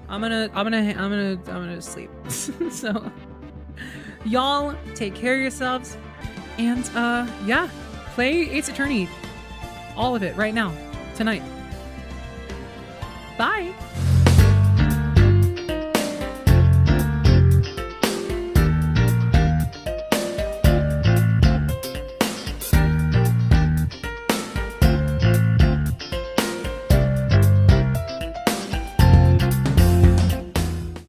I'm gonna sleep. So, y'all take care of yourselves, and yeah, play Ace Attorney, all of it right now, tonight. Bye.